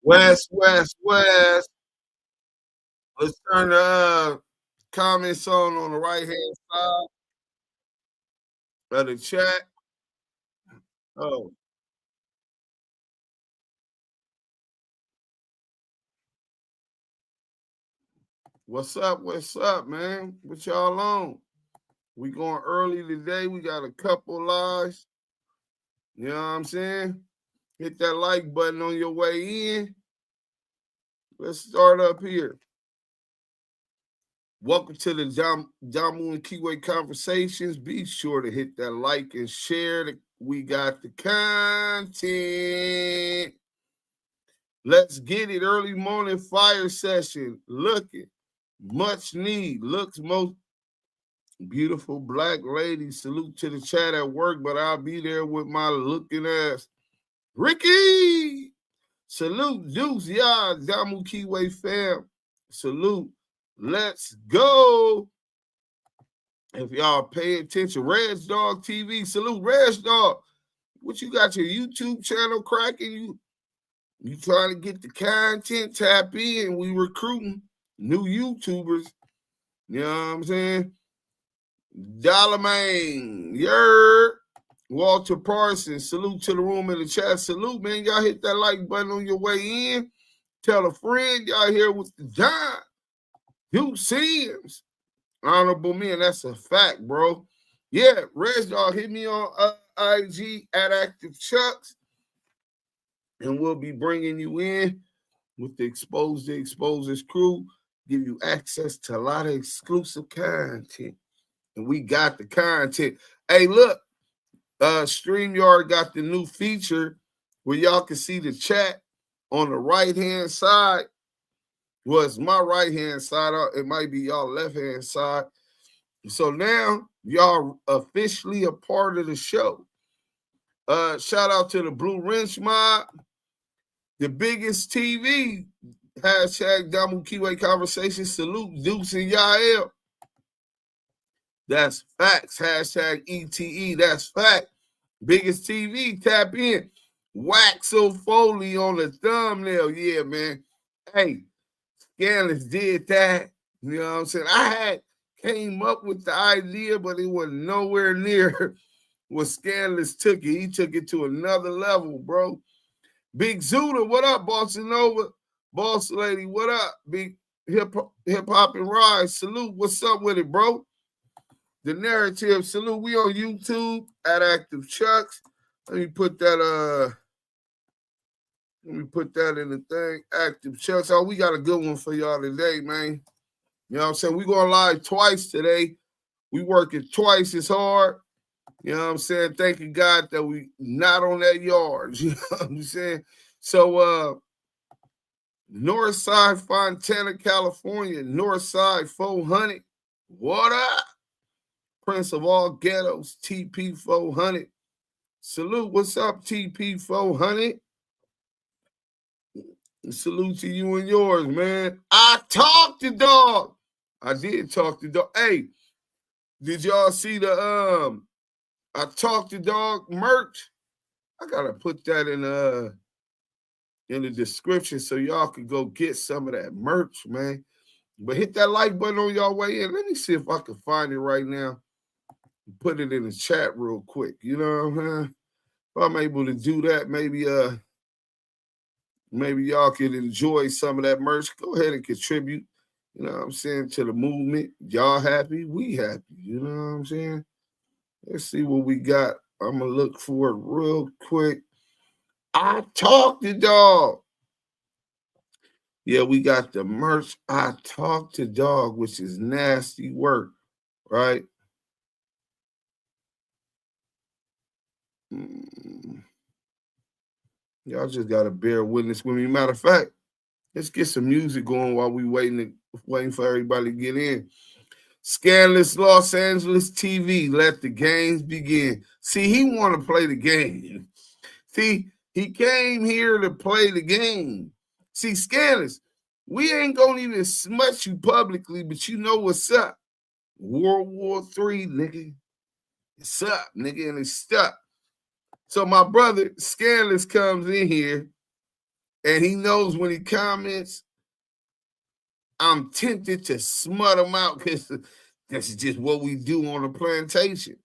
West, West, West. Let's turn the comments on the right hand side of the chat. Oh, what's up? What's up, man? What y'all on? We going early today. We got a couple lives. You know what I'm saying? Hit that like button on your way in. Let's start up here. Welcome to the Damu Kiwe Conversations. Be sure to hit that like and share. We got the content. Let's get it. Early morning fire session. Looking much need. Looks most beautiful black lady. Salute to the chat at work, but I'll be there with my looking ass. Ricky! Salute, Deuce, y'all. Damu Kiwe fam. Salute. Let's go. If y'all pay attention, Reg Dog TV. Salute, Reg Dog. What you got your YouTube channel cracking? You trying to get the content, tap in. We recruiting new YouTubers. You know what I'm saying? Dollar Man, Yer, Walter Parsons, salute to the room in the chat. Salute, man. Y'all hit that like button on your way in. Tell a friend y'all here with the John. Duke Sims. Honorable man, that's a fact, bro. Yeah, Reg Dog, hit me on IG at Active Chucks. And we'll be bringing you in with the Exposers crew, give you access to a lot of exclusive content. And we got the content. Hey, look, StreamYard got the new feature where y'all can see the chat on the right-hand side. Well, it's my right-hand side. It might be y'all left-hand side. So now y'all officially a part of the show. Shout out to the Blue Wrench Mob. The biggest TV, hashtag Damu Kiwe Conversations. Salute Deuce and Yael. That's facts. Hashtag ETE. That's fact. Biggest TV, tap in. Wax Foley on the thumbnail. Yeah, man. Hey, Scandalous did that. You know what I'm saying? I had came up with the idea, but it was nowhere near what Scandalous took it. He took it to another level, bro. Big Zuda, what up, Bossa Nova? Boss Lady, what up? Big hip hop and rise. Salute, what's up with it, bro? The narrative, salute. We on YouTube at Active Chucks. Let me put that in the thing. Active Chucks. Oh, we got a good one for y'all today, man. You know what I'm saying? We going live twice today. We working twice as hard. You know what I'm saying? Thanking God that we not on that yard. You know what I'm saying? So Northside, Fontana, California, Northside 400. What up? Prince of all ghettos, TP 400. Salute. What's up, TP 400? Salute to you and yours, man. I talked to dog. I did talk to dog. Hey, did y'all see the I talked to dog merch? I gotta put that in the description so y'all can go get some of that merch, man. But hit that like button on y'all way in. Let me see if I can find it right now. Put it in the chat real quick. You know what I'm saying? If I'm able to do that, maybe y'all can enjoy some of that merch. Go ahead and contribute, you know what I'm saying, to the movement. Y'all happy, we happy. You know what I'm saying? Let's see what we got. I'm going to look for it real quick. I talked to dog. Yeah, we got the merch. I talked to dog, which is nasty work, right? Y'all just got to bear witness with me. Matter of fact, let's get some music going while we waiting for everybody to get in. Scandalous Los Angeles TV, let the games begin. See, he want to play the game. See, he came here to play the game. See, Scandalous, we ain't gonna even smut you publicly, but you know what's up. World War III, nigga. It's up, nigga, and it's stuck. So my brother, Scandalous, comes in here And he knows when he comments, I'm tempted to smut him out because that's just what we do on the plantation.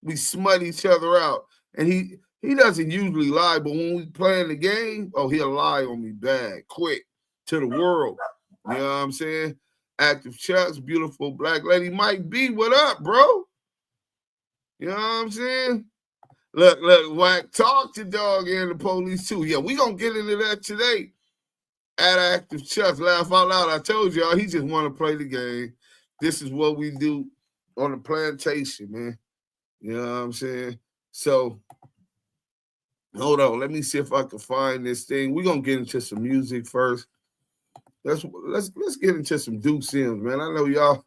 We smut each other out. And he doesn't usually lie, but when we playing the game, oh, he'll lie on me bad, quick, to the world. You know what I'm saying? Active Chucks, beautiful black lady. Mike B, what up, bro? You know what I'm saying? Look, Wack, talk to dog and the police too. Yeah, we gonna get into that today. At Active Chucks, laugh out loud. I told y'all he just want to play the game. This is what we do on the plantation, man. You know what I'm saying? So hold on, let me see if I can find this thing. We're gonna get into some music first. Let's get into some Duke Sims, man. I know y'all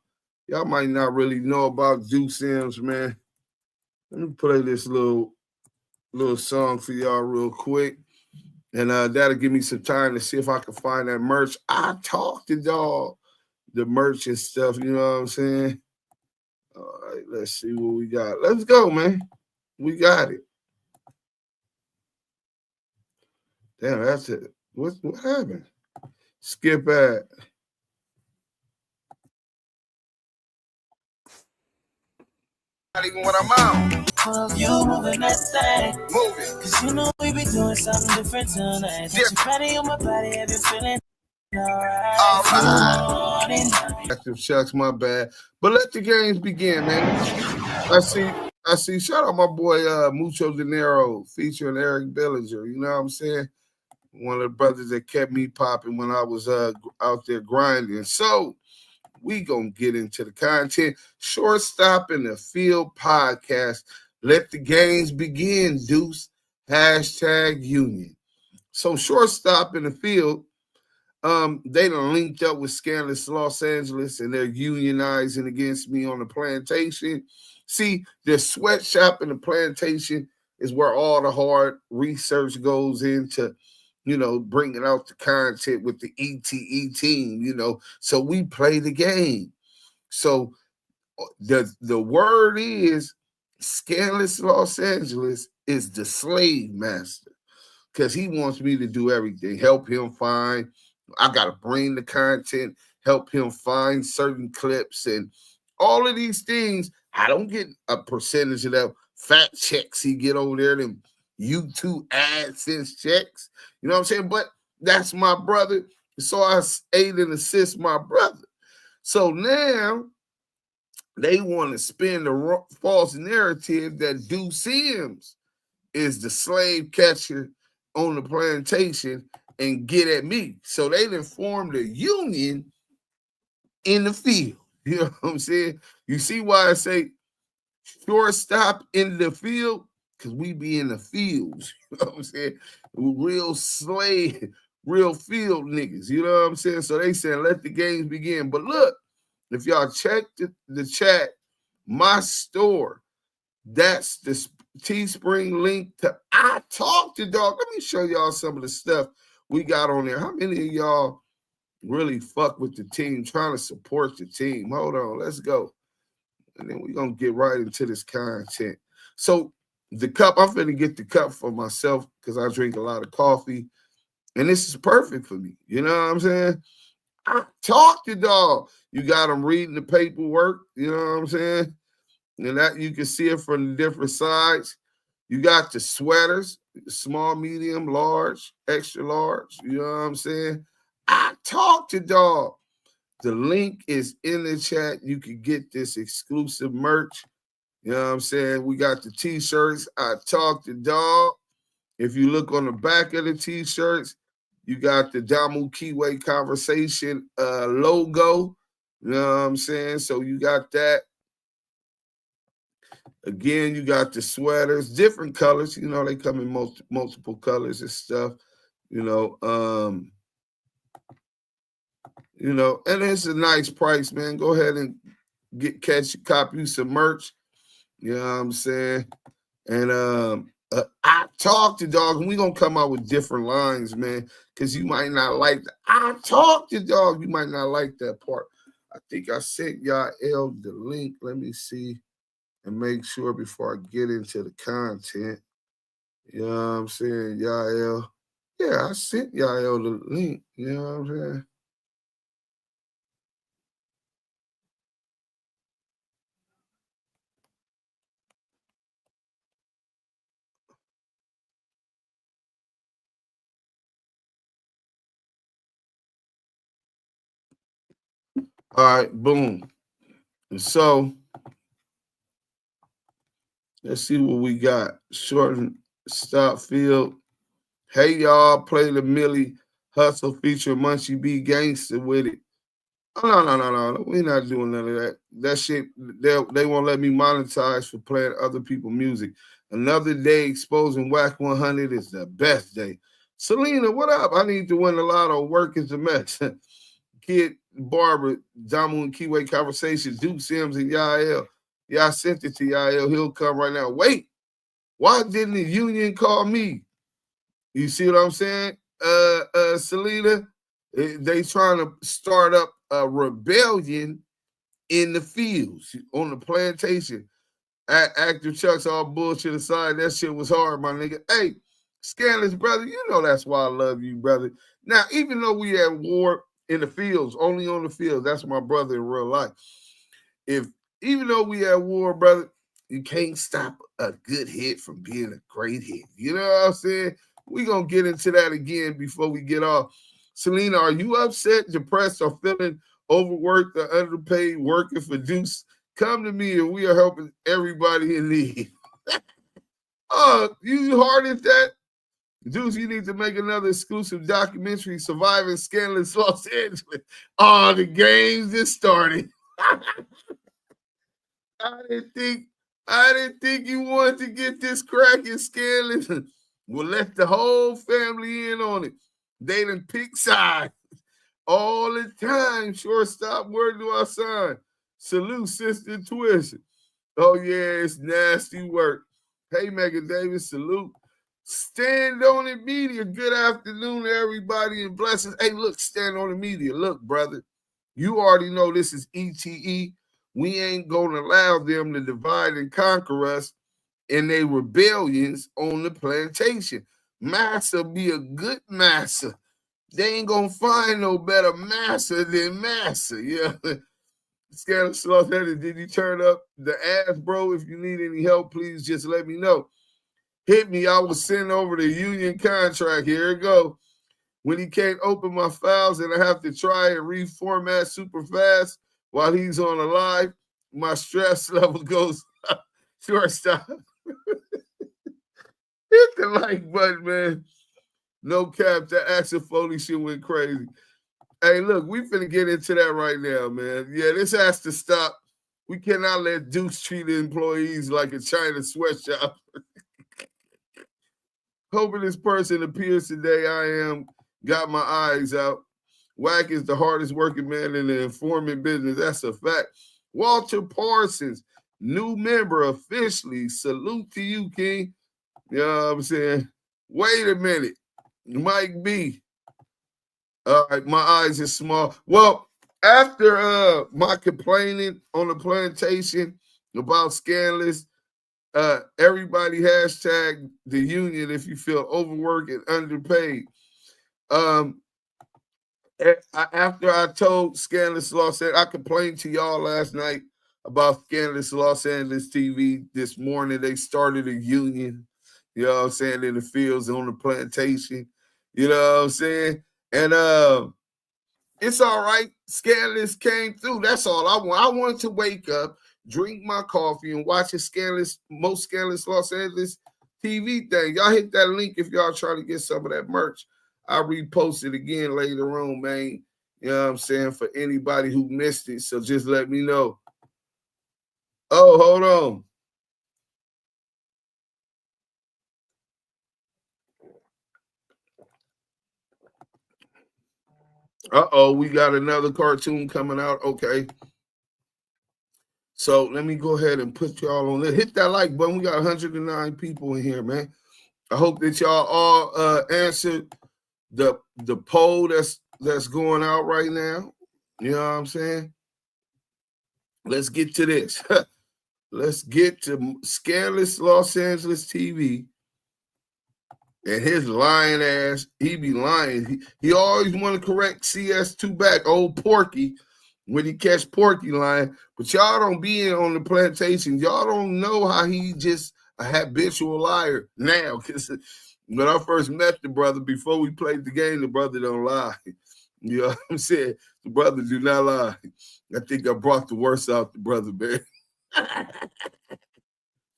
might not really know about Duke Sims, man. Let me play this little song for y'all real quick. And that'll give me some time to see if I can find that merch. I talked to y'all the merch and stuff, you know what I'm saying? All right, let's see what we got. Let's go, man. We got it. Damn, that's it. What happened? Skip ad. Not even when I'm out. You moving that thing. Move it. Cause you know we be doing something different tonight. Got your body on my body, have you feeling alright? Active Chucks, my bad. But let the games begin, man. I see. Shout out my boy Mucho Dinero featuring Eric Bellinger. You know what I'm saying? One of the brothers that kept me popping when I was out there grinding. So we gonna get into the content. Shortstop in the Field podcast. Let the games begin, Deuce. Hashtag Union. So shortstop in the field. They done linked up with Scandalous Los Angeles and they're unionizing against me on the plantation. See, the sweatshop in the plantation is where all the hard research goes into, bringing out the content with the ETE team, so we play the game. So the word is Scandalous Los Angeles is the slave master because he wants me to do everything, help him find. I got to bring the content, help him find certain clips and all of these things. I don't get a percentage of that fat checks he get over there, them YouTube AdSense checks. You know what I'm saying? But that's my brother. So I aid and assist my brother. So now they want to spin the false narrative that Duke Sims is the slave catcher on the plantation and get at me. So they done formed a union in the field. You know what I'm saying? You see why I say shortstop in the field? Because we be in the fields. You know what I'm saying? Real slave, real field niggas. You know what I'm saying? So they saying let the games begin. But look, if y'all check the chat, my store, that's the Teespring link to I Talk to Dog. Let me show y'all some of the stuff we got on there. How many of y'all really fuck with the team, trying to support the team? Hold on, let's go. And then we're going to get right into this content. So the cup, I'm finna get the cup for myself because I drink a lot of coffee. And this is perfect for me. You know what I'm saying? I Talk to Dog. You got them reading the paperwork. You know what I'm saying? And that you can see it from the different sides. You got the sweaters, small, medium, large, extra large. You know what I'm saying? I Talk to Dog. The link is in the chat. You can get this exclusive merch. You know what I'm saying? We got the t-shirts. I Talk to Dog. If you look on the back of the t-shirts, you got the Damu Kiwe Conversation logo. You know what I'm saying? So you got that. Again, you got the sweaters, different colors. You know, they come in multiple colors and stuff. And it's a nice price, man. Go ahead and copy you some merch. You know what I'm saying? And I Talk to Dog, and we're gonna come out with different lines, man, because you might not like I Talk to Dog. You might not like that part. I think I sent y'all the link. Let me see. And make sure before I get into the content, you know what I'm saying, y'all. Yeah, I sent y'all the link. You know what I'm saying? All right, boom. And so let's see what we got. Short and stop field. Hey y'all, play the Millie Hustle feature Munchie B Gangster with it. Oh, no. We're not doing none of that. That shit, they won't let me monetize for playing other people's music. Another day exposing Wack 100 is the best day. Selena, what up? I need to win a lotto. Work is a mess. Kid Barbara, Damu Kiwe Conversations, Duke Sims, and Yael. Yeah, I sent it to Yael. He'll come right now. Wait, why didn't the union call me? You see what I'm saying? Selena, they trying to start up a rebellion in the fields on the plantation. Actor Chuck's all bullshit aside. That shit was hard, my nigga. Hey, Scandalous brother, you know that's why I love you, brother. Now, even though we at war in the fields, only on the field, that's my brother in real life. Even though we at war, brother, you can't stop a good hit from being a great hit. You know what I'm saying? We're going to get into that again before we get off. Selena, are you upset, depressed, or feeling overworked or underpaid working for Deuce? Come to me and we are helping everybody in need. You hard at that? Deuce, you need to make another exclusive documentary, Surviving Scandalous Los Angeles. Oh, the games just started. I didn't think you wanted to get this cracking scandalous. We'll let the whole family in on it. They done pick sides all the time. Shortstop, where do I sign? Salute, Sister Twist. Oh, yeah, it's nasty work. Hey, Megan Davis, salute. Stand on it media. Good afternoon, everybody, and blessings. Hey, look, stand on the media. Look, brother, you already know this is ETE. We ain't going to allow them to divide and conquer us in their rebellions on the plantation. Massa be a good massa. They ain't going to find no better massa than massa. Yeah. Scanner Sloth did you turn up the ass, bro? If you need any help, please just let me know. Hit me. I will send over the union contract. Here it go. When he can't open my files and I have to try and reformat super fast while he's on a live, my stress level goes shortstop. Hit the like button, man. No cap. That Axel Foley shit went crazy. Hey, look, we finna get into that right now, man. Yeah, this has to stop. We cannot let Dukes treat employees like a China sweatshop. Hoping this person appears today. I got my eyes out. Wack is the hardest working man in the informant business. That's a fact. Walter Parsons, new member officially. Salute to you, King. You know what I'm saying? Wait a minute. Mike B. All right, my eyes are small. Well, after my complaining on the plantation about scandalous, everybody hashtag the union if you feel overworked and underpaid. After I told Scandalous Los Angeles, I complained to y'all last night about Scandalous Los Angeles TV. This morning they started a union, you know what I'm saying, in the fields on the plantation. You know what I'm saying? And it's all right. Scandalous came through. That's all I want. I wanted to wake up, drink my coffee, and watch a most scandalous Los Angeles TV thing. Y'all hit that link if y'all trying to get some of that merch. I'll repost it again later on, man. You know what I'm saying? For anybody who missed it. So just let me know. Oh, hold on. Uh-oh, we got another cartoon coming out. Okay. So let me go ahead and put y'all on there. Hit that like button. We got 109 people in here, man. I hope that y'all all answered the poll that's going out right now. You know what I'm saying? Let's get to this. Let's get to Scandalous Los Angeles TV. And his lying ass, he be lying. He always want to correct CS2 back, old Porky, when he catch Porky lying. But y'all don't be in on the plantation. Y'all don't know how he just a habitual liar now. Because when I first met the brother, before we played the game, the brother don't lie. You know what I'm saying? The brother do not lie. I think I brought the worst out the brother, man.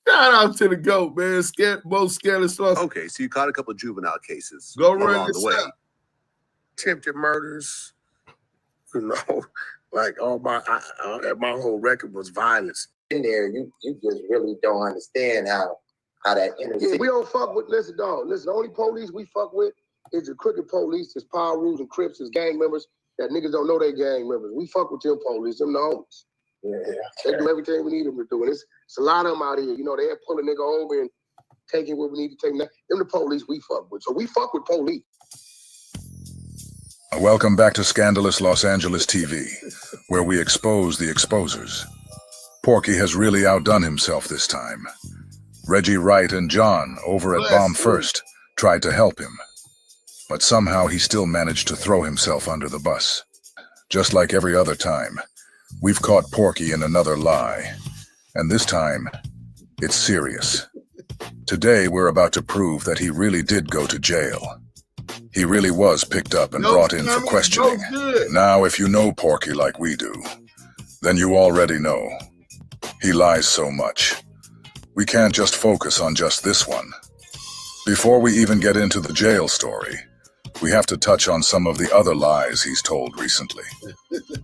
Shout out to the GOAT, man. Most scandalous sauce. Okay, so you caught a couple of juvenile cases Go run along the way. up. Attempted murders, you know, like all my whole record was violence. In there, you just really don't understand how that inner city. We don't fuck with. Listen, dog. Listen, the only police we fuck with is the crooked police, is Power Rules and Crips, is gang members that niggas don't know they gang members. We fuck with them police, them the homies. Yeah. They do everything we need them to do. And it's a lot of them out here. You know, they'll pull a nigga over and taking what we need to take. Them the police we fuck with. So we fuck with police. Welcome back to Scandalous Los Angeles TV, where we expose the exposers. Porky has really outdone himself this time. Reggie Wright and John over at Bomb First tried to help him, but somehow he still managed to throw himself under the bus. Just like every other time, we've caught Porky in another lie, and this time, it's serious. Today, we're about to prove that he really did go to jail. He really was picked up and brought in for questioning. Now, if you know Porky like we do, then you already know. He lies so much. We can't just focus on just this one. Before we even get into the jail story, we have to touch on some of the other lies he's told recently.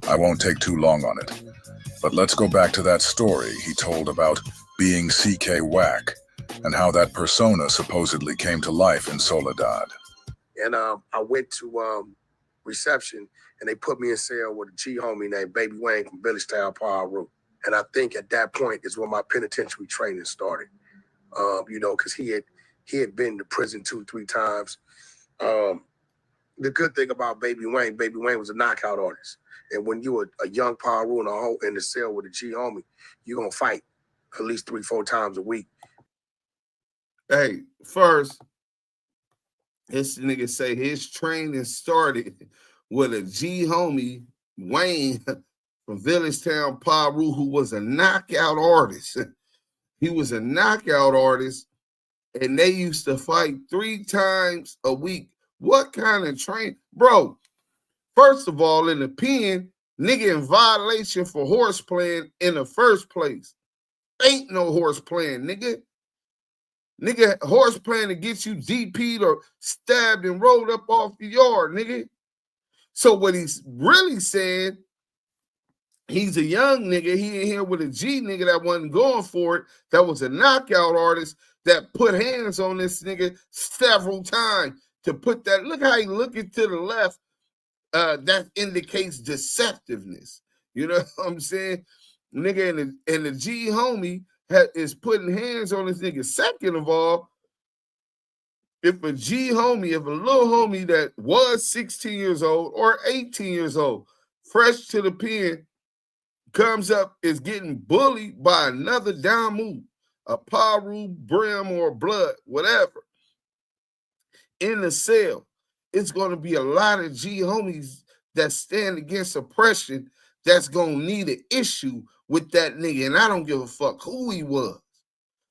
I won't take too long on it, but let's go back to that story he told about being CK Wack and how that persona supposedly came to life in Soledad. And I went to reception, and they put me in cell with a G homie named Baby Wayne from Village Town, Power Room. And I think at that point is when my penitentiary training started. You know, because he had been to prison 2-3 times. The good thing about Baby Wayne was a knockout artist. And when you were a young Power Room in the cell with a G homie, you're gonna fight at least 3-4 times a week. Hey, first, this nigga say his training started with a G homie, Wayne, from Village Town, Paru, who was a knockout artist. He was a knockout artist, and they used to fight 3 times a week. What kind of train? Bro, first of all, in the pen, nigga in violation for horse playing in the first place. Ain't no horse playing, nigga. Nigga, horse playing to get you DP'd or stabbed and rolled up off the yard, nigga. So what he's really saying, he's a young nigga. He in here with a G nigga that wasn't going for it. That was a knockout artist that put hands on this nigga several times to put that. Look how he looking to the left. That indicates deceptiveness. You know what I'm saying? Nigga and the G homie is putting hands on this nigga. Second of all, if a little homie that was 16 years old or 18 years old, fresh to the pen, comes up, is getting bullied by another Damu, a Paru, Brim, or Blood, whatever, in the cell, it's going to be a lot of G homies that stand against oppression that's going to need an issue with that nigga, and I don't give a fuck who he was.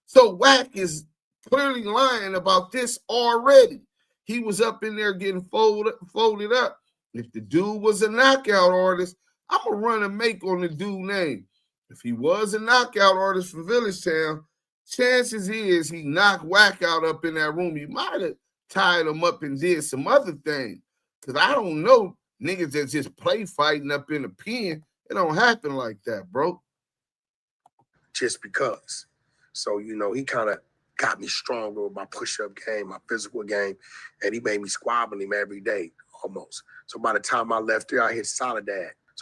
So Wack is clearly lying about this already. He was up in there getting folded up. If the dude was a knockout artist, I'm going to run a make on the dude name. If he was a knockout artist from Village Town, chances is he knocked Wack out up in that room. He might have tied him up and did some other thing. Because I don't know niggas that just play fighting up in the pen. It don't happen like that, bro. Just because. So, you know, he kind of got me stronger with my push-up game, my physical game, and he made me squabbling him every day, almost. So by the time I left there, I hit Soledad. And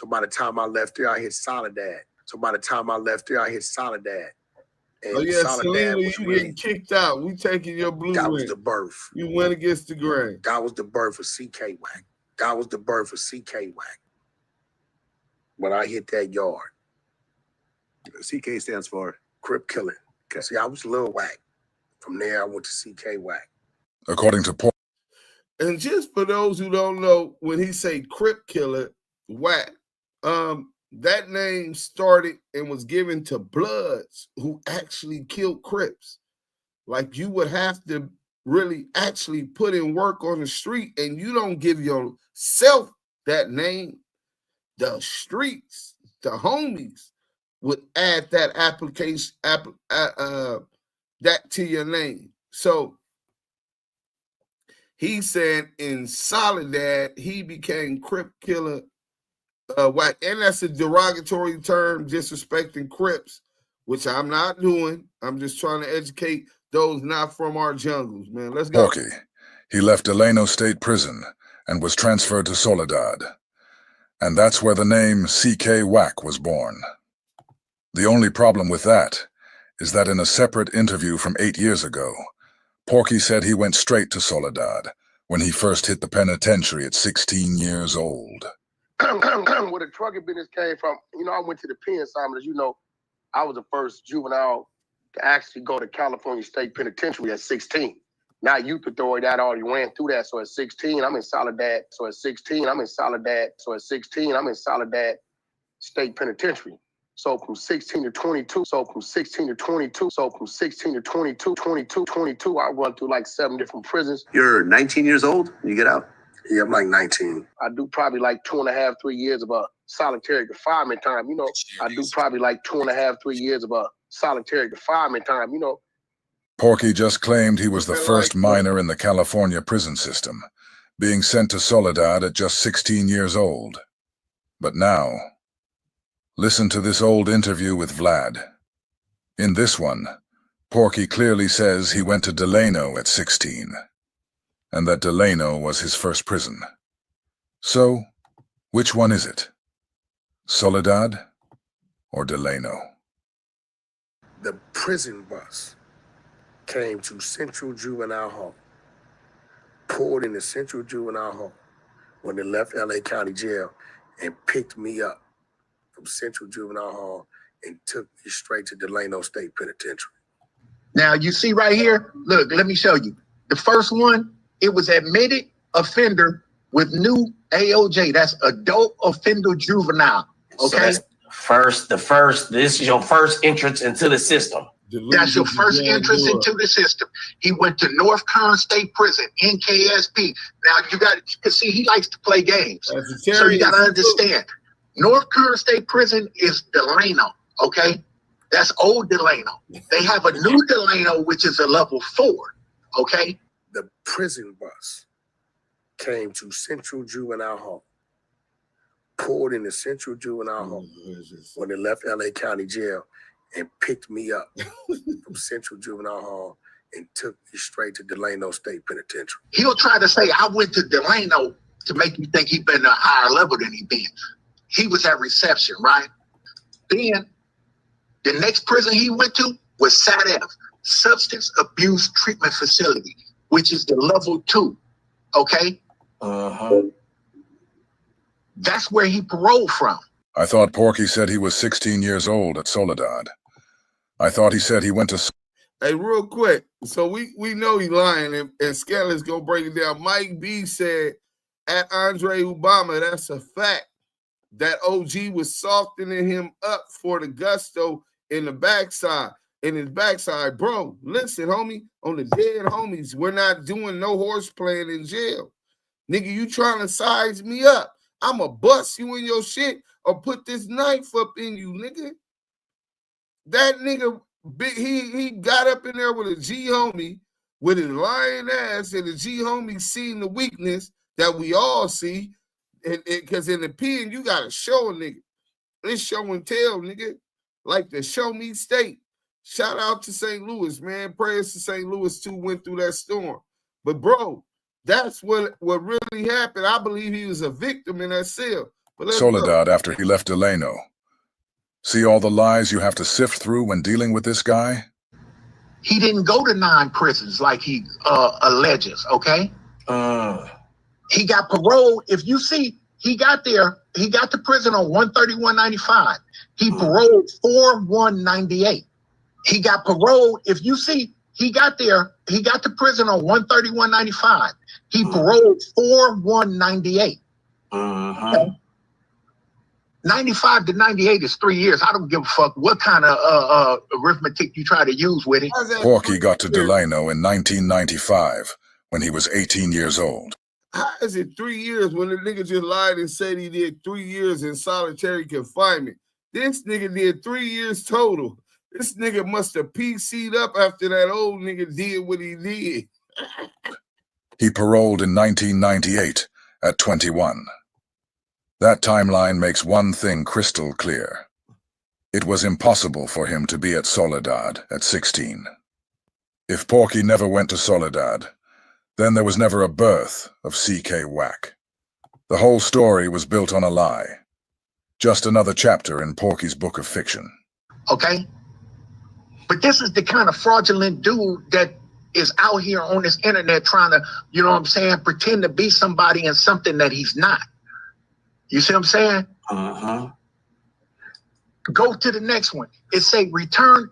oh, yeah, Soledad Selena, was you really getting kicked out. We taking your blue That ring. was the birth. You went against the grain. That was the birth of CK Wack. When I hit that yard. CK stands for? Crip killing. Okay. See, I was Lil Wack. From there, I went to CK Wack. According to Porky. And just for those who don't know, when he say Crip Killer, Wack, that name started and was given to Bloods who actually killed Crips. Like, you would have to really actually put in work on the street, and you don't give yourself that name. The streets, the homies would add that application, that to your name. So he said in Soledad, he became Crip Killer Wack. And that's a derogatory term, disrespecting Crips, which I'm not doing. I'm just trying to educate those not from our jungles, man. Let's go. Porky. He left Delano State Prison and was transferred to Soledad. And that's where the name C.K. Wack was born. The only problem with that is that in a separate interview from 8 years ago, Porky said he went straight to Soledad when he first hit the penitentiary at 16 years old. Where the trucking business came from, I went to the pen, Simon. As you know, I was the first juvenile to actually go to California State Penitentiary at 16. Now youth authority, that already ran through that. So at 16, I'm in Soledad. So at 16, I'm in Soledad State Penitentiary. So from 16 to 22, I run through like 7 different prisons. You're 19 years old when you get out? Yeah, I'm like 19. I do probably like 2.5, 3 years of a solitary confinement time. Porky just claimed he was the first minor in the California prison system, being sent to Soledad at just 16 years old. But now, listen to this old interview with Vlad. In this one, Porky clearly says he went to Delano at 16, and that Delano was his first prison. So, which one is it? Soledad or Delano? The prison bus came to Central Juvenile Hall, pulled into Central Juvenile Hall when they left LA County Jail and picked me up from Central Juvenile Hall and took me straight to Delano State Penitentiary. Now you see right here, look, let me show you. The first one, it was admitted offender with new AOJ. That's adult offender juvenile. Okay. So this is your first entrance into the system. That's your first entrance into the system. He went to North Kern State Prison, NKSP. Now you got to see, he likes to play games. So you got to understand, North Kern State Prison is Delano, okay? That's old Delano. They have a new Delano, which is a level 4, okay? The prison bus came to Central Juvenile Hall, pulled into Central Juvenile Hall when they left LA County Jail and picked me up from Central Juvenile Hall and took me straight to Delano State Penitentiary. He'll try to say, I went to Delano to make you think he'd been a higher level than he been. He was at reception, right? Then the next prison he went to was SADF, Substance Abuse Treatment Facility, which is the level 2, okay? That's where he paroled from. I thought Porky said he was 16 years old at Soledad. I thought he said he went to... Hey, real quick. So we know he lying, and Skelly's going to break it down. Mike B said, at Andre Obama, that's a fact, that OG was softening him up for the gusto in the backside. In his backside. Bro, listen, homie, on the dead homies, we're not doing no horse playing in jail. Nigga, you trying to size me up. I'ma bust you in your shit or put this knife up in you, nigga. That nigga, he got up in there with a G homie with his lying ass, and the G homie seen the weakness that we all see. And because in the pen, you gotta show a nigga. It's show and tell, nigga. Like the show me state. Shout out to St. Louis, man. Prayers to St. Louis too, went through that storm. But bro, that's what really happened. I believe he was a victim in that cell. But Soledad after he left Delano. See all the lies you have to sift through when dealing with this guy? He didn't go to 9 prisons like he alleges, okay? He got paroled. If you see, he got to prison on 131.95. He paroled 4/1/98. He got paroled. If you see, he got there. He got to prison on 131.95. He paroled 4/1/98. Okay? 95 to 98 is 3 years. I don't give a fuck what kind of arithmetic you try to use with it. Porky got to Delano in 1995 when he was 18 years old. How is it 3 years when the nigga just lied and said he did 3 years in solitary confinement? This nigga did 3 years total. This nigga must have PC'd up after that old nigga did what he did. He paroled in 1998 at 21. That timeline makes one thing crystal clear. It was impossible for him to be at Soledad at 16. If Porky never went to Soledad, then there was never a birth of C.K. Wack. The whole story was built on a lie. Just another chapter in Porky's book of fiction. Okay? But this is the kind of fraudulent dude that is out here on this internet trying to, you know what I'm saying, pretend to be somebody and something that he's not. You see what I'm saying? Go to the next one. It say return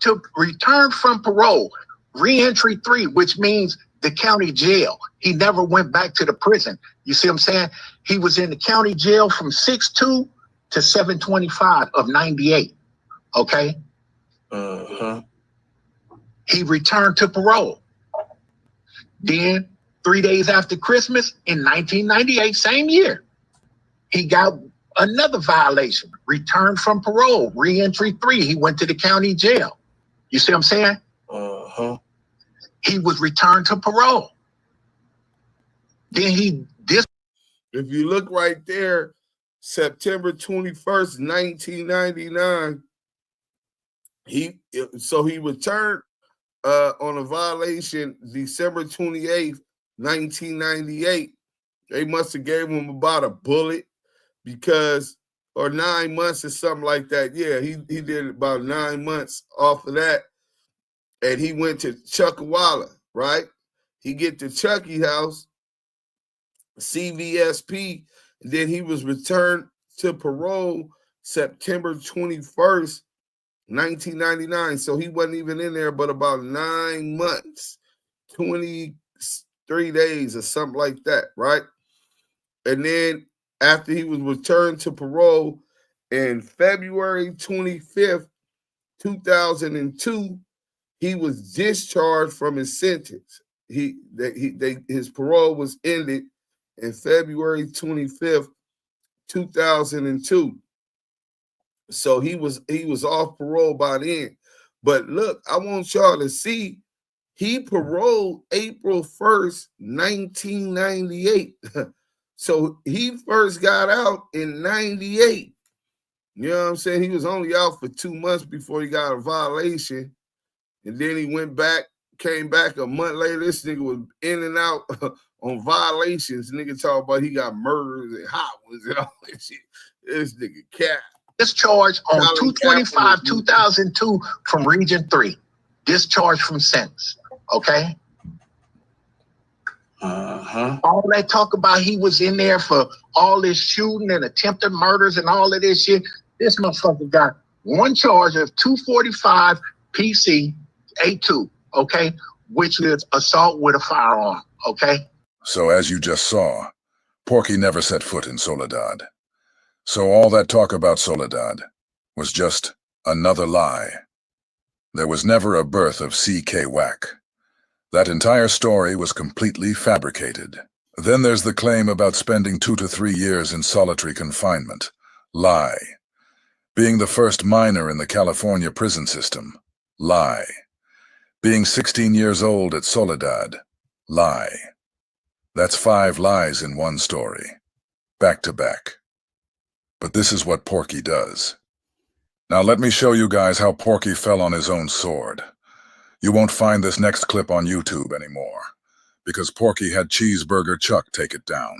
from parole, re-entry 3, which means the county jail. He never went back to the prison. You see what I'm saying? He was in the county jail from 6/2 to 7/25 of 98. Okay? He returned to parole. Then 3 days after Christmas in 1998, same year, he got another violation, returned from parole, re-entry 3. He went to the county jail. You see what I'm saying? He was returned to parole. Then if you look right there, September 21st, 1999, he returned on a violation December 28th, 1998. They must have gave him about a bullet or 9 months or something like that. Yeah, he did about 9 months off of that. And he went to Chuckawalla, right? He get to Chucky House, CVSP, and then he was returned to parole September 21st, 1999. So he wasn't even in there but about 9 months, 23 days or something like that, right? And then after he was returned to parole in February 25th, 2002, he was discharged from his sentence. His parole was ended in February 25th, 2002. So he was off parole by then. But look, I want y'all to see he paroled April 1st, 1998. So he first got out in 98. You know what I'm saying? He was only out for 2 months before he got a violation. And then he went back, came back a month later. This nigga was in and out on violations. Nigga talk about he got murders and hot ones and all that shit. This nigga cat. Discharged on 2/25/2002 from Region 3. Discharged from sentence. Okay? All that talk about he was in there for all this shooting and attempted murders and all of this shit. This motherfucker got one charge of 245 PC A2, okay? Which is assault with a firearm, okay? So as you just saw, Porky never set foot in Soledad. So all that talk about Soledad was just another lie. There was never a birth of C.K. Wack. That entire story was completely fabricated. Then there's the claim about spending 2 to 3 years in solitary confinement. Lie. Being the first minor in the California prison system. Lie. Being 16 years old at Soledad. Lie. That's 5 lies in one story. Back to back. But this is what Porky does. Now let me show you guys how Porky fell on his own sword. You won't find this next clip on YouTube anymore, because Porky had Cheeseburger Chuck take it down.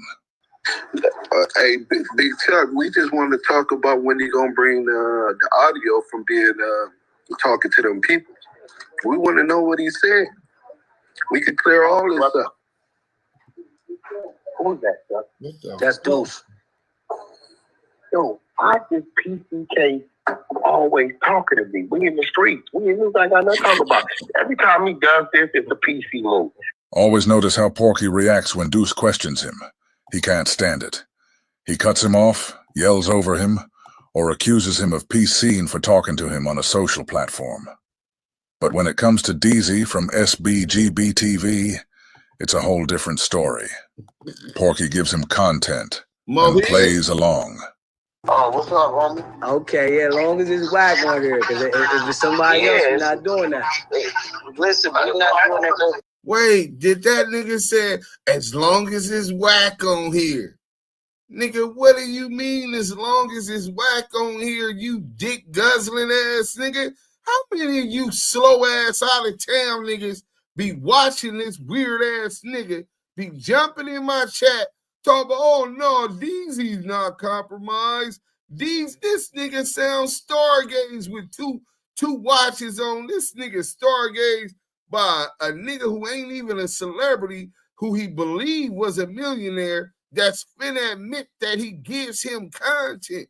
Hey, Big Chuck, we just wanted to talk about when you're going to bring the audio from being talking to them people. We want to know what he said. We could clear all this up. Who's that, Chuck? That's Deuce. Yo, I just PCK always talking to me. We in the streets. We ain't got nothing to talk about. Every time he does this, it's a PC move. Always notice how Porky reacts when Deuce questions him. He can't stand it. He cuts him off, yells over him, or accuses him of PCing for talking to him on a social platform. But when it comes to DZ from SBGB-TV, it's a whole different story. Porky gives him content and plays along. Oh, what's up, homie? Okay, yeah, as long as it's Wack on here, because if it's somebody else, we're not doing that. Listen, we're not doing that. Wait, did that nigga say, as long as it's Wack on here? Nigga, what do you mean as long as it's Wack on here, you dick guzzling ass nigga? How many of you slow ass out of town niggas be watching this weird ass nigga be jumping in my chat talking about, oh no, DZ's not compromised. This nigga sounds stargaze with two watches on. This nigga stargaze by a nigga who ain't even a celebrity, who he believed was a millionaire, that's finna admit that he gives him content.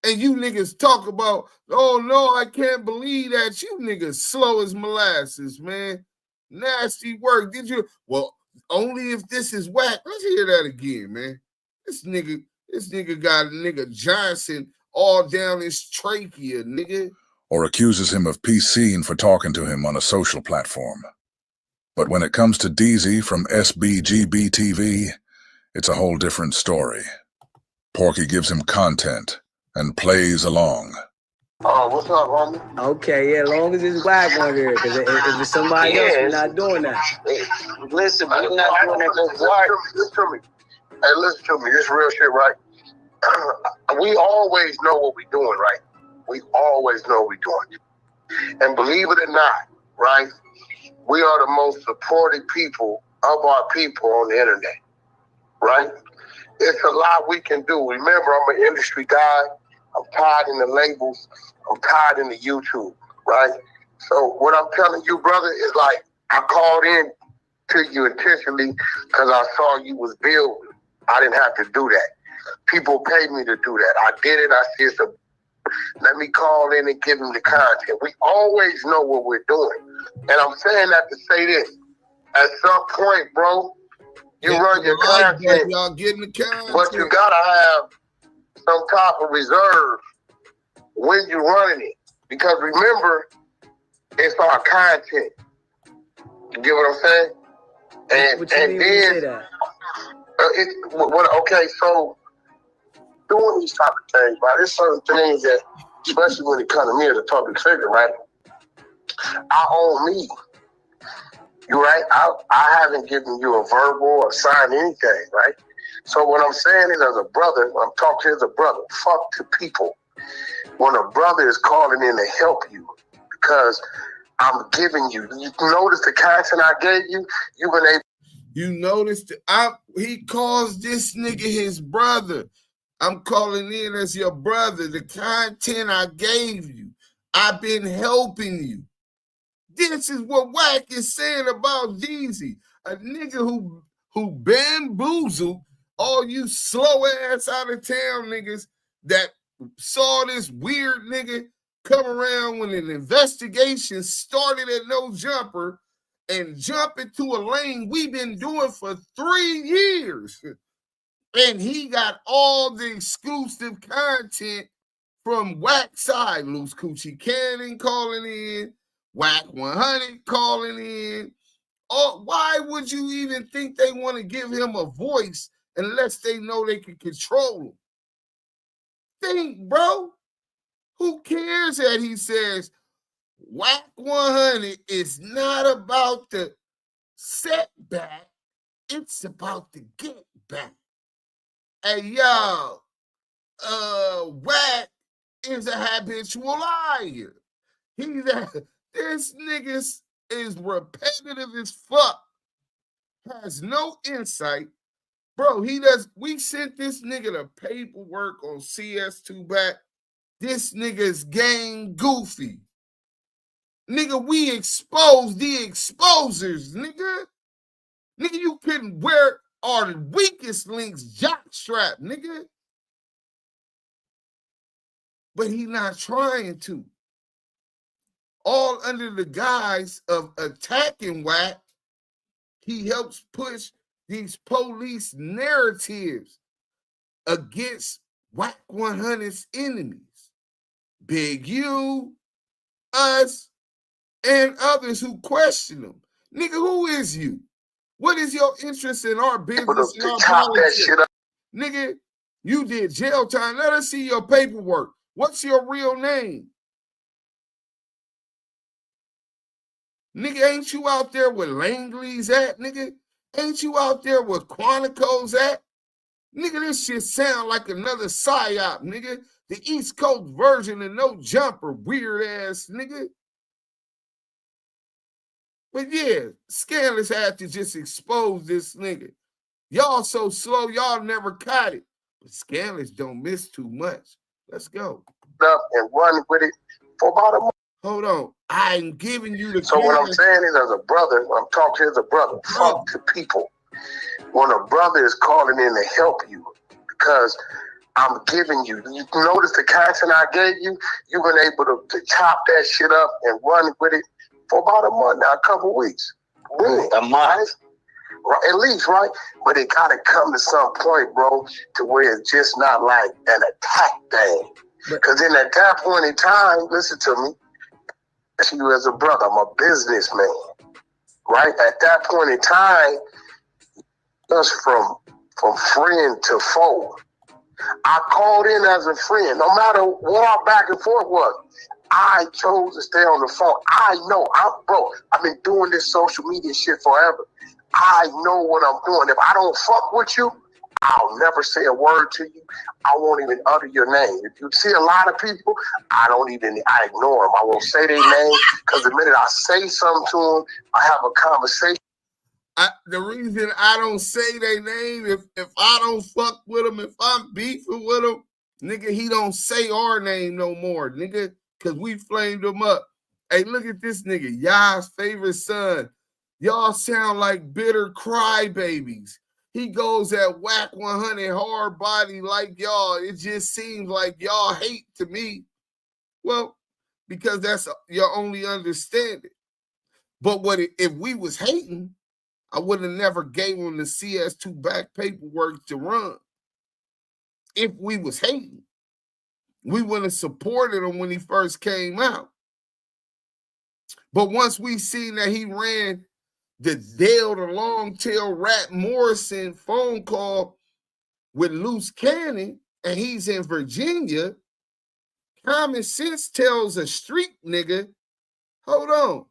And you niggas talk about, oh no, I can't believe that. You niggas slow as molasses, man. Nasty work. Did you? Well, only if this is Wack. Let's hear that again, man. This nigga got a nigga Johnson all down his trachea, nigga. Or accuses him of PCing for talking to him on a social platform. But when it comes to DZ from SBGB-TV, it's a whole different story. Porky gives him content and plays along. Oh, what's up, homie? Okay, yeah, as long as it's Wack on here, because if it's somebody else, we're not doing that. Listen, we're not doing that. Listen to me. Hey, listen to me. This real shit, right? We always know what we're doing, right? We always know what we're doing. And believe it or not, right? We are the most supported people of our people on the internet, right? It's a lot we can do. Remember, I'm an industry guy. I'm tied in the labels. I'm tied in the YouTube, right? So what I'm telling you, brother, is like, I called in to you intentionally because I saw you was building. I didn't have to do that. People paid me to do that. I did it. I said, let me call in and give them the content. We always know what we're doing. And I'm saying that to say this. At some point, bro, you run your content, y'all getting the content, but you gotta have some type of reserve when you're running it. Because remember, it's our content. You get what I'm saying? And then, okay, so doing these type of things, right? There's certain things that, especially when it comes to me as a public figure, right? I own me. You right? I haven't given you a verbal or signed anything, right? So what I'm saying is, as a brother, when I'm talking as a brother, fuck to people. When a brother is calling in to help you, because I'm giving you. You notice the content I gave you. You've been able. You noticed he calls this nigga his brother. I'm calling in as your brother. The content I gave you, I've been helping you. This is what Wack is saying about Jeezy, a nigga who bamboozled all you slow ass out of town niggas that saw this weird nigga come around when an investigation started at No Jumper and jump into a lane we've been doing for 3 years. And he got all the exclusive content from Wack side. Loose Coochie Cannon calling in, Wack 100 calling in. Oh, why would you even think they want to give him a voice unless they know they can control him? Think, bro. Who cares that he says Wack 100 is not about the setback, it's about the get back. Hey, yo, Wack is a habitual liar. This nigga is repetitive as fuck, has no insight. Bro, we sent this nigga the paperwork on CS2 back. This nigga's gang goofy. Nigga, we exposed the exposers, nigga. Nigga, you couldn't wear our weakest links jockstrap, nigga. but he's not trying to. All under the guise of attacking Wack, he helps push these police narratives against Wack 100's enemies. Big U, us, and others who question him. Nigga, who is you? What is your interest in our business and our politics? Nigga, you did jail time. Let us see your paperwork. What's your real name? Nigga, ain't you out there with Langley's at, nigga? Ain't you out there with Quantico's at? Nigga, this shit sound like another psyop, nigga. The East Coast version of No Jumper, weird ass nigga. But yeah, Scandalous had to just expose this nigga. Y'all so slow, y'all never caught it. But Scandalous don't miss too much. Let's go. Up and run with it for about a month. Hold on. I'm giving you the So what I'm saying is, as a brother, I'm talking as a brother, talk to people. When a brother is calling in to help you, because I'm giving you notice the content I gave you, you've been able to chop that shit up and run with it for about a month now, a couple weeks. Really? A month. Right? At least, right? But it got to come to some point, bro, to where it's just not like an attack thing. Because then at that point in time, listen to me, you as a brother, I'm a businessman, right? At that point in time, just from friend to foe. I called in as a friend, no matter what our back and forth was. I chose to stay on the phone. I know, I've been doing this social media shit forever. I know what I'm doing. If I don't fuck with you, I'll never say a word to you. I won't even utter your name. If you see a lot of people, I ignore them. I won't say their name, because the minute I say something to them, I have a conversation. The reason I don't say their name, if I don't fuck with them, if I'm beefing with them, nigga, he don't say our name no more, nigga, because we flamed him up. Hey, look at this nigga, y'all's favorite son. Y'all sound like bitter crybabies. He goes at Wack 100 hard body like y'all. It just seems like y'all hate to me. Well, because that's your only understanding. But if we was hating, I would have never gave him the CS2 back paperwork to run. If we was hating, we wouldn't have supported him when he first came out. But once we seen that he ran the Dale the Long Tail Rat Morrison phone call with Loose Cannon, and he's in Virginia, common sense tells a street nigga, hold on,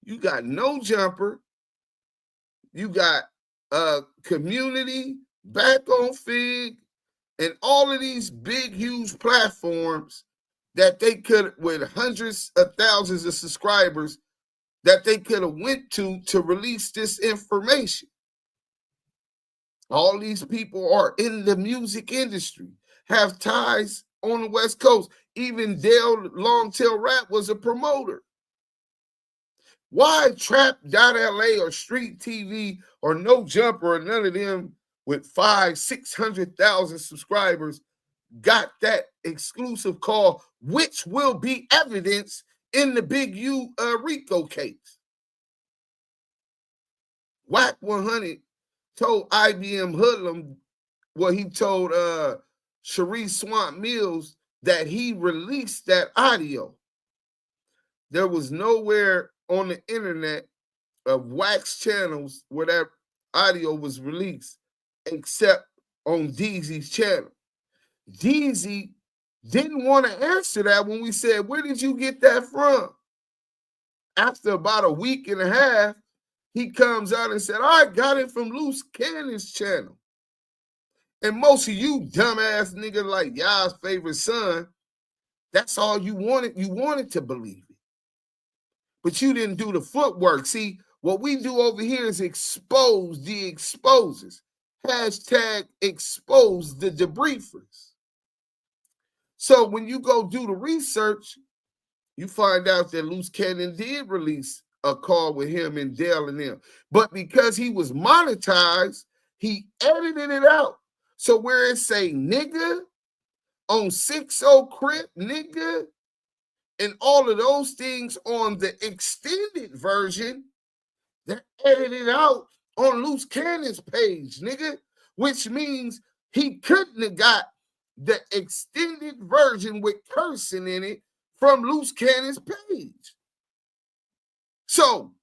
you got No Jumper, you got Community, Back on Fig, and all of these big, huge platforms that they could, with hundreds of thousands of subscribers, that they could have went to release this information. All these people are in the music industry, have ties on the West Coast. Even Dale Longtail Rap was a promoter. Why Trap.LA or Street TV or No Jumper or none of them with 500,000-600,000 subscribers got that exclusive call, which will be evidence in the Big U RICO case? Wack 100 told IBM Hoodlum, he told Sharice Swamp Mills that he released that audio. There was nowhere on the internet of Wack's channels where that audio was released, except on DZ's channel. DZ didn't want to answer that when we said, where did you get that from? After about a week and a half, he comes out and said, I got it from Loose Cannon's channel. And most of you dumbass niggas like y'all's favorite son, that's all you wanted. You wanted to believe it. But you didn't do the footwork. See, what we do over here is expose the exposers. Hashtag expose the debriefers. So when you go do the research, you find out that Loose Cannon did release a call with him and Dale and them. But because he was monetized, he edited it out. So where it say nigga on 6-0 Crip, nigga, and all of those things on the extended version, they're edited out on Loose Cannon's page, nigga, which means he couldn't have got the extended version with cursing in it from Loose Cannon's page. So,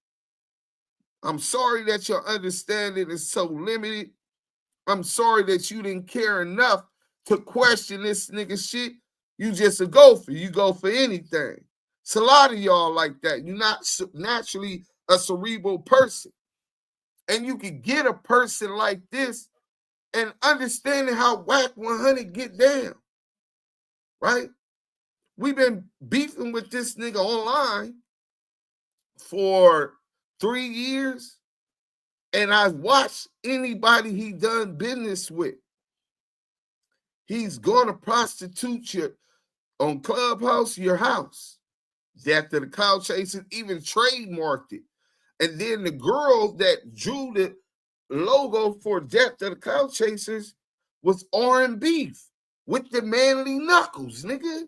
I'm sorry that your understanding is so limited. I'm sorry that you didn't care enough to question this nigga shit. You just a gopher. You go for anything. It's a lot of y'all like that. You're not naturally a cerebral person. And you can get a person like this and understanding how Wack 100 get down. Right? We've been beefing with this nigga online for 3 years. And I've watched anybody he done business with. He's going to prostitute you on Clubhouse, your house. Death of the Clout Chasers even trademarked it. And then the girl that drew the logo for Death of the Clout Chasers was R&B with the manly knuckles, nigga.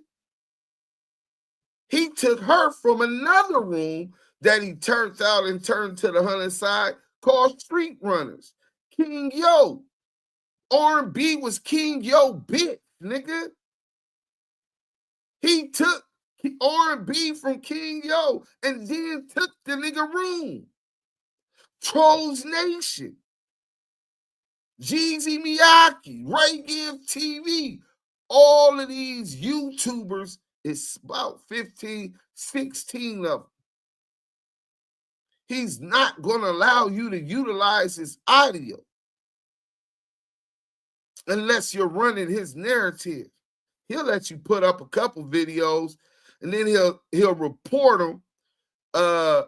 He took her from another room that he turned out and turned to the 100 side called Street Runners. King Yo. R&B was King Yo bitch, nigga. He took R&B from King Yo and then took the nigga room. Trolls Nation. Jeezy Miyake. Ray Give TV. All of these YouTubers, it's about 15, 16 of them. He's not going to allow you to utilize his audio unless you're running his narrative. He'll let you put up a couple videos and then he'll report them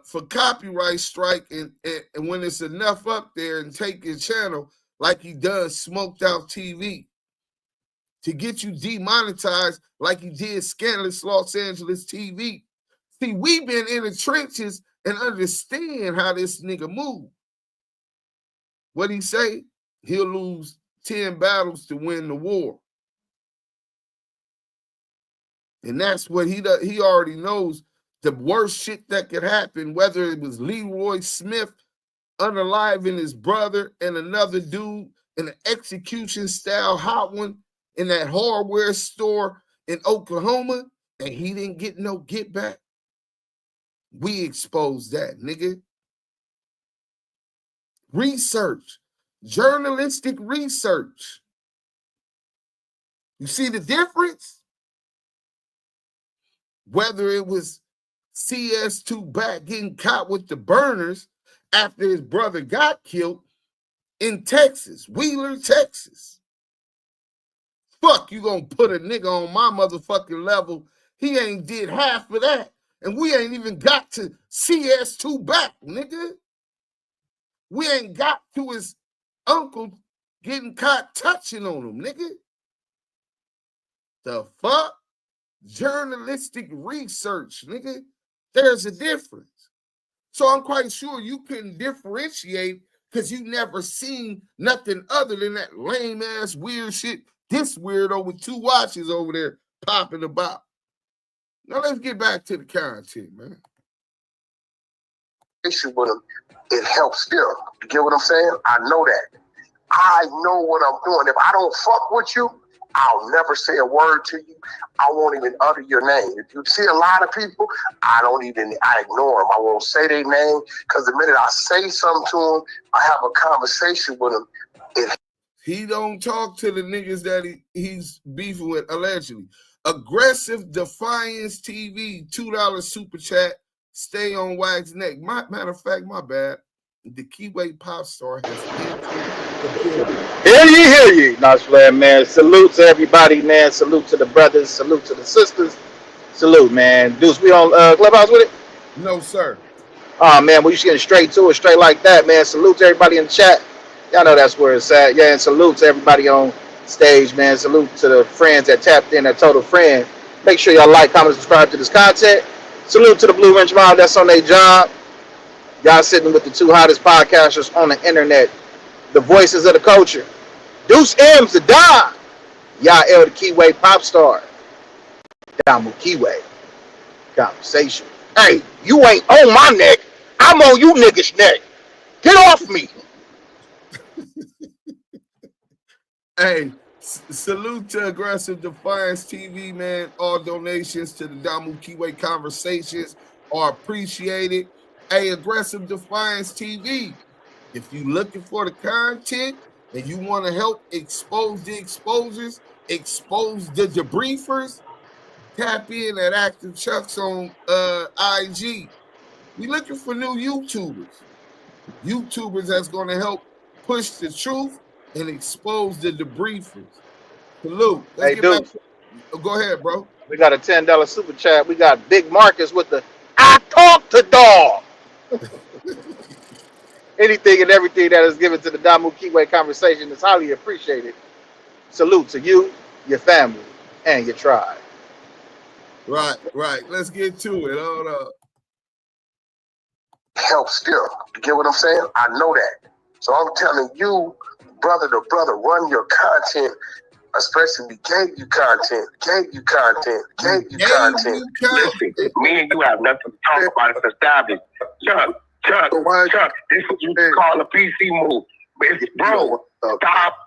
for copyright strike and when it's enough up there and take your channel like he does Smoked Out TV to get you demonetized like he did Scandalous Los Angeles TV. See, we've been in the trenches and understand how this nigga move. What he say? He'll lose 10 battles to win the war. And that's what he does. He already knows the worst shit that could happen, whether it was Leroy Smith unaliving his brother and another dude in an execution style hot one in that hardware store in Oklahoma, and he didn't get no get back. We exposed that, nigga. Research. Journalistic research. You see the difference? Whether it was CS2 back getting caught with the burners after his brother got killed in Texas, Wheeler, Texas. Fuck, you gonna put a nigga on my motherfucking level. He ain't did half of that. And we ain't even got to CS2 back, nigga. We ain't got to his uncle getting caught touching on him, nigga. The fuck? Journalistic research, nigga. There's a difference. So I'm quite sure you couldn't differentiate because you never seen nothing other than that lame-ass weird shit. This weirdo with 2 watches over there popping about. Now let's get back to the content, man. With them, it helps them. You get what I'm saying? I know that. I know what I'm doing. If I don't fuck with you, I'll never say a word to you. I won't even utter your name. If you see a lot of people, I ignore them. I won't say their name because the minute I say something to them, I have a conversation with them. He don't talk to the niggas that he's beefing with, allegedly. Aggressive Defiance TV, $2 super chat. Stay on Wack's neck. Matter of fact, my bad. The Kiwe pop star has Hear ye. Nice flag, man. Salute to everybody, man. Salute to the brothers. Salute to the sisters. Salute, man. Deuce, we on Clubhouse with it? No, sir. Oh, man, we just getting straight to it, straight like that, man. Salute to everybody in the chat. Y'all know that's where it's at. Yeah, and salute to everybody on stage, man. Salute to the friends that tapped in, that total friend. Make sure y'all like, comment, subscribe to this content. Salute to the Blue Wrench Mob that's on their job. Y'all sitting with the 2 hottest podcasters on the internet. The voices of the culture. Deuce M's the Don. Yael the Kiwe pop star. Damu Kiwe Conversations. Hey, you ain't on my neck. I'm on you niggas' neck. Get off me. Hey, salute to Aggressive Defiance TV, man. All donations to the Damu Kiwe Conversations are appreciated. Hey, Aggressive Defiance TV, if you're looking for the content and you want to help expose the exposers, expose the debriefers, tap in at Active Chucks on IG. We looking for new YouTubers that's going to help push the truth and expose the debriefers. Salute. Let's get back. Go ahead, bro. We got a $10 super chat. We got Big Marcus with the I talk to dog. Anything and everything that is given to the Damu Kiwe Conversation is highly appreciated. Salute to you, your family, and your tribe. Right. Let's get to it. Hold up. Help still. You get what I'm saying? I know that. So I'm telling you, brother to brother, run your content. Especially we gave you content. Listen, me and you have nothing to talk about. It's established. Chuck, this is what you call a PC move. Bro, stop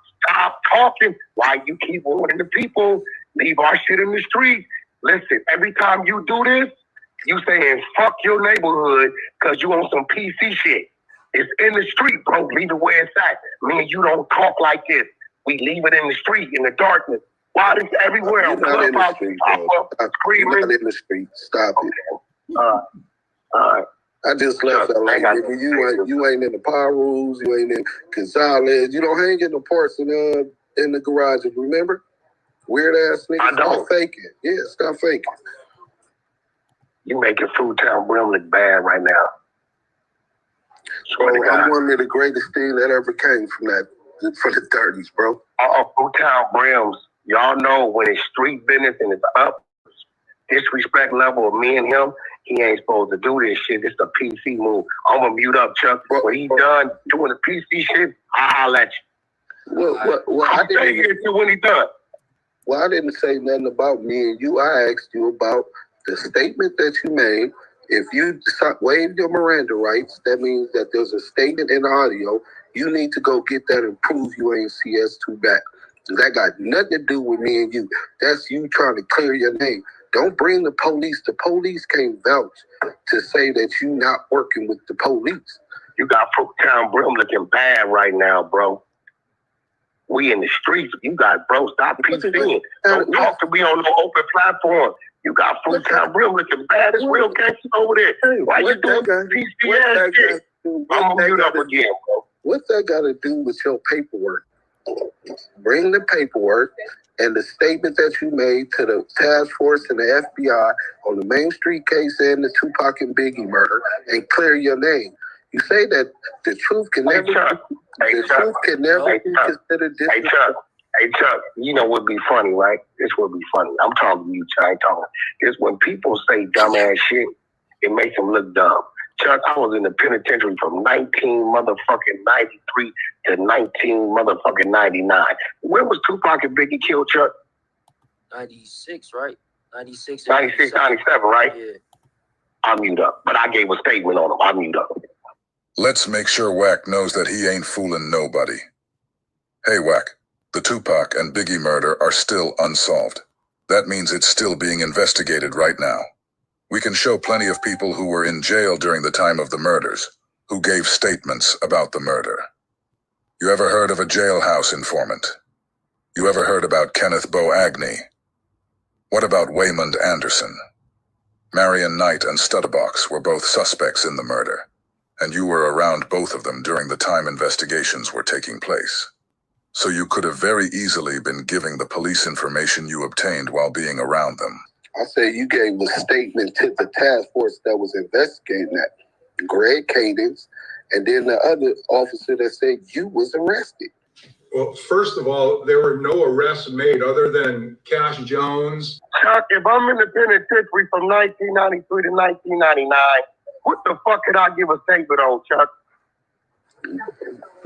talking. Why you keep warning the people? Leave our shit in the street. Listen, every time you do this, you saying fuck your neighborhood because you on some PC shit. It's in the street, bro. Leave it where it's at. Me and you don't talk like this. We leave it in the street, in the darkness. Why is everywhere? You're not in the street, bro. You're not in the street. Stop it. All right. I just left LA. You ain't in the power rules. You ain't in Gonzalez. You don't hang in the parts in the garages. Remember, weird ass niggas. Stop faking. Yeah, stop faking. You making Food Town Brim look bad right now. I'm one of the greatest things that ever came from the 30s, bro. Food Town Brims. Y'all know when it's street business and it's up, disrespect level of me and him, he ain't supposed to do this shit. It's a PC move. I'm gonna mute up, Chuck. When he done doing the PC shit, I'll let you. I'll stay here till when he done. Well, I didn't say nothing about me and you. I asked you about the statement that you made. If you waive your Miranda rights, that means that there's a statement in the audio. You need to go get that and prove you ain't CS2 back. That got nothing to do with me and you. That's you trying to clear your name. Don't bring the police. The police can't vouch to say that you not working with the police. You got Food Town Brim looking bad right now, bro. We in the streets. You got, bro, stop PCing. Don't talk to me on no open platform. You got Food Town Brim looking bad. It's real gangsters over there. Why you doing PC ass shit? I'm gonna mute up again, bro. What's that got to do with your paperwork? Bring the paperwork and the statement that you made to the task force and the FBI on the Main Street case and the Tupac and Biggie murder and clear your name. You say that the truth can never be considered different. Hey, Chuck, you know what would be funny, right? This would be funny. I'm talking to you, Chuck. I ain't talking. It's when people say dumbass shit, it makes them look dumb. Chuck, I was in the penitentiary from 1993 to 1999. When was Tupac and Biggie killed, Chuck? 96, right? 96, 97, right? Yeah. I'll mute up. But I gave a statement on him. I'll mute up. Let's make sure Wack knows that he ain't fooling nobody. Hey, Wack, the Tupac and Biggie murder are still unsolved. That means it's still being investigated right now. We can show plenty of people who were in jail during the time of the murders, who gave statements about the murder. You ever heard of a jailhouse informant? You ever heard about Kenneth Bo Agnew? What about Waymond Anderson? Marion Knight and Studderbox were both suspects in the murder, and you were around both of them during the time investigations were taking place. So you could have very easily been giving the police information you obtained while being around them. I said you gave a statement to the task force that was investigating that, Greg Cadence, and then the other officer that said you was arrested. Well, first of all, there were no arrests made other than Cash Jones. Chuck, if I'm in the penitentiary from 1993 to 1999, what the fuck could I give a statement on, Chuck?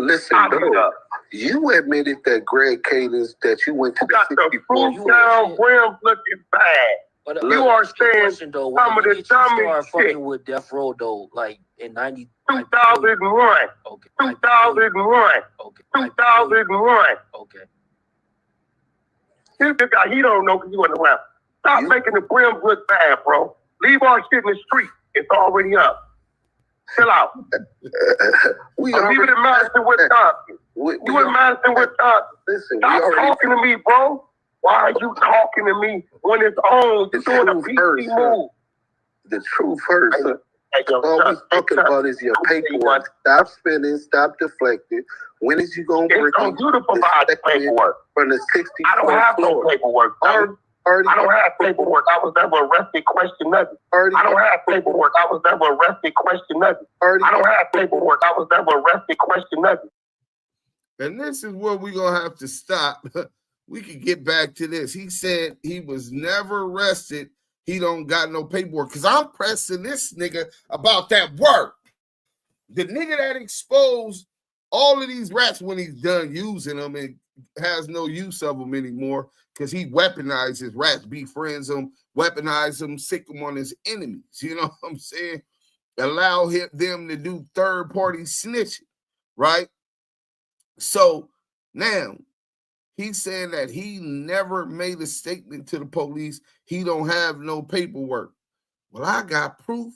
Listen, bro, you admitted that Greg Cadence, that you went to the 64. You down Brim looking bad. But, you are saying though, some of the dumbest start shit. fucking with Death Row though, like in 2001. Okay. 2001. Okay. 2001. Okay. This guy, he don't know because he wasn't around. Stop making the Brims look bad, bro. Leave our shit in the street. It's already up. Chill out. We leave it in Madison, Wisconsin. You in Madison, Wisconsin. Listen, stop talking to me, bro. Why are you talking to me when it's on? You're doing a PC move. The truth hurts. All we talking about is your paperwork. Stop spinning. Stop deflecting. When is you going to bring on you to provide the paperwork? From the 60 I don't have no paperwork. I don't have paperwork. I was never arrested, question nothing. I don't have paperwork. I was never arrested, question nothing. I don't have paperwork. I was never arrested, question nothing. And this is where we're going to have to stop. We could get back to this. He said he was never arrested. He don't got no paperwork. Because I'm pressing this nigga about that work. The nigga that exposed all of these rats when he's done using them and has no use of them anymore because he weaponized his rats, befriends them, weaponize them, sick them on his enemies. You know what I'm saying? Allow them to do third-party snitching, right? So now he's saying that he never made a statement to the police. He don't have no paperwork. Well, I got proof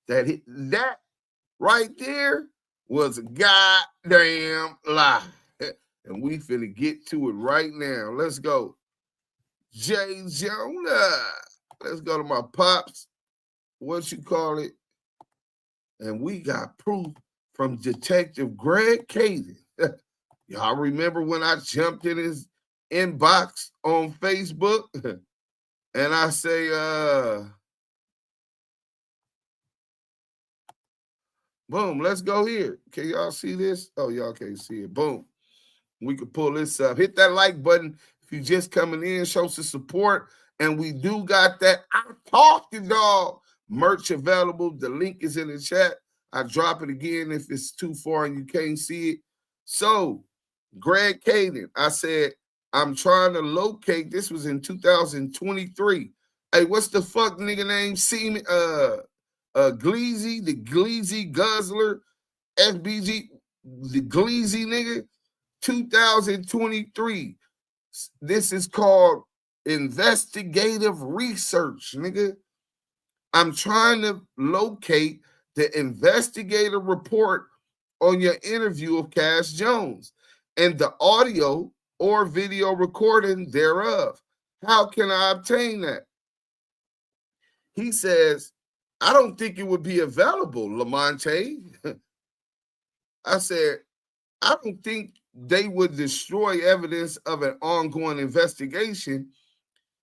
that that right there was a goddamn lie. And we finna get to it right now. Let's go. Jay Jonah. Let's go to my pops. What you call it? And we got proof from Detective Greg Cadence. Y'all remember when I jumped in his inbox on Facebook and I say, boom, let's go here. Can y'all see this? Oh, y'all can't see it. Boom. We could pull this up. Hit that like button if you just coming in. Show some support. And we do got that I Talk to Dog merch available. The link is in the chat. I drop it again if it's too far and you can't see it. So, Greg Cadence, I said, I'm trying to locate. This was in 2023. Hey, what's the fuck nigga name? See me? Gleazy, the Gleazy Guzzler, FBG, the Gleazy nigga, 2023. This is called Investigative Research, nigga. I'm trying to locate the investigative report on your interview of Cash Jones and the audio or video recording thereof. How can I obtain that? He says, I don't think it would be available, Lamonte. I said, I don't think they would destroy evidence of an ongoing investigation.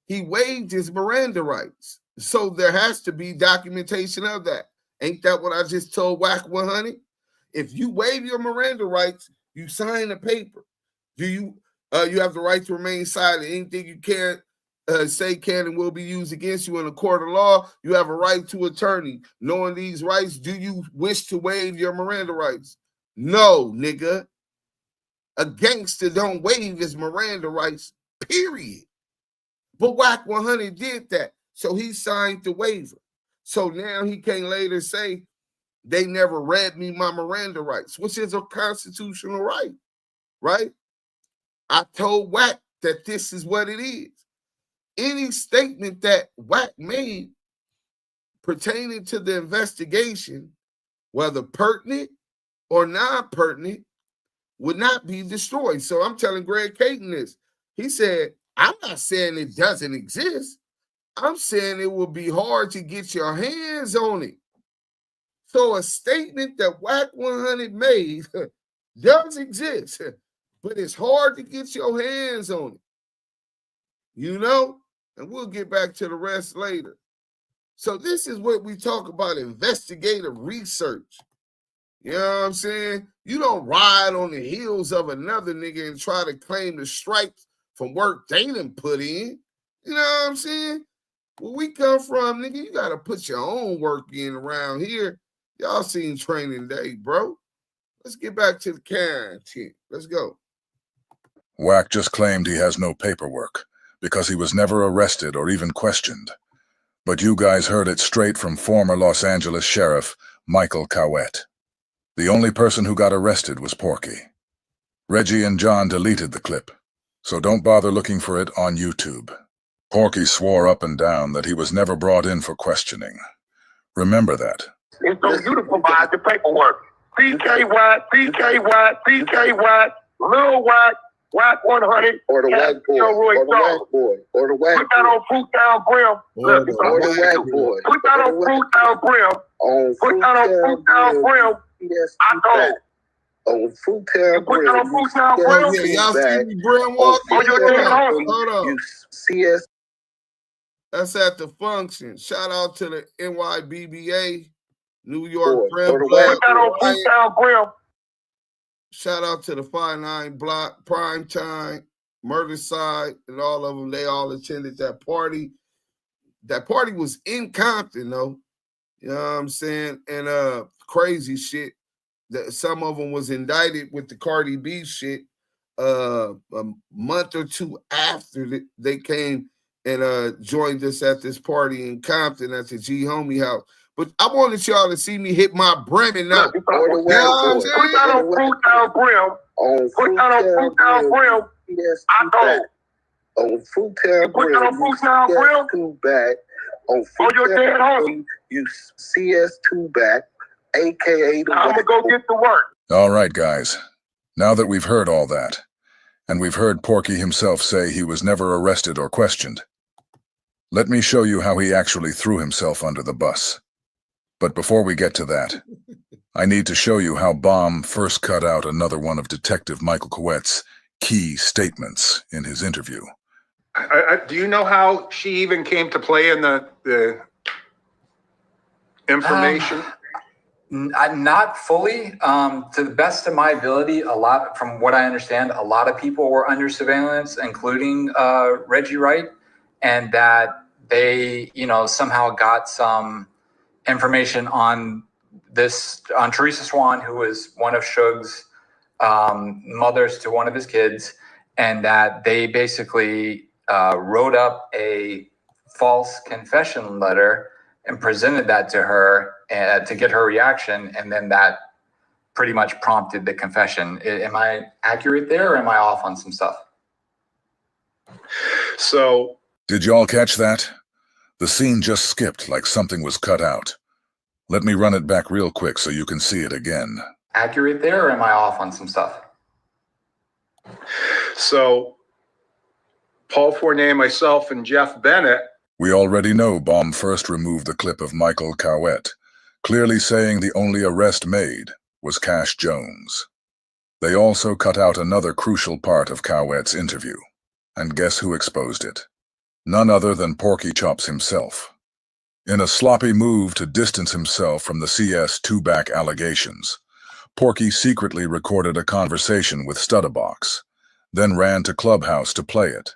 He waived his Miranda rights. So there has to be documentation of that. Ain't that what I just told Wack 100? If you waive your Miranda rights, you sign a paper. Do you have the right to remain silent? Anything you can't say can and will be used against you in a court of law. You have a right to attorney. Knowing these rights, do you wish to waive your Miranda rights? No, nigga. A gangster don't waive his Miranda rights, period. But Wack 100 did that. So he signed the waiver. So now he can later say they never read me my Miranda rights, which is a constitutional right, right? I told Wack that this is what it is. Any statement that Wack made pertaining to the investigation, whether pertinent or non-pertinent, would not be destroyed. So I'm telling Greg Cadence this. He said, I'm not saying it doesn't exist. I'm saying it will be hard to get your hands on it. So a statement that Wack 100 made does exist, but it's hard to get your hands on it. You know? And we'll get back to the rest later. So this is what we talk about, investigative research. You know what I'm saying? You don't ride on the heels of another nigga and try to claim the stripes from work they done put in. You know what I'm saying? Where we come from, nigga, you got to put your own work in around here. Y'all seen Training Day, bro. Let's get back to the content. Let's go. Wack just claimed he has no paperwork because he was never arrested or even questioned. But you guys heard it straight from former Los Angeles Sheriff Michael Cauoette. The only person who got arrested was Porky. Reggie and John deleted the clip, so don't bother looking for it on YouTube. Porky swore up and down that he was never brought in for questioning. Remember that. It's so you to provide the paperwork. PK Wack, Lil Wack, Wack 100, or the Wack boy, or the Wack boy, or the Wack boy. Put that on Fruit Down Brim. Or the Wack boy. Put that on Fruit Down Brim. Put that on Fruit Down Brim. Yes, I know. On Fruit Down Brim. Put that on Fruit Down Brim. Yeah, y'all see me Brim walking? Hold on. CS. That's at the function. Shout out to the NYBBA, New York Put that on Fruit Down Brim. Shout out to the 5-9 Block, Prime Time, Murder Side, and all of them. They all attended that party. That party was in Compton, though. You know what I'm saying? And crazy shit. That some of them was indicted with the Cardi B shit a month or two after they came and joined us at this party in Compton at the G Homie house. But I wanted y'all to see me hit my Bremen now. Put that on Fruit Down Brim. Put that on Fruit Down Brim. Yes, I know. On Fruit Down Brim. Put that on Fruit Down Brim. Two back. On Fruit your dead homie. You CS2 back, a.k.a. I'm going to go get to work. All right, guys. Now that we've heard all that, and we've heard Porky himself say he was never arrested or questioned, let me show you how he actually threw himself under the bus. But before we get to that, I need to show you how Bomb first cut out another one of Detective Michael Cauoette's key statements in his interview. Do you know how she even came to play in the information? Not fully. To the best of my ability, from what I understand, a lot of people were under surveillance, including Reggie Wright, and that they, somehow got some information on Teresa Swan, who was one of Suge's mothers to one of his kids, and that they basically wrote up a false confession letter and presented that to her to get her reaction, and then that pretty much prompted the confession. Am I accurate there, or am I off on some stuff? So, did y'all catch that? The scene just skipped like something was cut out. Let me run it back real quick so you can see it again. Accurate there, or am I off on some stuff? So, Paul Fournier, myself, and Jeff Bennett. We already know Bomb first removed the clip of Michael Cauoette, clearly saying the only arrest made was Cash Jones. They also cut out another crucial part of Cauoette's interview. And guess who exposed it? None other than Porky Chops himself. In a sloppy move to distance himself from the CS2 back allegations, Porky secretly recorded a conversation with Studdabox, then ran to Clubhouse to play it.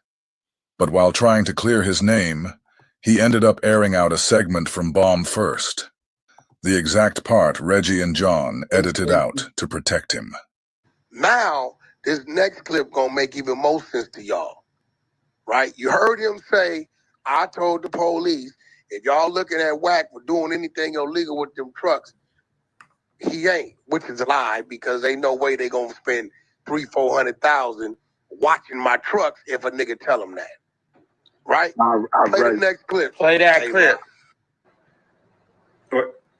But while trying to clear his name, he ended up airing out a segment from Bomb first. The exact part Reggie and John edited out to protect him. Now, this next clip gonna make even more sense to y'all, right? You heard him say, I told the police, if y'all looking at Wack for doing anything illegal with them trucks, he ain't, which is a lie, because ain't no way they gonna spend $300,000-400,000 watching my trucks if a nigga tell them that. Right? Play the next clip. Play that clip.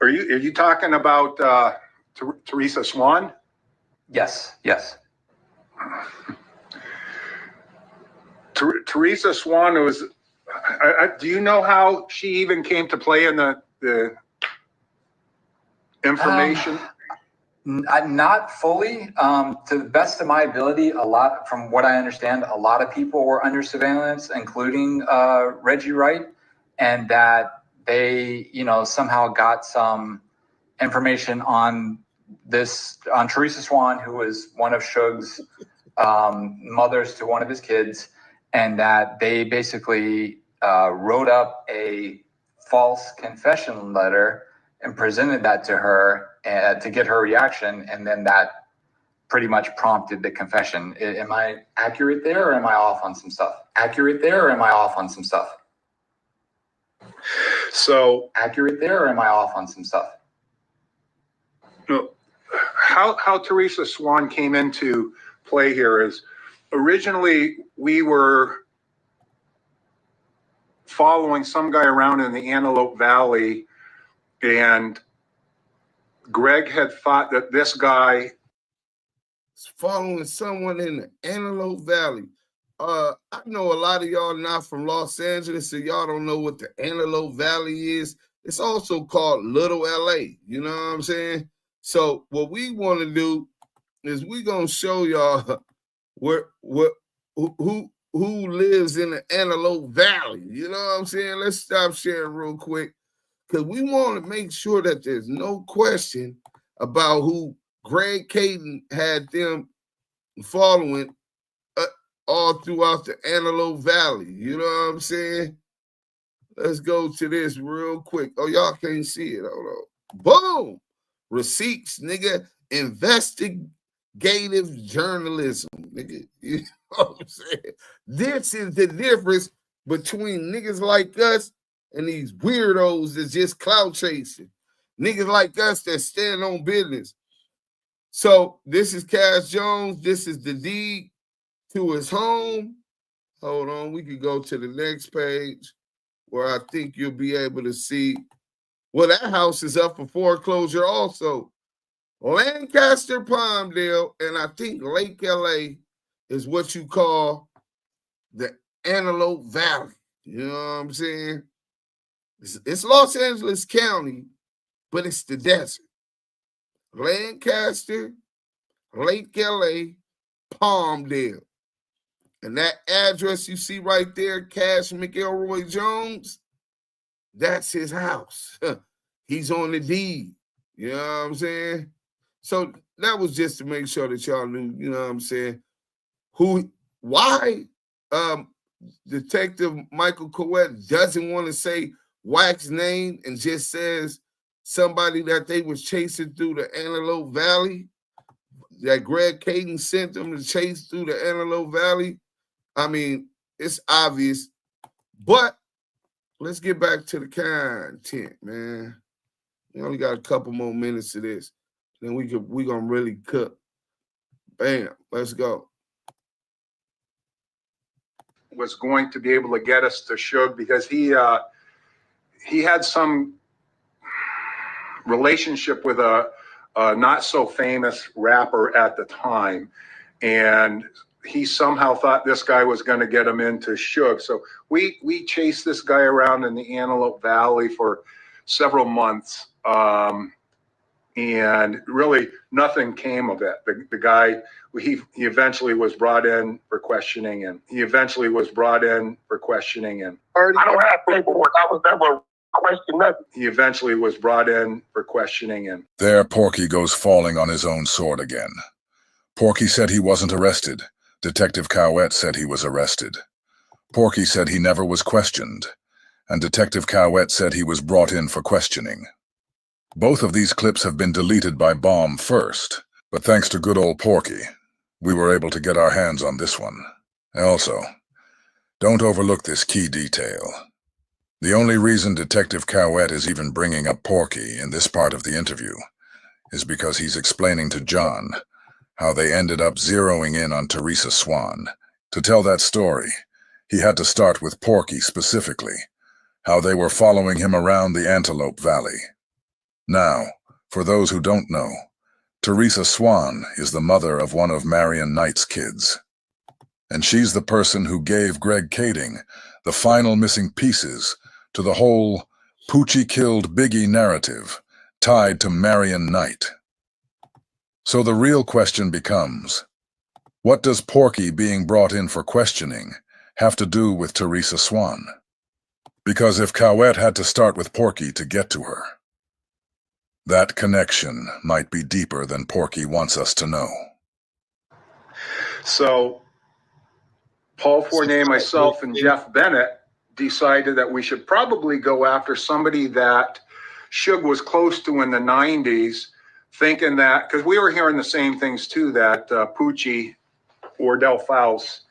Are you talking about Teresa Swan? Yes. Teresa Swan was. Do you know how she even came to play in the information? Not fully. To the best of my ability, from what I understand, a lot of people were under surveillance, including Reggie Wright, and that they, somehow got some information on Teresa Swan, who was one of Suge's mothers to one of his kids, and that they basically wrote up a false confession letter and presented that to her, to get her reaction, and then that pretty much prompted the confession. Am I accurate there, or am I off on some stuff? Accurate there, or am I off on some stuff? So accurate there, or am I off on some stuff? How Tanisha Swan came into play here is originally we were following some guy around in the Antelope Valley, and Greg had thought that this guy is following someone in the Antelope Valley. I know a lot of y'all not from Los Angeles, so y'all don't know what the Antelope Valley is. It's also called Little LA. You know what I'm saying? So what we want to do is we gonna show y'all who lives in the Antelope Valley. You know what I'm saying? Let's stop sharing real quick, because we want to make sure that there's no question about who Greg Kading had them following all throughout the Antelope Valley. You know what I'm saying? Let's go to this real quick. Oh, y'all can't see it. Hold on. Boom! Receipts, nigga. Investigative journalism, nigga. You know what I'm saying? This is the difference between niggas like us and these weirdos that's just clout chasing. Niggas like us that stand on business. So this is Cash Jones. This is the deed to his home. Hold on. We could go to the next page where I think you'll be able to see. Well, that house is up for foreclosure also. Lancaster, Palmdale, and I think Lake LA is what you call the Antelope Valley. You know what I'm saying? It's Los Angeles County, but it's the desert. Lancaster, Lake LA, Palmdale. And that address you see right there, Cash McElroy Jones, that's his house. He's on the deed. You know what I'm saying? So that was just to make sure that y'all knew, you know what I'm saying, why Detective Michael Cauoette doesn't want to say Wack's name and just says somebody that they was chasing through the Antelope Valley, that Greg Kading sent them to chase through the Antelope Valley. I mean, it's obvious, but let's get back to the content, man. We only got a couple more minutes of this. Then we gonna really cook. Bam, let's go. was going to be able to get us to Suge because he had some relationship with a not so famous rapper at the time, and he somehow thought this guy was going to get him into Suge. So we chased this guy around in the Antelope Valley for several months, and really nothing came of it. The guy, he eventually was brought in for questioning, and I don't have paperwork. I was never questioned nothing. He eventually was brought in for questioning, and there Porky goes falling on his own sword again. Porky said he wasn't arrested. Detective Cauoette said he was arrested. Porky said he never was questioned, and Detective Cauoette said he was brought in for questioning. Both of these clips have been deleted by Bomb first, but thanks to good old Porky, we were able to get our hands on this one. Also, don't overlook this key detail. The only reason Detective Cauoette is even bringing up Porky in this part of the interview is because he's explaining to John how they ended up zeroing in on Tanisha Swan. To tell that story, he had to start with Porky specifically, how they were following him around the Antelope Valley. Now, for those who don't know, Tanisha Swan is the mother of one of Marion Knight's kids. And she's the person who gave Greg Kading the final missing pieces to the whole Poochie killed Biggie narrative tied to Marion Knight. So the real question becomes, what does Porky being brought in for questioning have to do with Tanisha Swan? Because if Cauoette had to start with Porky to get to her, that connection might be deeper than Porky wants us to know. so Paul Fournier, myself, and Jeff Bennett decided that we should probably go after somebody that Suge was close to in the 90s, thinking that, because we were hearing the same things too, that Poochie Wardell Faust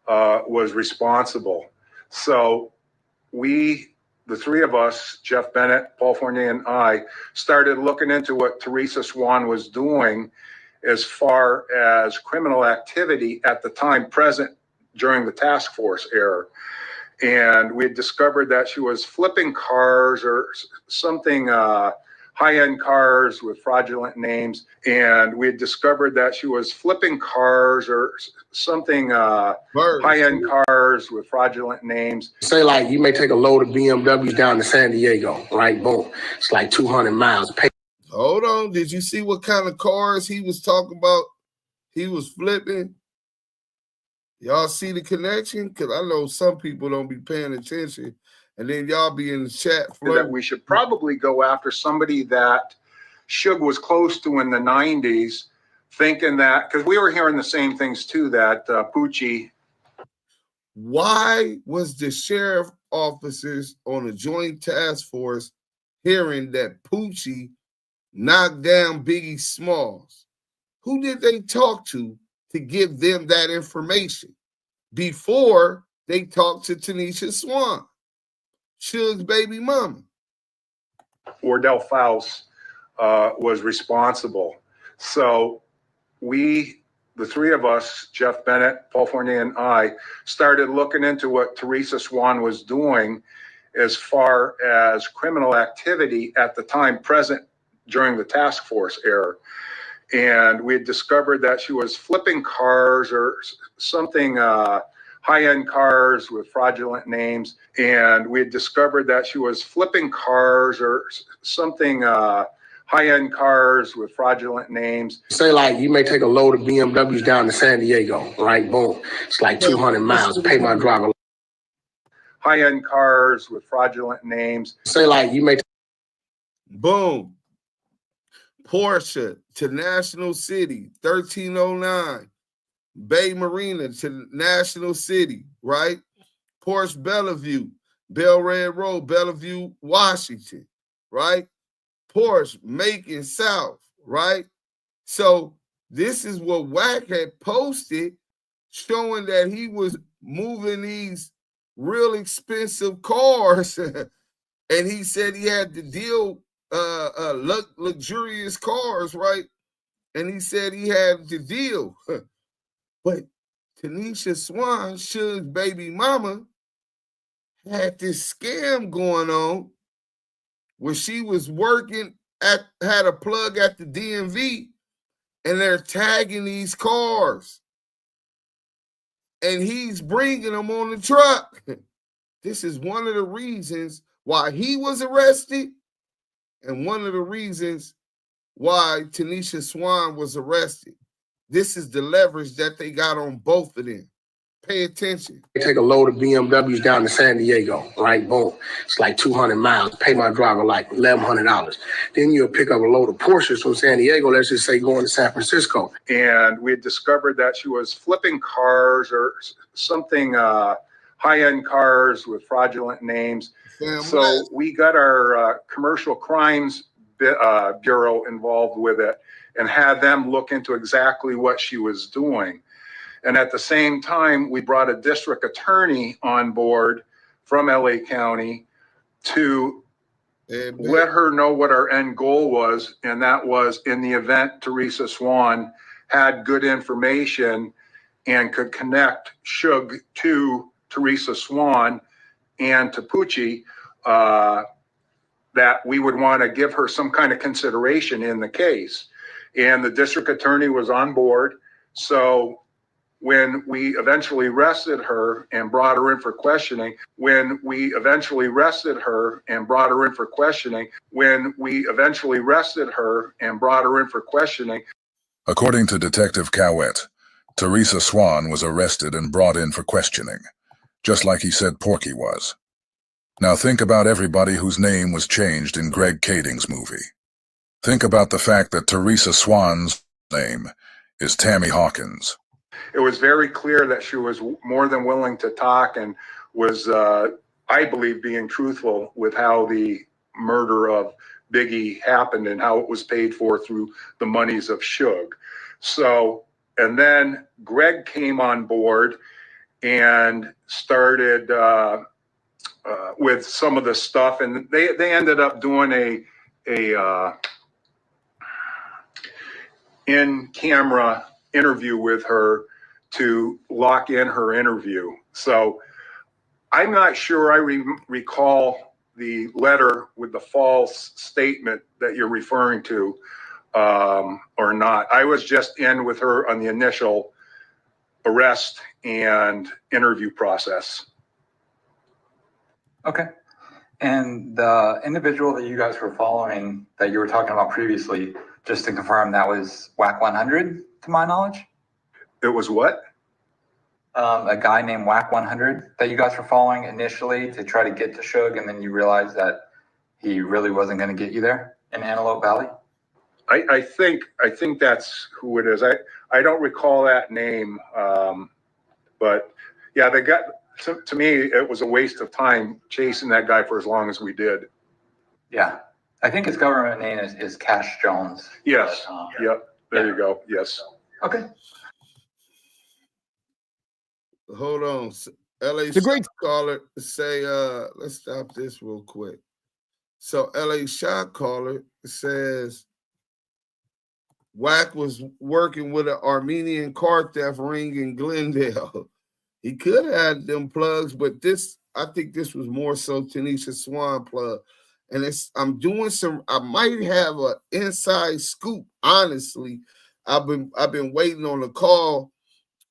was responsible. So we, the three of us, Jeff Bennett, Paul Fournier, and I, started looking into what Tanisha Swan was doing as far as criminal activity at the time present during the task force era. And we had discovered that she was flipping cars or something, high-end cars with fraudulent names. And we had discovered that she was flipping cars or something, high-end cars with fraudulent names. Say like you may take a load of BMWs down to San Diego, right? Boom. It's like 200 miles. Hold on. Did you see what kind of cars he was talking about? He was flipping. Y'all see the connection? Because I know some people don't be paying attention. And then y'all be in the chat flirting. That we should probably go after somebody that Suge was close to in the 90s, thinking that, because we were hearing the same things too, that Poochie. Why was the sheriff officers on a joint task force hearing that Poochie knocked down Biggie Smalls? Who did they talk to give them that information before they talked to Tanisha Swan, Suge's baby mama? Wardell Faust was responsible. So we, the three of us, Jeff Bennett, Paul Fournier, and I, started looking into what Tanisha Swan was doing as far as criminal activity at the time present during the task force era. And we had discovered that she was flipping cars or something, high-end cars with fraudulent names. And we had discovered that she was flipping cars or something, high-end cars with fraudulent names. Say like you may take a load of BMWs down to San Diego, right? Boom. It's like 200 miles. Pay my driver. High-end cars with fraudulent names. Say like you may. Boom. Porsche to National City, 1309. Bay Marina to National City, right? Porsche Bellevue, Bel Red Road, Bellevue, Washington, right? Porsche Macon South, right? So this is what Wack had posted, showing that he was moving these real expensive cars. And he said he had to deal luxurious cars, right? And he said he had to deal. But Tanisha Swan, Suge's baby mama, had this scam going on where she was working had a plug at the DMV, and they're tagging these cars. And he's bringing them on the truck. This is one of the reasons why he was arrested, and one of the reasons why Tanisha Swan was arrested. This is the leverage that they got on both of them. Pay attention. Take a load of BMWs down to San Diego, right? Boom. It's like 200 miles. Pay my driver like $1,100. Then you'll pick up a load of Porsches from San Diego, let's just say going to San Francisco. And we had discovered that she was flipping cars or something, high-end cars with fraudulent names. So we got our commercial crimes bureau involved with it and had them look into exactly what she was doing. And at the same time, we brought a district attorney on board from LA County to let her know what our end goal was. And that was, in the event Tanisha Swan had good information and could connect Suge to Tanisha Swan and to Poochie, that we would want to give her some kind of consideration in the case. And the district attorney was on board. So when we eventually arrested her and brought her in for questioning, According to Detective Cauoette, Tanisha Swan was arrested and brought in for questioning, just like he said Porky was. Now think about everybody whose name was changed in Greg Kading's movie. Think about the fact that Tanisha Swan's name is Tammy Hawkins. It was very clear that she was more than willing to talk and was, I believe, being truthful with how the murder of Biggie happened and how it was paid for through the monies of Suge. So, and then Greg came on board and started with some of the stuff, and they ended up doing a in-camera interview with her to lock in her interview. So I'm not sure I recall the letter with the false statement that you're referring to or not. I was just in with her on the initial arrest and interview process. Okay. And the individual that you guys were following that you were talking about previously, just to confirm, that was Wack 100, to my knowledge? It was what? A guy named Wack 100 that you guys were following initially to try to get to Suge, and then you realized that he really wasn't going to get you there in Antelope Valley? I think that's who it is. I don't recall that name, but yeah, they got to me. It was a waste of time chasing that guy for as long as we did. Yeah, I think his government name is Cash Jones. Yes. But, yep. There you go. Yes. Okay. Hold on. LA it's a great caller say, let's stop this real quick. So LA shot caller says Wack was working with an Armenian car theft ring in Glendale. He could have had them plugs, but I think this was more so Tanisha Swan plug. And I'm doing I might have an inside scoop, honestly. I've been waiting on a call.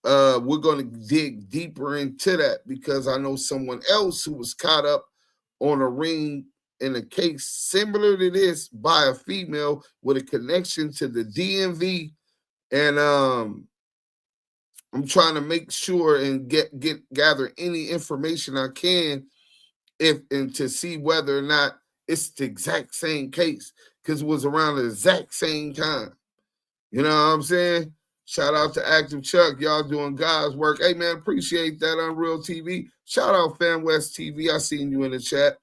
We're going to dig deeper into that because I know someone else who was caught up on a ring in a case similar to this by a female with a connection to the DMV. And I'm trying to make sure and gather any information I can and to see whether or not it's the exact same case because it was around the exact same time. You know what I'm saying? Shout out to Active Chuck. Y'all doing God's work. Hey, man, appreciate that on Real TV. Shout out Fan West TV. I seen you in the chat.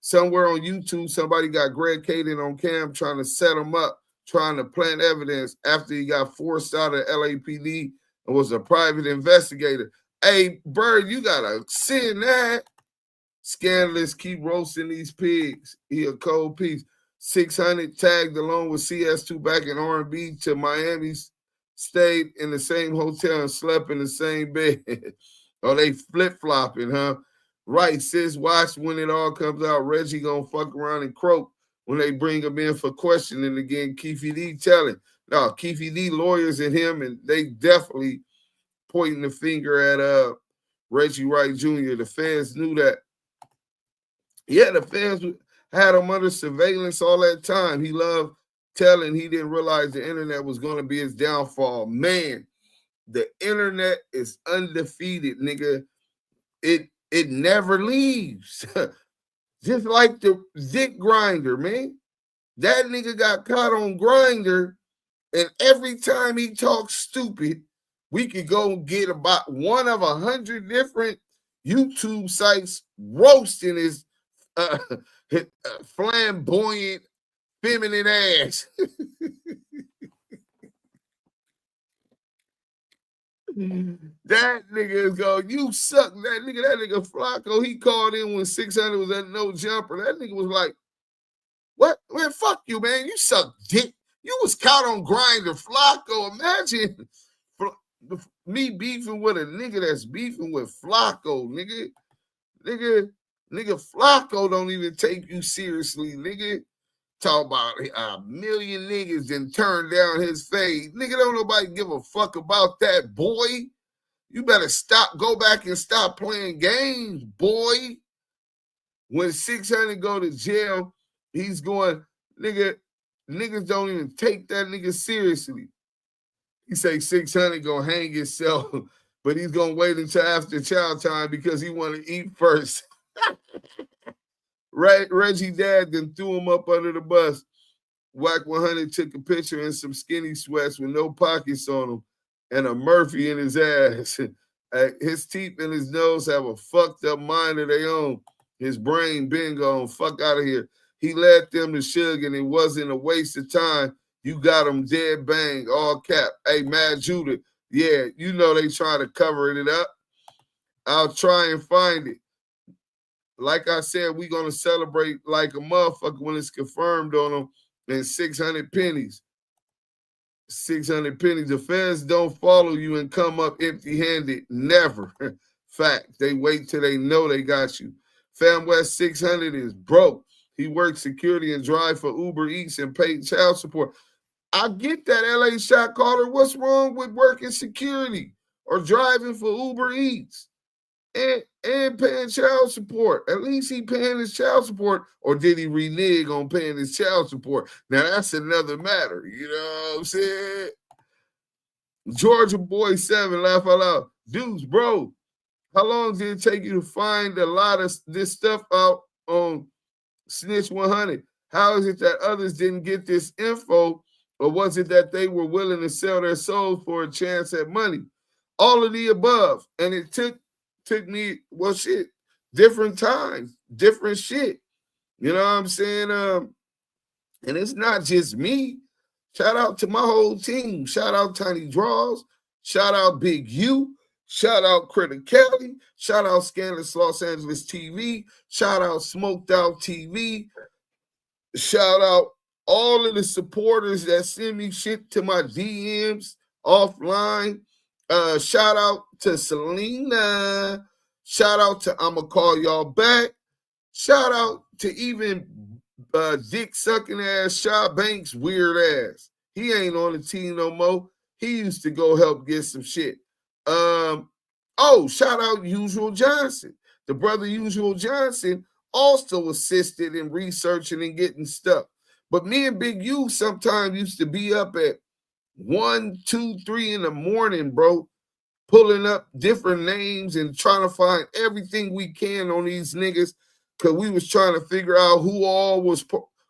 Somewhere on YouTube, somebody got Greg Caden on cam trying to set him up, trying to plant evidence after he got forced out of LAPD and was a private investigator. Hey, Bird, you got to send that. Scandalous, keep roasting these pigs. He a cold piece. 600 tagged along with CS2 back in R&B to Miami, stayed in the same hotel and slept in the same bed. Oh, they flip-flopping, huh? Right, sis, watch when it all comes out. Reggie gonna fuck around and croak when they bring him in for questioning again. Keefe D telling. No, Keefe D lawyers and him, and they definitely pointing the finger at Reggie Wright Jr. The fans knew that. Yeah, the fans had him under surveillance all that time. He loved telling he didn't realize the internet was going to be his downfall. Man, the internet is undefeated, nigga. It never leaves. Just like the Dick Grinder, man. That nigga got caught on Grinder, and every time he talks stupid, we could go and get about one of 100 different YouTube sites roasting his flamboyant, feminine ass. That nigga is going, you suck. That nigga Flacco, he called in when 600 was at no jumper. That nigga was like, what? Man, fuck you, man. You suck dick. You was caught on Grindr, Flacco. Imagine me beefing with a nigga that's beefing with Flacco, nigga. Nigga, Flacco don't even take you seriously, nigga. Talk about a million niggas then turn down his fade. Nigga, don't nobody give a fuck about that, boy. You better go back and stop playing games, boy. When 600 go to jail, he's going, niggas don't even take that nigga seriously. He say 600 gonna hang himself, but he's gonna wait until after child time because he want to eat first. Reggie dad then threw him up under the bus. Wack 100 took a picture in some skinny sweats with no pockets on them and a Murphy in his ass. His teeth and his nose have a fucked up mind of their own. His brain been gone. Fuck out of here. he led them to Suge, and it wasn't a waste of time. You got him dead bang, all cap. Hey, Mad Judah, yeah, you know they try to cover it up. I'll try and find it. Like I said, we're going to celebrate like a motherfucker when it's confirmed on them, and 600 pennies. 600 pennies. The feds don't follow you and come up empty-handed. Never. Fact. They wait till they know they got you. Fam West 600 is broke. He works security and drive for Uber Eats and paid child support. I get that, LA shot caller. What's wrong with working security or driving for Uber Eats and paying child support? At least he paying his child support, or did he renege on paying his child support? Now, that's another matter. You know what I'm saying? Georgia Boy 7, laugh out loud. Dudes, bro, how long did it take you to find a lot of this stuff out on Snitch 100? How is it that others didn't get this info, or was it that they were willing to sell their souls for a chance at money? All of the above. And it took me, well, shit, different times, different shit. You know what I'm saying? And it's not just me. Shout out to my whole team. Shout out Tiny Draws. Shout out Big U. Shout out Criticality. Shout out Scandalous Los Angeles TV. Shout out Smoked Out TV. Shout out all of the supporters that send me shit to my DMs offline. Shout out to Selena. Shout out to I'ma Call Y'all Back. Shout out to even dick sucking ass Shaw Banks weird ass. He ain't on the team no more. He used to go help get some shit. Shout out Usual Johnson. The brother Usual Johnson also assisted in researching and getting stuff. But me and Big U sometimes used to be up at 1, 2, 3 in the morning, bro, pulling up different names and trying to find everything we can on these niggas, because we was trying to figure out who all was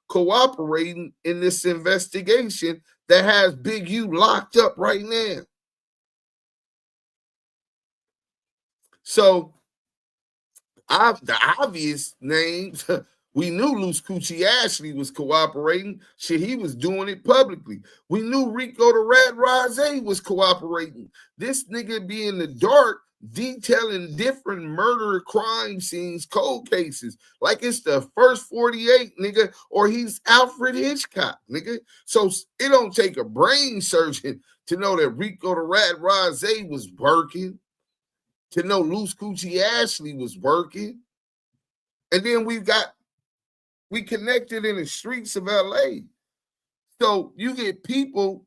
cooperating in this investigation that has Big U locked up right now. So, the obvious names, we knew Loose Coochie Ashley was cooperating. Shit, he was doing it publicly. We knew Rico the Rat Rose was cooperating. This nigga be in the dark detailing different murder crime scenes, cold cases, like it's the first 48, nigga, or he's Alfred Hitchcock, nigga. So it don't take a brain surgeon to know that Rico the Rat Rose was working, to know Loose Coochie Ashley was working. And then we connected in the streets of LA. So you get people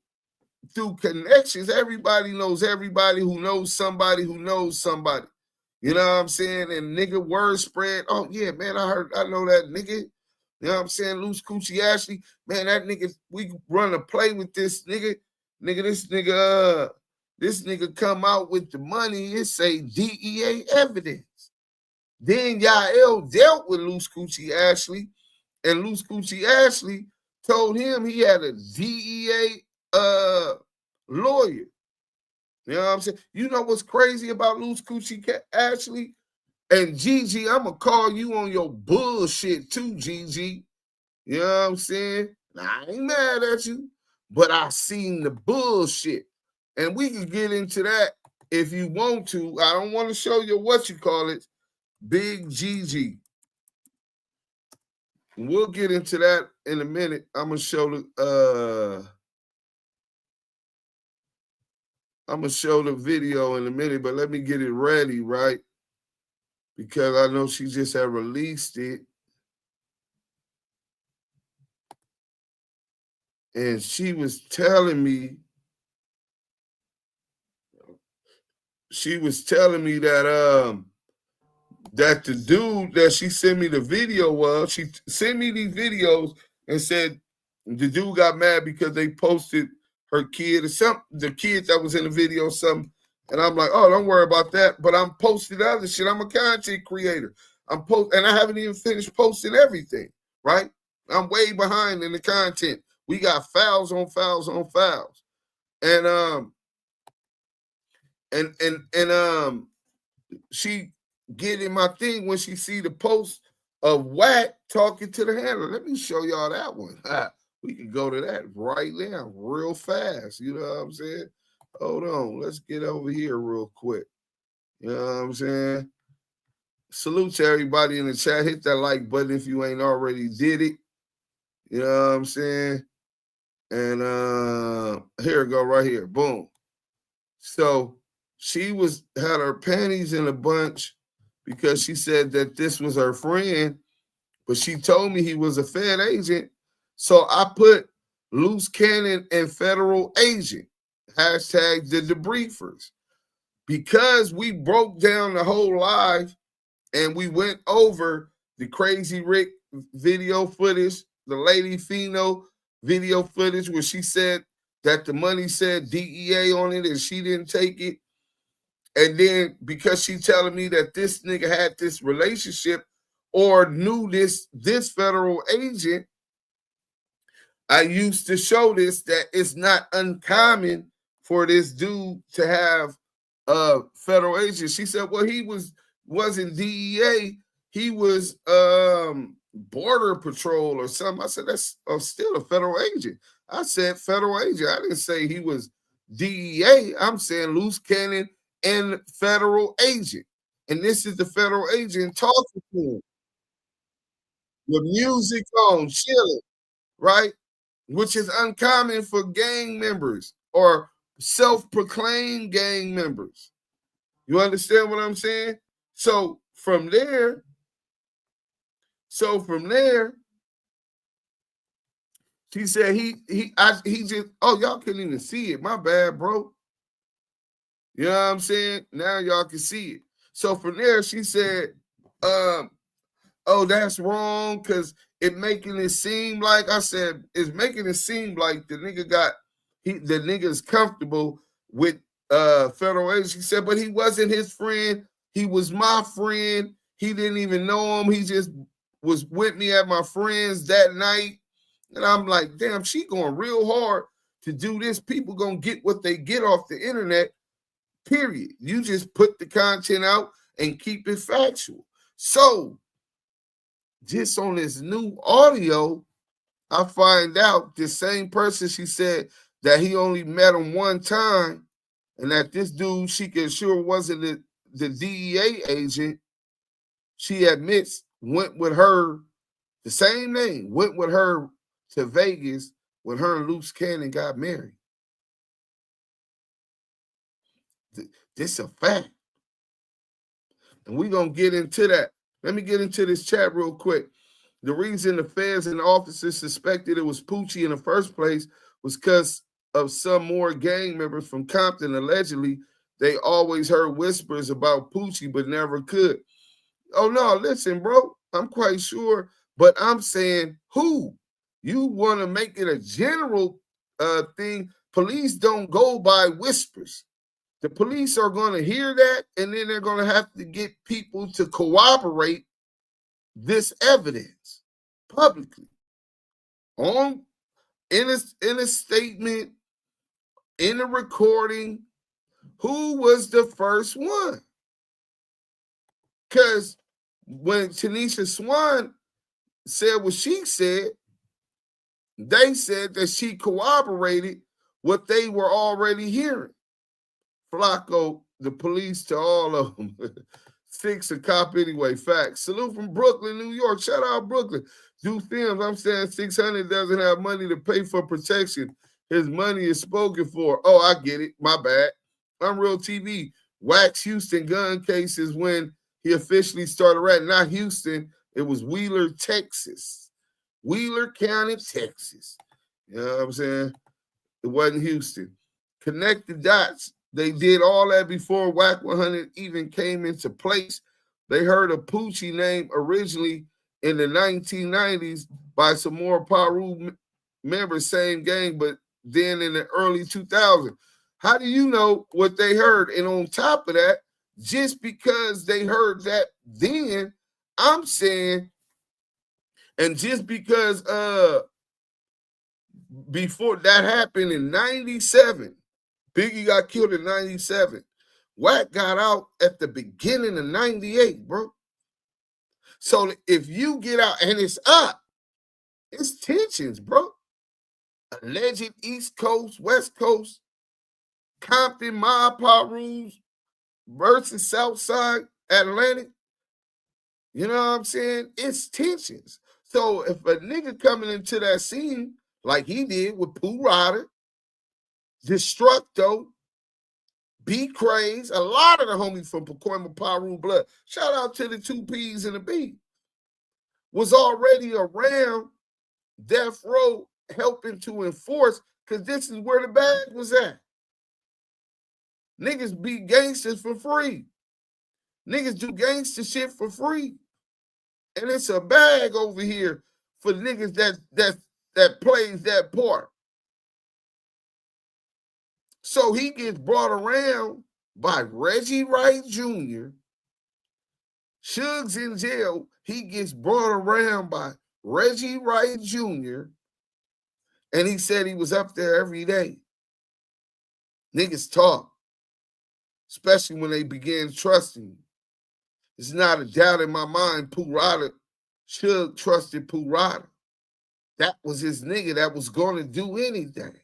through connections. Everybody knows everybody who knows somebody who knows somebody. You know what I'm saying? And nigga word spread. Oh, yeah, man, I know that nigga. You know what I'm saying? Loose Coochie Ashley. Man, that nigga, we run a play with this nigga. This nigga come out with the money. It say DEA evidence. Then Yael dealt with Loose Coochie Ashley, and Loose Coochie Ashley told him he had a DEA lawyer. You know what I'm saying? You know what's crazy about Loose Coochie Ashley? And Gigi, I'm going to call you on your bullshit too, Gigi. You know what I'm saying? I ain't mad at you, but I seen the bullshit. And we can get into that if you want to. I don't want to show you what you call it. Big Gigi. We'll get into that in a minute. I'm gonna show the video in a minute, but let me get it ready, right? Because I know she just had released it. And she was telling me that the dude that she sent me the video of, she sent me these videos and said the dude got mad because they posted her kid or something, the kid that was in the video, something. And I'm like, oh, don't worry about that. But I'm posting other shit. I'm a content creator. And I haven't even finished posting everything, right? I'm way behind in the content. We got files on files on files. And she get in my thing when she see the post of Wack talking to the handler. Let me show y'all that one. We can go to that right now, real fast. You know what I'm saying? Hold on. Let's get over here real quick. You know what I'm saying? Salute to everybody in the chat. Hit that like button if you ain't already did it. You know what I'm saying? And here we go right here. Boom. So she had her panties in a bunch because she said that this was her friend, but she told me he was a Fed agent. So I put loose cannon and federal agent, hashtag the Debriefers, because we broke down the whole live and we went over the Crazy Rick video footage, the Lady Fino video footage where she said that the money said DEA on it and she didn't take it. And then because she telling me that this nigga had this relationship or knew this federal agent, I used to show this that it's not uncommon for this dude to have a federal agent. She said, well, he wasn't DEA, he was Border Patrol or something. I said, that's still a federal agent. I said federal agent. I didn't say he was DEA. I'm saying loose cannon and federal agent. And this is the federal agent talking to him with music on, chilling, right? Which is uncommon for gang members or self-proclaimed gang members. You understand what I'm saying? So from there, she said he just, oh, y'all couldn't even see it. My bad, bro. You know what I'm saying? Now y'all can see it. So from there, she said, oh, that's wrong because it making it seem like, I said, it's making it seem like the nigga's comfortable with federal agents. She said, but he wasn't his friend. He was my friend. He didn't even know him. He just was with me at my friend's that night. And I'm like, damn, she going real hard to do this. People gonna get what they get off the internet, period. You just put the content out and keep it factual. So just on this new audio, I find out the same person, she said that he only met him one time and that this dude she can sure wasn't the DEA agent. She admits went with her, the same name, went with her to Vegas when her and Loose Cannon got married. This a fact. And we're going to get into that. Let me get into this chat real quick. The reason the feds and the officers suspected it was Poochie in the first place was because of some more gang members from Compton. Allegedly, they always heard whispers about Poochie, but never could. Oh, no, listen, bro. I'm quite sure, but I'm saying who? You want to make it a general thing. Police don't go by whispers. The police are going to hear that, and then they're going to have to get people to corroborate this evidence publicly in a statement, in a recording. Who was the first one? Because when Tanisha Swan said what she said, they said that she corroborated what they were already hearing. Flacco, the police to all of them. 6 a cop anyway. Facts. Salute from Brooklyn, New York. Shout out Brooklyn. Do films. I'm saying 600 doesn't have money to pay for protection. His money is spoken for. Oh, I get it. My bad. Unreal TV. Wack's Houston gun cases when he officially started ratting. Not Houston. It was Wheeler, Texas. Wheeler County, Texas. You know what I'm saying? It wasn't Houston. Connect the dots. They did all that before Wack 100 even came into place. They heard a Poochie name originally in the 1990s by some more Paru members, same gang, but then in the early 2000s. How do you know what they heard? And on top of that, just because they heard that then, I'm saying, and just because before that happened in 97, Biggie got killed in 97. Wack got out at the beginning of 98, bro. So if you get out and it's up, it's tensions, bro. Alleged East Coast, West Coast, Compton, mob power rules versus Southside Atlantic. You know what I'm saying? It's tensions. So if a nigga coming into that scene like he did with Pooh Ryder, Destructo, B Craze, a lot of the homies from Pacoima Paru Blood, shout out to the 2 P's and the B, was already around Death Row helping to enforce, because this is where the bag was at. Niggas be gangsters for free. Niggas do gangster shit for free. And it's a bag over here for niggas that plays that part. So he gets brought around by Reggie Wright Jr. Suge's in jail. He gets brought around by Reggie Wright Jr. And he said he was up there every day. Niggas talk, especially when they began trusting. It's not a doubt in my mind Pooh Ryder, Suge trusted Pooh Ryder. That was his nigga that was going to do anything.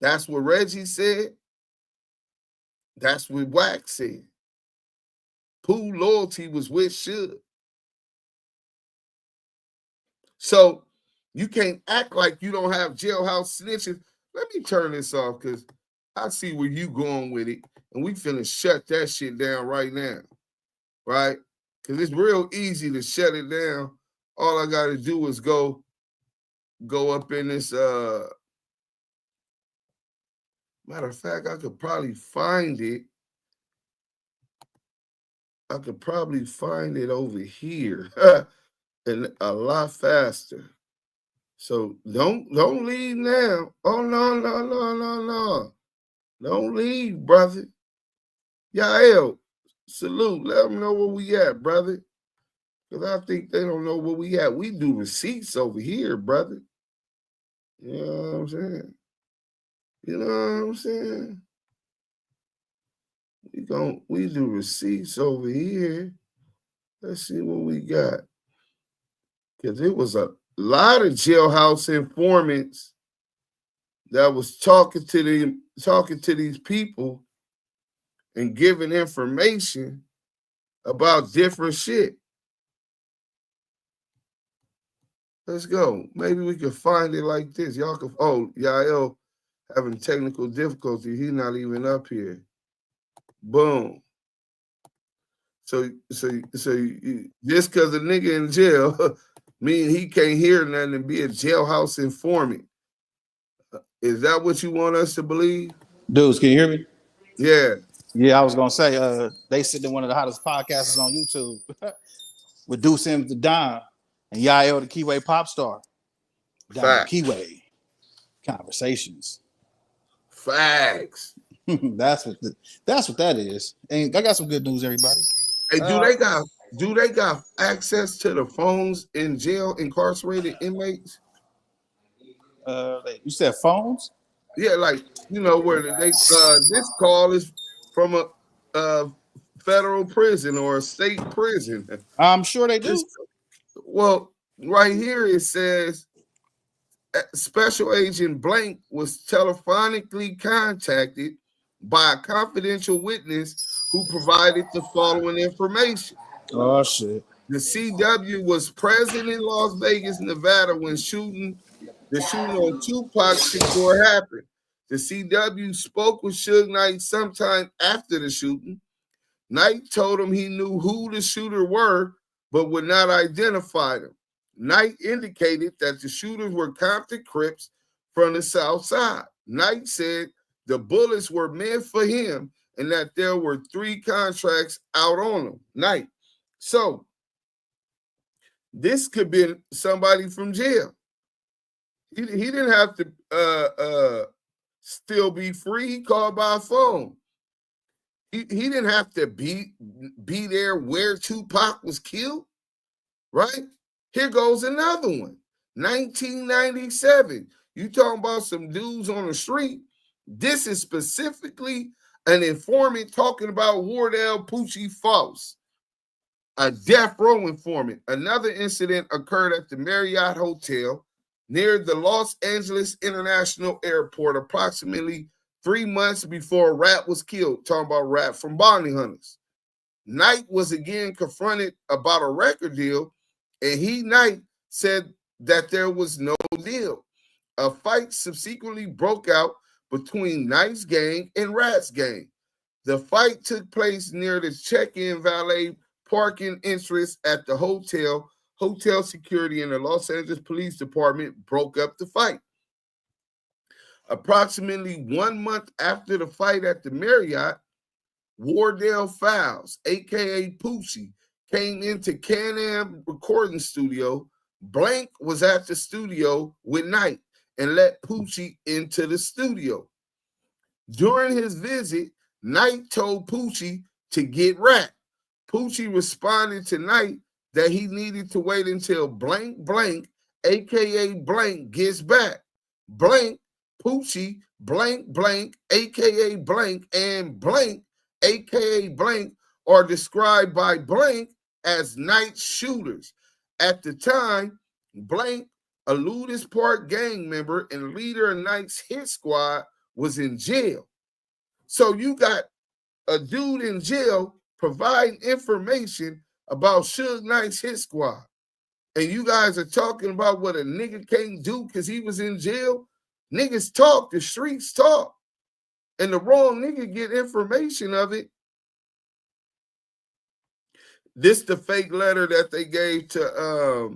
That's what Reggie said. That's what Wack said. Pooh loyalty was with Suge. So you can't act like you don't have jailhouse snitches. Let me turn this off because I see where you going with it. And we finna shut that shit down right now. Right? Because it's real easy to shut it down. All I got to do is go up in this. Matter of fact, I could probably find it. I could probably find it over here and a lot faster. So don't leave now. Oh, no. Don't leave, brother. Yael, salute. Let them know where we at, brother. Because I think they don't know where we at. We do receipts over here, brother. You know what I'm saying? You know what I'm saying? We do receipts over here. Let's see what we got. Because it was a lot of jailhouse informants that was talking to these people and giving information about different shit. Let's go. Maybe we can find it like this. Y'all can. Oh, Yael having technical difficulty. He's not even up here. Boom. So just because a nigga in jail mean he can't hear nothing and be a jailhouse informant. Is that what you want us to believe? Dudes, can you hear me? Yeah. Yeah, I was gonna say they sit in one of the hottest podcasts on YouTube with Deuce Sims the Don and Yael the Kiwe pop star. Damu Kiwe Conversations. Facts. That's what that is. And I got some good news, everybody. Hey, do they got access to the phones in jail, incarcerated inmates? You said phones? Yeah, like where they this call is from a federal prison or a state prison. I'm sure they do. Well, right here it says Special Agent Blank was telephonically contacted by a confidential witness who provided the following information. Oh shit. The CW was present in Las Vegas, Nevada when the shooting on Tupac Shakur happened. The CW spoke with Suge Knight sometime after the shooting. Knight told him he knew who the shooter were, but would not identify them. Knight indicated that the shooters were Compton Crips from the South Side. Knight said the bullets were meant for him and that there were 3 contracts out on him. Knight. So this could be somebody from jail. He didn't have to still be free. He called by phone. He didn't have to be there where Tupac was killed, right? Here goes another one. 1997. You talking about some dudes on the street. This is specifically An informant talking about Wardell Poochie False, a death row informant. Another incident occurred at the Marriott Hotel near the Los Angeles International Airport approximately 3 months before Rat was killed. Talking about Rat from Bounty Hunters. Knight was again confronted about a record deal, and Knight said that there was no deal. A fight subsequently broke out between Knight's gang and Rat's gang. The fight took place near the check-in valet parking entrance at the hotel. Hotel security and the Los Angeles Police Department broke up the fight. Approximately 1 month after the fight at the Marriott, Wardell Fowles, a.k.a. Poochie, came into Can-Am recording studio. Blank was at the studio with Knight and let Poochie into the studio. During his visit, Knight told Poochie to get Rat. Poochie responded to Knight that he needed to wait until blank, a.k.a. blank, gets back. Blank, Poochie, blank, a.k.a. blank, and blank, a.k.a. blank, are described by blank as Knight's shooters. At the time, blank, a Ludus Park gang member and leader of Knight's hit squad, was in jail. So you got a dude in jail providing information about Suge Knight's hit squad. And you guys are talking about what a nigga can't do because he was in jail. Niggas talk, the streets talk. And the wrong nigga get information of it. This the fake letter that they gave to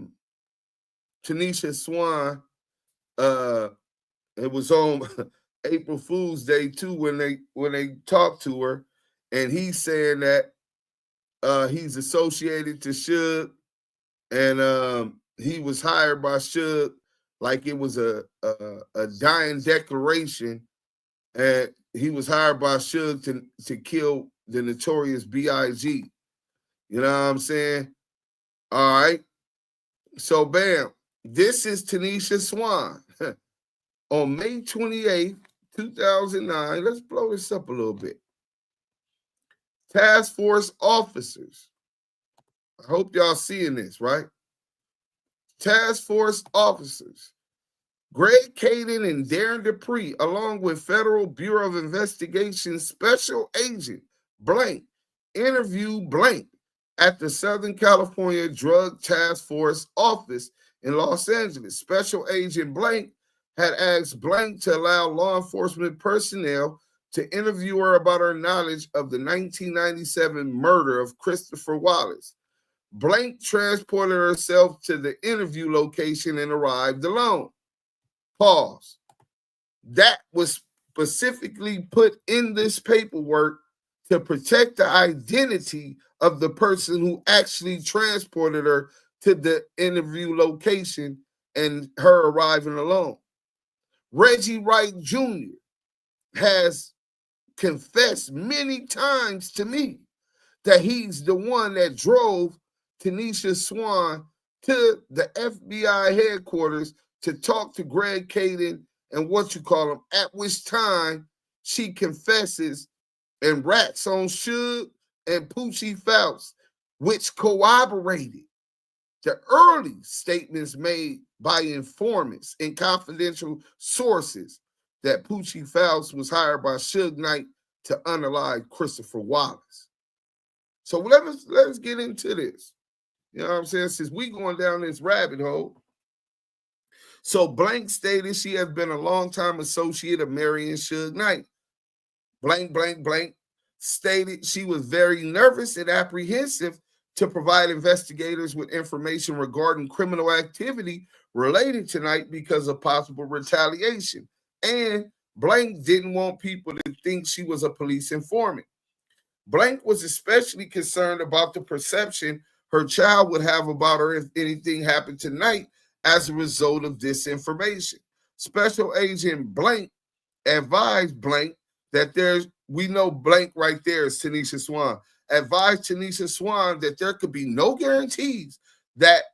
Tanisha Swan. It was on April Fool's Day too when they talked to her, and he's saying that he's associated to Suge, and he was hired by Suge like it was a dying declaration, and he was hired by Suge to kill the notorious B.I.G. You know what I'm saying? All right. So bam, this is Tanisha Swan. On May 28th, 2009, let's blow this up a little bit. Task force officers. I hope y'all seeing this, right? Task force officers. Greg Caden and Darren Dupree, along with Federal Bureau of Investigation Special Agent Blank, interviewed Blank at the Southern California Drug Task Force office in Los Angeles. Special Agent Blank had asked Blank to allow law enforcement personnel to interview her about her knowledge of the 1997 murder of Christopher Wallace. Blank transported herself to the interview location and arrived alone. Pause. That was specifically put in this paperwork to protect the identity of the person who actually transported her to the interview location and her arriving alone. Reggie Wright Jr. has confessed many times to me that he's the one that drove Tanisha Swan to the FBI headquarters to talk to Greg Caden and at which time she confesses and rats on Suge and Poochie Faust, which corroborated the early statements made by informants and confidential sources that Poochie Faust was hired by Suge Knight to unalive Christopher Wallace. So let's get into this. You know what I'm saying? Since we going down this rabbit hole. So Blank stated she has been a longtime associate of Mary and Suge Knight. Blank stated she was very nervous and apprehensive to provide investigators with information regarding criminal activity related to Knight because of possible retaliation. And Blank didn't want people to think she was a police informant. Blank was especially concerned about the perception her child would have about her if anything happened to Knight as a result of this information. Special Agent Blank advised Blank that we know Blank right there is Tanisha Swan, advised Tanisha Swan that there could be no guarantees that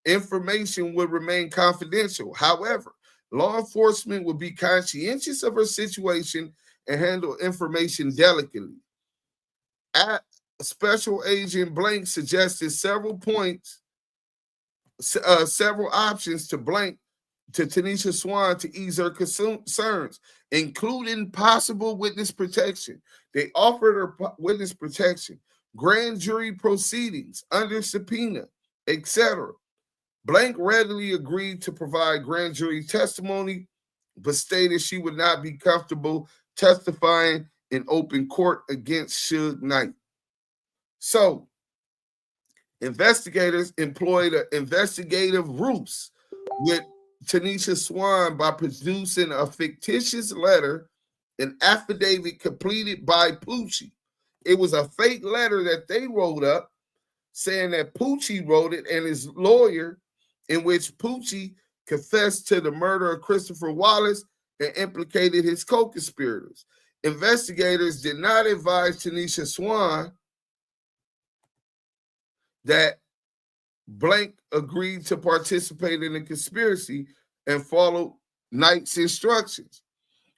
information would remain confidential. However, law enforcement would be conscientious of her situation and handle information delicately. Special Agent Blank suggested several options to Tanisha Swan to ease her concerns, including possible witness protection. They offered her witness protection, grand jury proceedings under subpoena, etc. Blank readily agreed to provide grand jury testimony, but stated she would not be comfortable testifying in open court against Suge Knight. So, investigators employed an investigative ruse with Tanisha Swan by producing a fictitious letter, an affidavit completed by Poochie. It was a fake letter that they wrote up saying that Poochie wrote it and his lawyer, in which Poochie confessed to the murder of Christopher Wallace and implicated his co-conspirators. Investigators did not advise Tanisha Swan that Blank agreed to participate in the conspiracy and followed Knight's instructions.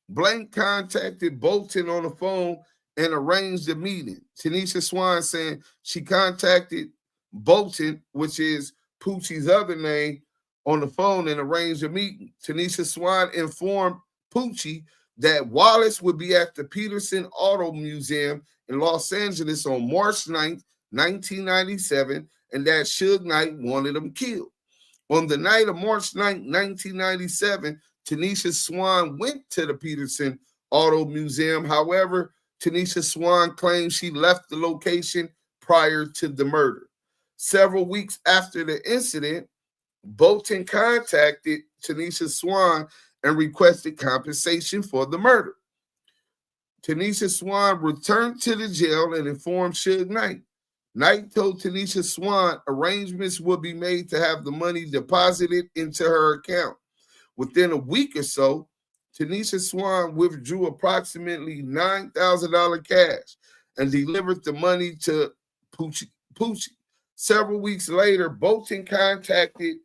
Blank contacted Bolton on the phone and arranged a meeting. Tanisha Swan saying she contacted Bolton, which is Poochie's other name, on the phone and arranged a meeting. Tanisha Swan informed Poochie that Wallace would be at the Peterson Auto Museum in Los Angeles on March 9th, 1997, and that Suge Knight wanted him killed. On the night of March 9th, 1997, Tanisha Swan went to the Peterson Auto Museum. However, Tanisha Swan claimed she left the location prior to the murder. Several weeks after the incident, Bolton contacted Tanisha Swan and requested compensation for the murder. Tanisha Swan returned to the jail and informed Suge Knight. Knight told Tanisha Swan arrangements would be made to have the money deposited into her account. Within a week or so, Tanisha Swan withdrew approximately $9,000 cash and delivered the money to Poochie. Several weeks later, Bolton contacted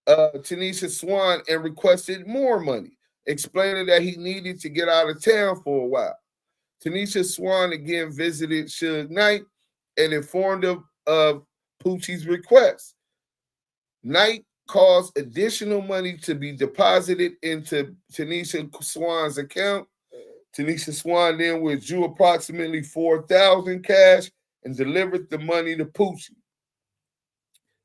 Tanisha Swan and requested more money, explaining that he needed to get out of town for a while. Tanisha Swan again visited Suge Knight and informed him of Poochie's request. Knight caused additional money to be deposited into Tanisha Swan's account. Tanisha Swan then withdrew approximately $4,000 cash and delivered the money to Poochie.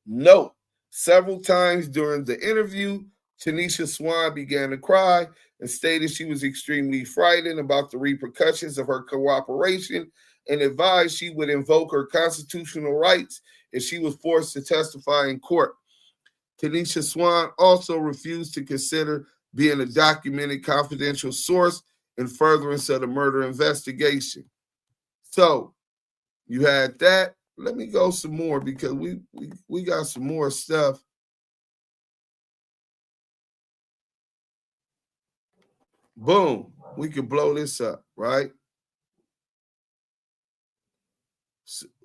Note, several times during the interview, Tanisha Swan began to cry and stated she was extremely frightened about the repercussions of her cooperation and advised she would invoke her constitutional rights if she was forced to testify in court. Tanisha Swan also refused to consider being a documented confidential source in furtherance of the murder investigation. So you had that. Let me go some more because we got some more stuff. Boom. We could blow this up, right?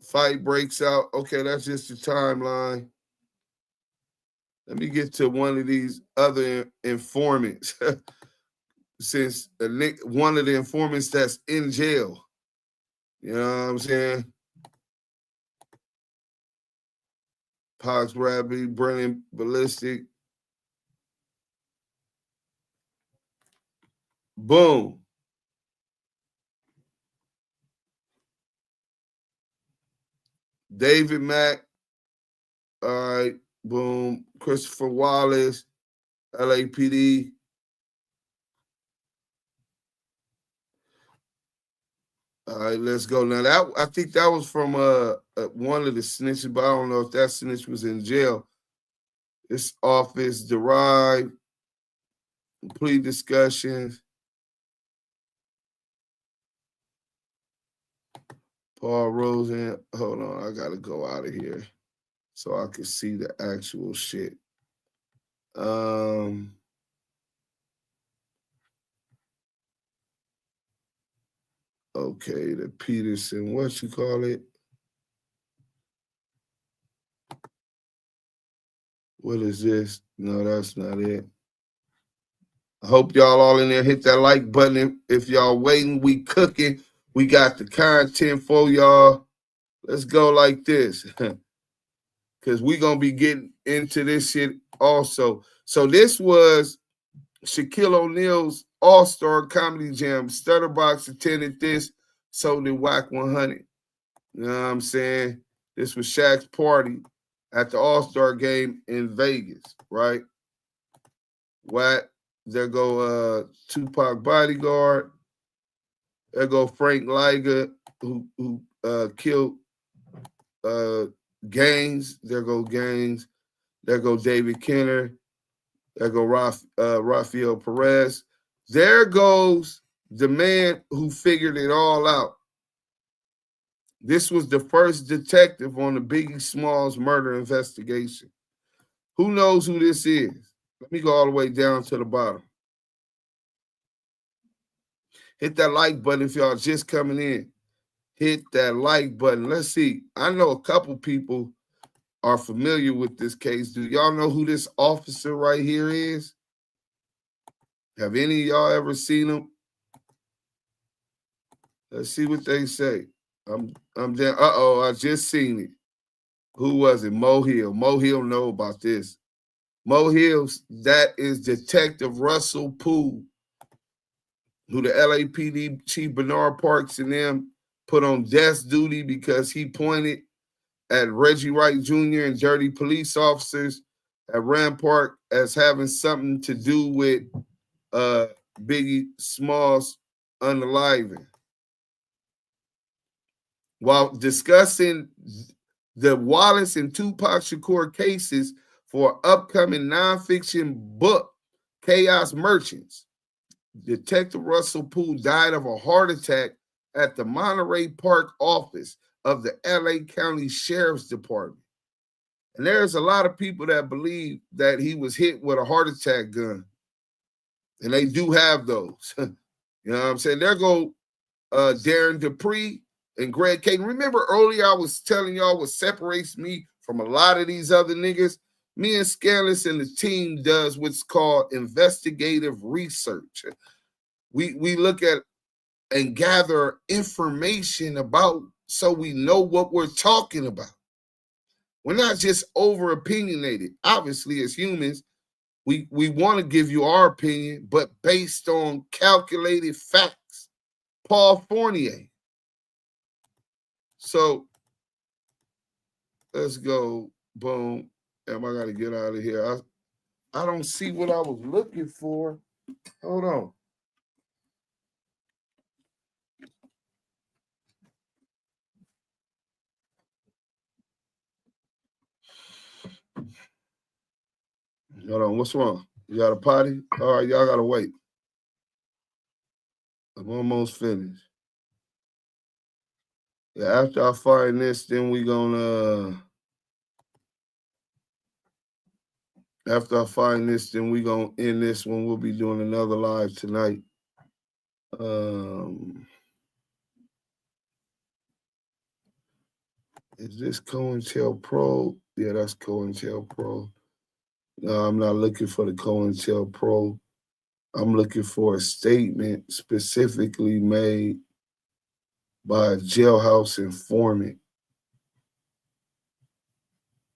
Fight breaks out. Okay, that's just the timeline. Let me get to one of these other informants. Since one of the informants that's in jail. You know what I'm saying? Pox Rabbit, Brennan Ballistic. Boom. David Mack. All right. Boom. Christopher Wallace. LAPD. All right, let's go. Now that I think that was from one of the snitches, but I don't know if that snitch was in jail. This office derived, complete discussions. Paul Rosen. Hold on, I gotta go out of here so I can see the actual shit. Okay, the Peterson, what you call it? What is this? No, that's not it. I hope y'all all in there hit that like button. If y'all waiting, we cooking. We got the content for y'all. Let's go like this. Because we're going to be getting into this shit also. So this was Shaquille O'Neal's All-Star Comedy Jam. Stutterbox attended this, so did Wack 100. You know what I'm saying? This was Shaq's party at the All-Star game in Vegas, right? Wack, there go Tupac bodyguard. There go Frank Liger, who killed Gaines. There go Gaines. There go David Kenner. There go Rafael Perez. There goes the man who figured it all out. This was the first detective on the Biggie Smalls murder investigation. Who knows who this is? Let me go all the way down to the bottom. Hit that like button if y'all just coming in. Hit that like button. Let's see. I know a couple people are familiar with this case. Do y'all know who this officer right here is? Have any of y'all ever seen him? Let's see what they say. I'm there. I just seen it. Who was it? Mo Hill. Mo Hill know about this. Mo Hill, that is Detective Russell Poole, who the LAPD Chief Bernard Parks and them put on desk duty because he pointed at Reggie Wright Jr. and dirty police officers at Rampart as having something to do with Biggie Smalls unaliving. While discussing the Wallace and Tupac Shakur cases for upcoming nonfiction book, Chaos Merchants, Detective Russell Poole died of a heart attack at the Monterey Park office of the LA County Sheriff's Department. And there's a lot of people that believe that he was hit with a heart attack gun. And they do have those. You know what I'm saying? There go Darren Dupree and Greg Caden. Remember earlier I was telling y'all what separates me from a lot of these other niggas? Me and Scandalous and the team does what's called investigative research. We look at and gather information about so we know what we're talking about. We're not just over opinionated. Obviously, as humans, we want to give you our opinion, but based on calculated facts. Paul Fournier. So let's go. Boom. I got to get out of here. I don't see what I was looking for. Hold on. Hold on. What's wrong? You got a potty? All right, y'all got to wait. I'm almost finished. Yeah, after I find this, then we gonna after I find this, then we gonna end this one. We'll be doing another live tonight. Is this COINTELPRO? Yeah, that's COINTELPRO. No, I'm not looking for the COINTELPRO. I'm looking for a statement specifically made by a jailhouse informant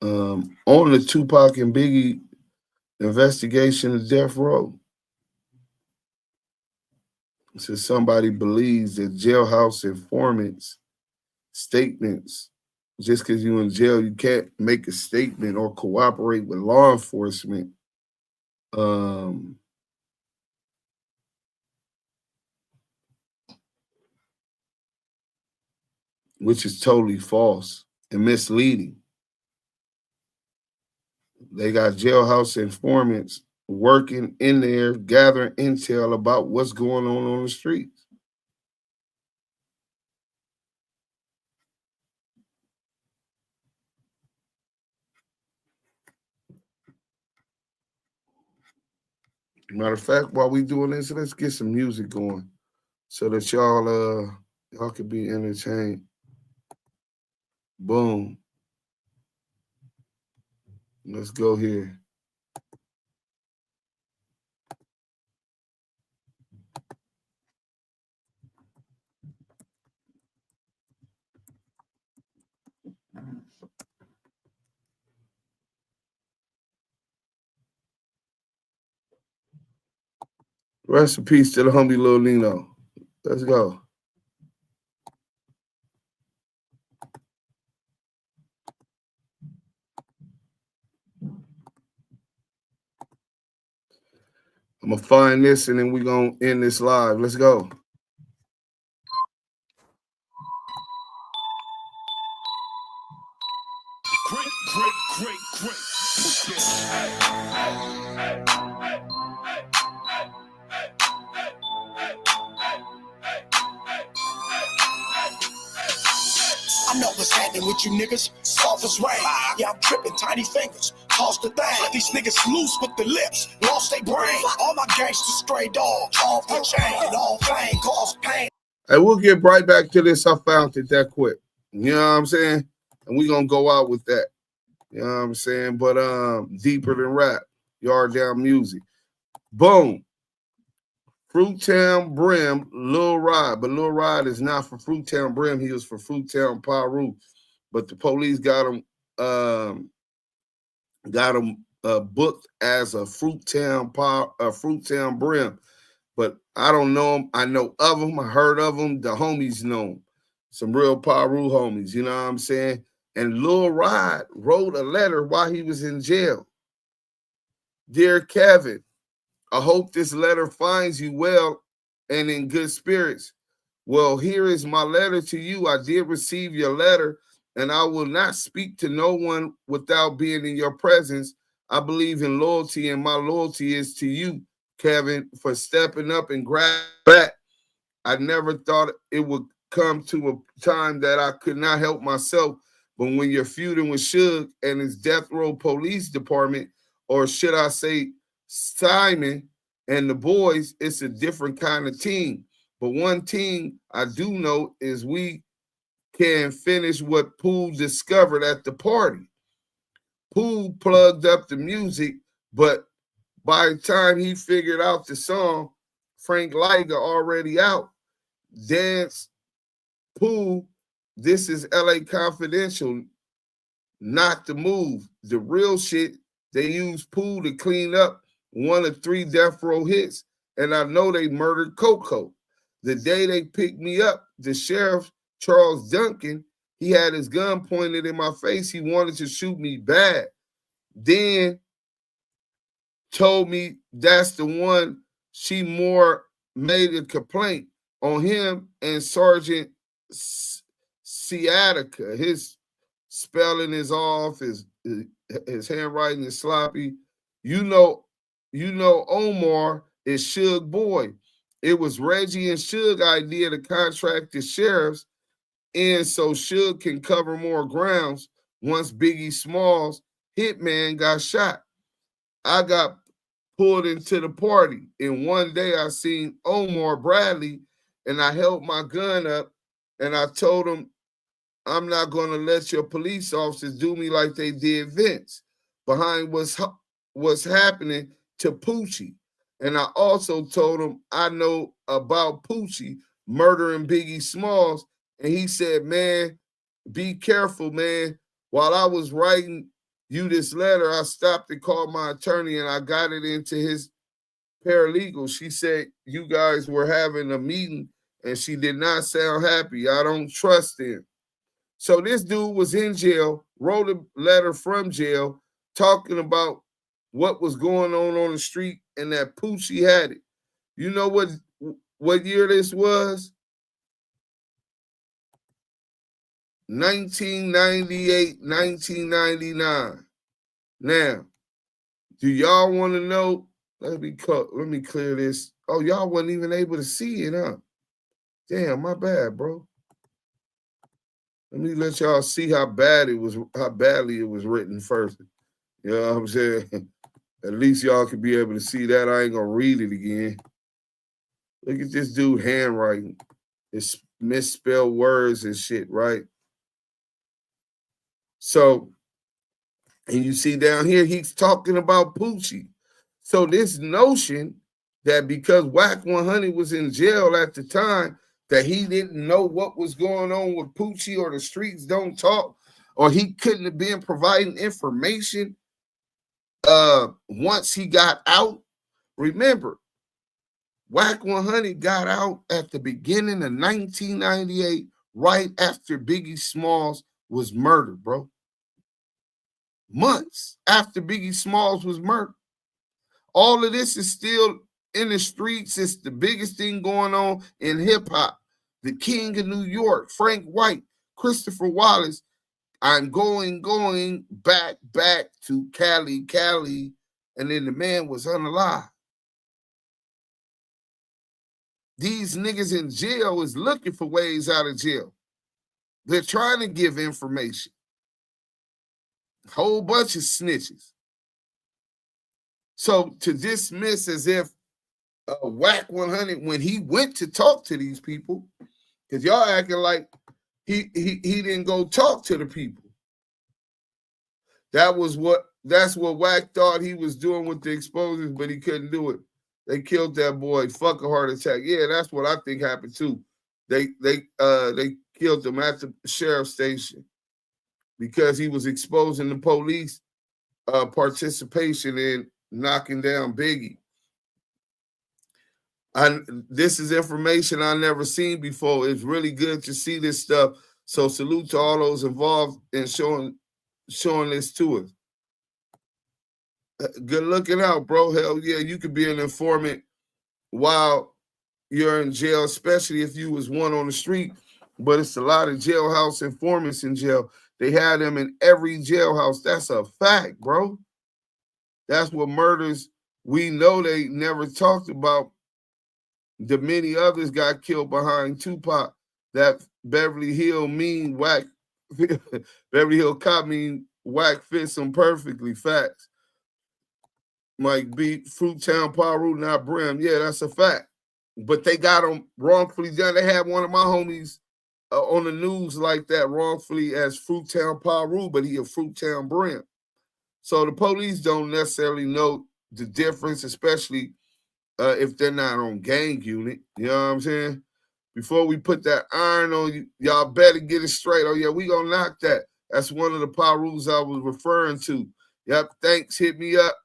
on the Tupac and Biggie investigation of death row. So somebody believes that jailhouse informants' statements, just because you're in jail, you can't make a statement or cooperate with law enforcement. Which is totally false and misleading. They got jailhouse informants working in there, gathering intel about what's going on the streets. Matter of fact, while we doing this, let's get some music going so that y'all can be entertained. Boom. Let's go here. Rest in peace to the homie Lil Nino. Let's go. I'm going to find this and then we're going to end this live. Let's go. Great. I know what's happening with you niggas. Soft as rain. Yeah, I'm tripping, tiny fingers. Toss the thing. These niggas loose with the lips. Lost they brain. All my gangsters stray dogs. Off the chain. All pain cause pain. Hey, we'll get right back to this. I found it that quick. You know what I'm saying? And we're going to go out with that. You know what I'm saying? But deeper than rap. Yard down music. Boom. Fruittown Brim, Lil Rod. But Lil Rod is not for Fruittown Brim. He was for Fruittown Paru. But the police got him booked as a Fruittown Brim. But I don't know him. I know of him. I heard of him. The homies know him. Some real Paru homies. You know what I'm saying? And Lil Rod wrote a letter while he was in jail. Dear Kevin, I hope this letter finds you well and in good spirits. Well, here is my letter to you. I did receive your letter, and I will not speak to no one without being in your presence. I believe in loyalty, and my loyalty is to you, Kevin, for stepping up and grabbing back. I never thought it would come to a time that I could not help myself, but when you're feuding with Suge and his death row police department, or should I say Simon and the boys, it's a different kind of team. But one thing I do know is we can finish what Pooh discovered at the party. Pooh plugged up the music, but by the time he figured out the song, Frank Liger already out. Dance, Pooh, this is LA Confidential, not the move. The real shit, they used Pooh to clean up one of 3 death row hits, and I know they murdered Coco. The day they picked me up, the sheriff, Charles Duncan, he had his gun pointed in my face. He wanted to shoot me bad. Then told me that's the one. She more made a complaint on him and Sergeant Sciatica. His spelling is off. His handwriting is sloppy. You know Omar is Suge boy. It was Reggie and Suge idea to contract the sheriffs in so Suge can cover more grounds once Biggie Smalls' hitman got shot. I got pulled into the party, and one day I seen Omar Bradley, and I held my gun up, and I told him, I'm not going to let your police officers do me like they did Vince behind what's happening to Poochie. And I also told him I know about Poochie murdering Biggie Smalls. And he said, man, be careful, man. While I was writing you this letter, I stopped and called my attorney and I got it into his paralegal. She said you guys were having a meeting and she did not sound happy. I don't trust him. So this dude was in jail, wrote a letter from jail talking about what was going on the street and that Poochie had it. You know what year this was? 1998, 1999. Now, do y'all want to know? Let me clear this. Oh, y'all wasn't even able to see it, huh? Damn, my bad, bro. Let me let y'all see how badly it was written first. You know what I'm saying? At least y'all could be able to see that. I ain't gonna read it again. Look at this dude handwriting. It's misspelled words and shit, right? So, and you see down here, he's talking about Poochie. So this notion that because Wack 100 was in jail at the time, that he didn't know what was going on with Poochie or the streets don't talk, or he couldn't have been providing information once he got out. Remember, Wack 100 got out at the beginning of 1998, right after Biggie Smalls was murdered, bro. Months after Biggie Smalls was murdered. All of this is still in the streets. It's the biggest thing going on in hip-hop. The King of New York, Frank White, Christopher Wallace. I'm going back to Cali. And then the man was unalive. These niggas in jail is looking for ways out of jail. They're trying to give information. Whole bunch of snitches. So to dismiss as if Wack 100, when he went to talk to these people, because y'all acting like he didn't go talk to the people. That's what Wack thought he was doing with the exposures, but he couldn't do it. They killed that boy. Fuck a heart attack. Yeah, that's what I think happened too. They killed him at the sheriff's station because he was exposing the police participation in knocking down Biggie. This is information I never seen before. It's really good to see this stuff. So salute to all those involved in showing this to us. Good looking out, bro. Hell yeah, you could be an informant while you're in jail, especially if you was one on the street. But it's a lot of jailhouse informants in jail. They had them in every jailhouse. That's a fact, bro. That's what murders we know they never talked about. The many others got killed behind Tupac. That Beverly Hill mean Wack, Beverly Hill cop mean Wack fits them perfectly. Facts. Mike B, Fruittown, Paru, not Brim. Yeah, that's a fact. But they got him wrongfully done. They had one of my homies on the news like that, wrongfully as Fruittown, Paru, but he a Fruittown Brim. So the police don't necessarily know the difference, especially if they're not on gang unit. You know what I'm saying? Before we put that iron on you, y'all better get it straight. Oh, yeah, we gonna knock that. That's one of the Parus I was referring to. Yep, thanks. Hit me up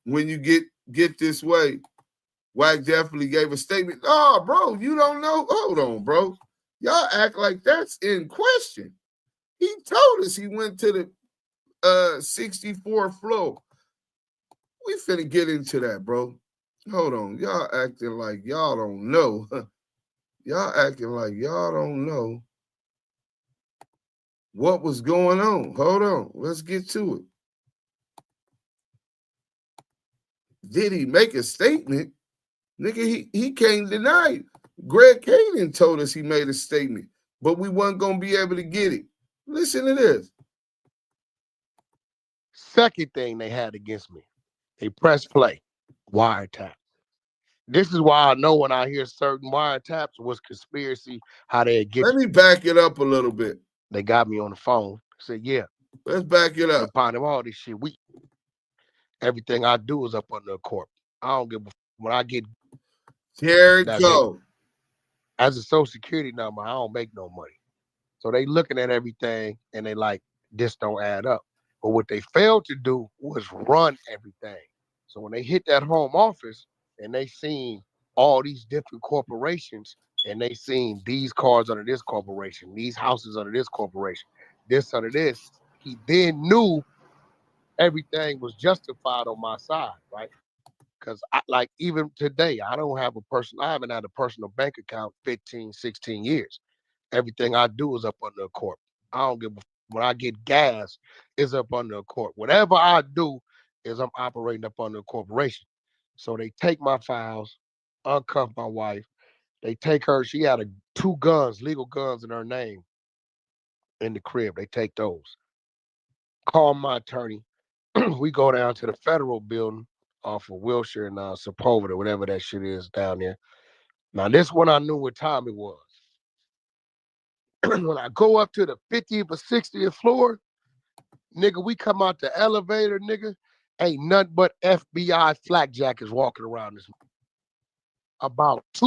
when you get this way. Wack definitely gave a statement. Oh, bro, you don't know? Hold on, bro. Y'all act like that's in question. He told us he went to the 64th floor. We finna get into that, bro. Hold on. Y'all acting like y'all don't know. Y'all acting like y'all don't know what was going on. Hold on. Let's get to it. Did he make a statement? Nigga, he can't deny it. Greg Kaden told us he made a statement, but we weren't going to be able to get it. Listen to this. Second thing they had against me, they press play, wiretap. This is why I know when I hear certain wiretaps was conspiracy, how they get. Let me back it up a little bit. They got me on the phone. Said, yeah. Let's back it up. They find all this shit. Everything I do is up under a court. I don't give a when I get. Here it go. As a social security number, I don't make no money. So they looking at everything and they like, this don't add up. But what they failed to do was run everything. So when they hit that home office and they seen all these different corporations and they seen these cars under this corporation, these houses under this corporation, this under this, he then knew everything was justified on my side, right? Because like even today, I haven't had a personal bank account 15, 16 years. Everything I do is up under a corp. I don't give a when I get gas, it's up under a corp. Whatever I do is I'm operating up under a corporation. So they take my files, uncuff my wife. They take her, she had 2 guns, legal guns in her name in the crib. They take those. Call my attorney. We go down to the federal building off of Wilshire and Sepulveda, whatever that shit is down there. Now this one I knew what time it was. When I go up to the 50th or 60th floor, nigga, we come out the elevator, nigga, ain't nothing but FBI flak jackets walking around this. About 2.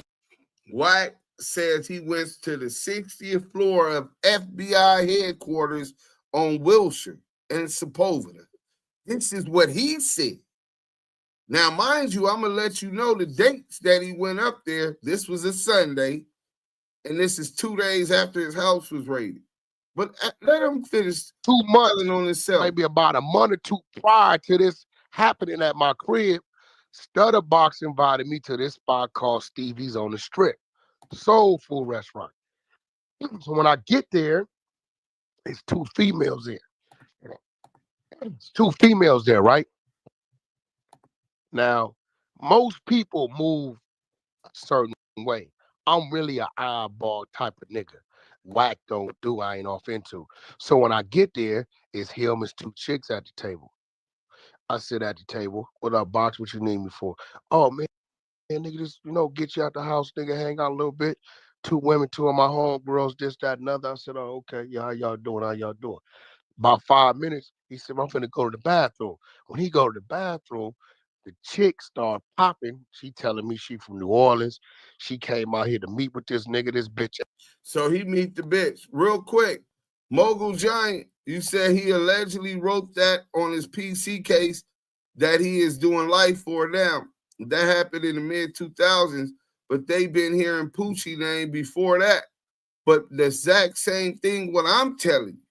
White says he went to the 60th floor of FBI headquarters on Wilshire and Sepulveda. This is what he said. Now, mind you, I'm going to let you know the dates that he went up there. This was a Sunday, and this is 2 days after his house was raided. But let him finish 2 months, on himself. maybe about a month or two prior to this happening at my crib, Stutterbox invited me to this spot called Stevie's on the Strip, soul food restaurant. So when I get there, it's 2 females there. It's 2 females there, right? Now, most people move a certain way. I'm really an eyeball type of nigga. Wack don't do, I ain't off into. So when I get there, it's him, it's 2 chicks at the table. I sit at the table. What up, Box? What you need me for? Oh, man, nigga, just, get you out the house, nigga, hang out a little bit. 2 women, 2 of my homegirls, this, that, and other. I said, oh, okay, yeah, how y'all doing? How y'all doing? About 5 minutes, he said, I'm finna go to the bathroom. When he go to the bathroom, the chick start popping. She telling me she from New Orleans. She came out here to meet with this nigga, this bitch. So he meet the bitch. Real quick, Mogul Giant, you said he allegedly wrote that on his PC case that he is doing life for now. That happened in the mid-2000s, but they've been hearing Poochie name before that. But the exact same thing, what I'm telling you,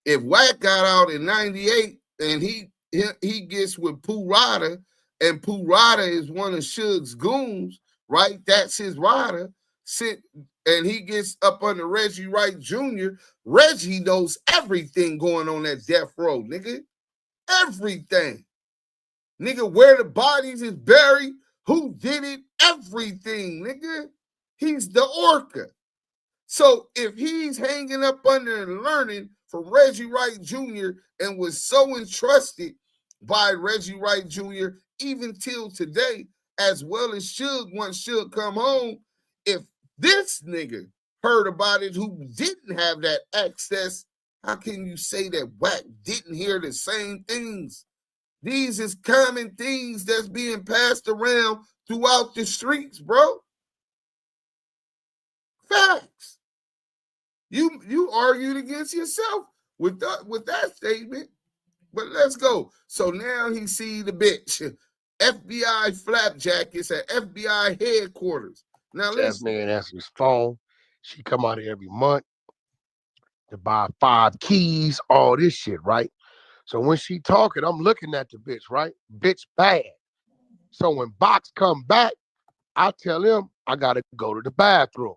if Wack got out in 98 and he gets with Pooh Rider, and Pooh Rider is one of Suge's goons, right? That's his rider. And he gets up under Reggie Wright Jr. Reggie knows everything going on at death row, nigga. Everything. Nigga, where the bodies is buried, who did it, everything, nigga. He's the orca. So if he's hanging up under and learning from Reggie Wright Jr. and was so entrusted by Reggie Wright Jr. even till today, as well as Suge once Suge come home, if this nigga heard about it who didn't have that access, how can you say that Wack didn't hear the same things? These is common things that's being passed around throughout the streets, bro. Facts. You argued against yourself with that statement. But let's go. So now he see the bitch. FBI flapjackets at FBI headquarters. Now listen. That nigga answer his phone. She come out here every month to buy 5 keys, all this shit, right? So when she talking, I'm looking at the bitch, right? Bitch bad. So when Box come back, I tell him I gotta go to the bathroom.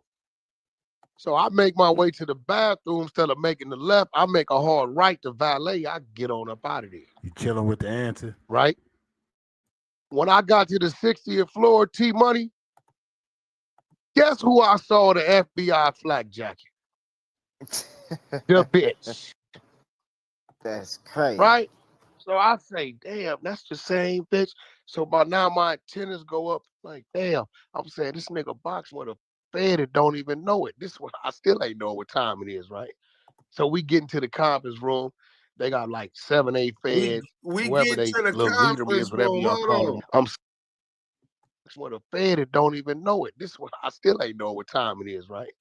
So I make my way to the bathroom. Instead of making the left, I make a hard right to valet. I get on up out of there. You chilling with the answer. Right? When I got to the 60th floor, T-Money, guess who I saw the FBI flak jacket? The bitch. That's crazy. Right? So I say, damn, that's the same bitch. So by now my antennas go up like, damn, I'm saying this nigga Box would have fed it, don't even know it. This one, I still ain't know what time it is, right? So we get into the conference room. They got like 7, 8 feds. We whoever get they to the little leader conference is, whatever room. y'all call them. I'm would have fed it, don't even know it. This one, I still ain't know what time it is, right?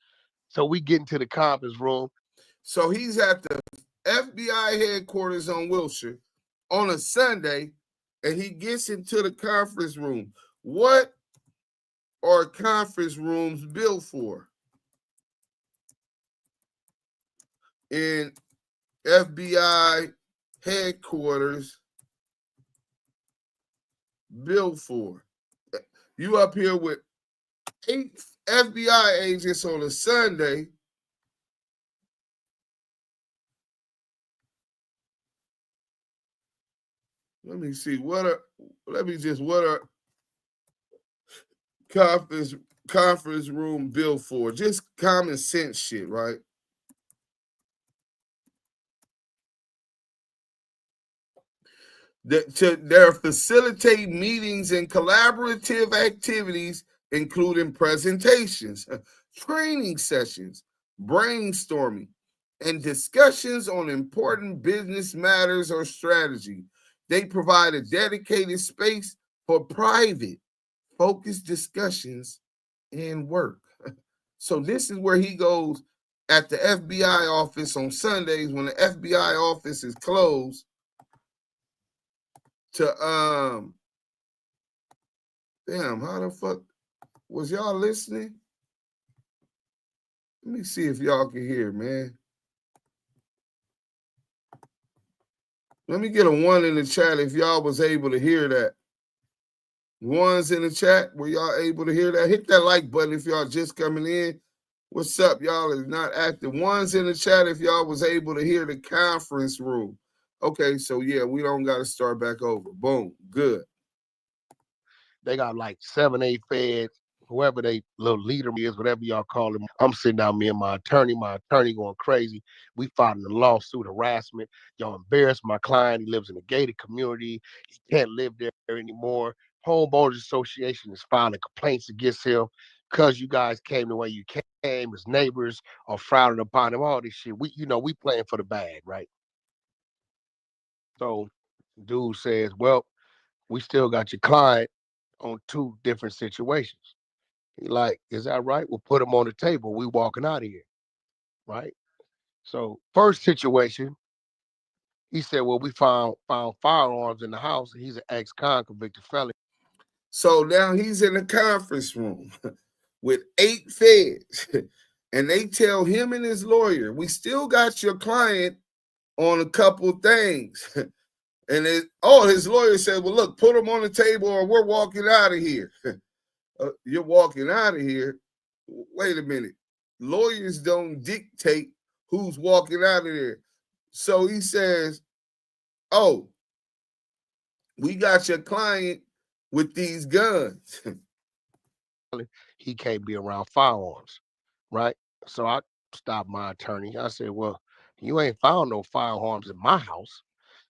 So we get into the conference room. So he's at the FBI headquarters on Wilshire on a Sunday, and he gets into the conference room. What are conference rooms built for? In FBI headquarters built for. You up here with 8 FBI agents on a Sunday. Let me see what are conference room built for? Just common sense shit, right? They're facilitating meetings and collaborative activities, including presentations, training sessions, brainstorming, and discussions on important business matters or strategy. They provide a dedicated space for private, focused discussions and work. So this is where he goes at the FBI office on Sundays when the FBI office is closed to Damn, how the fuck was y'all listening? Let me see if y'all can hear, man. Let me get a 1 in the chat if y'all was able to hear that. Ones in the chat, were y'all able to hear that? Hit that like button if y'all just coming in. What's up, y'all is not active. Ones in the chat if y'all was able to hear the conference room. Okay, so yeah, we don't got to start back over. Boom, good. They got like 7, 8 feds, whoever they little leader is, whatever y'all call him. I'm sitting down, me and my attorney going crazy. We filing a lawsuit, harassment. Y'all embarrassed my client. He lives in a gated community. He can't live there anymore. Homeowners Association is filing complaints against him because you guys came the way you came. His neighbors are frowning upon him. All this shit. We playing for the bag, right? So dude says, well, we still got your client on 2 different situations. He like, is that right? We'll put him on the table. We walking out of here, right? So first situation, he said, well, we found firearms in the house. He's an ex-con convicted felon. So now he's in the conference room with 8 feds, and they tell him and his lawyer, we still got your client on a couple things. And his lawyer said, well, look, put him on the table or we're walking out of here. You're walking out of here? Wait a minute. Lawyers don't dictate who's walking out of there. So he says, oh, we got your client with these guns. He can't be around firearms, right? So I stopped my attorney. I said, well, you ain't found no firearms in my house.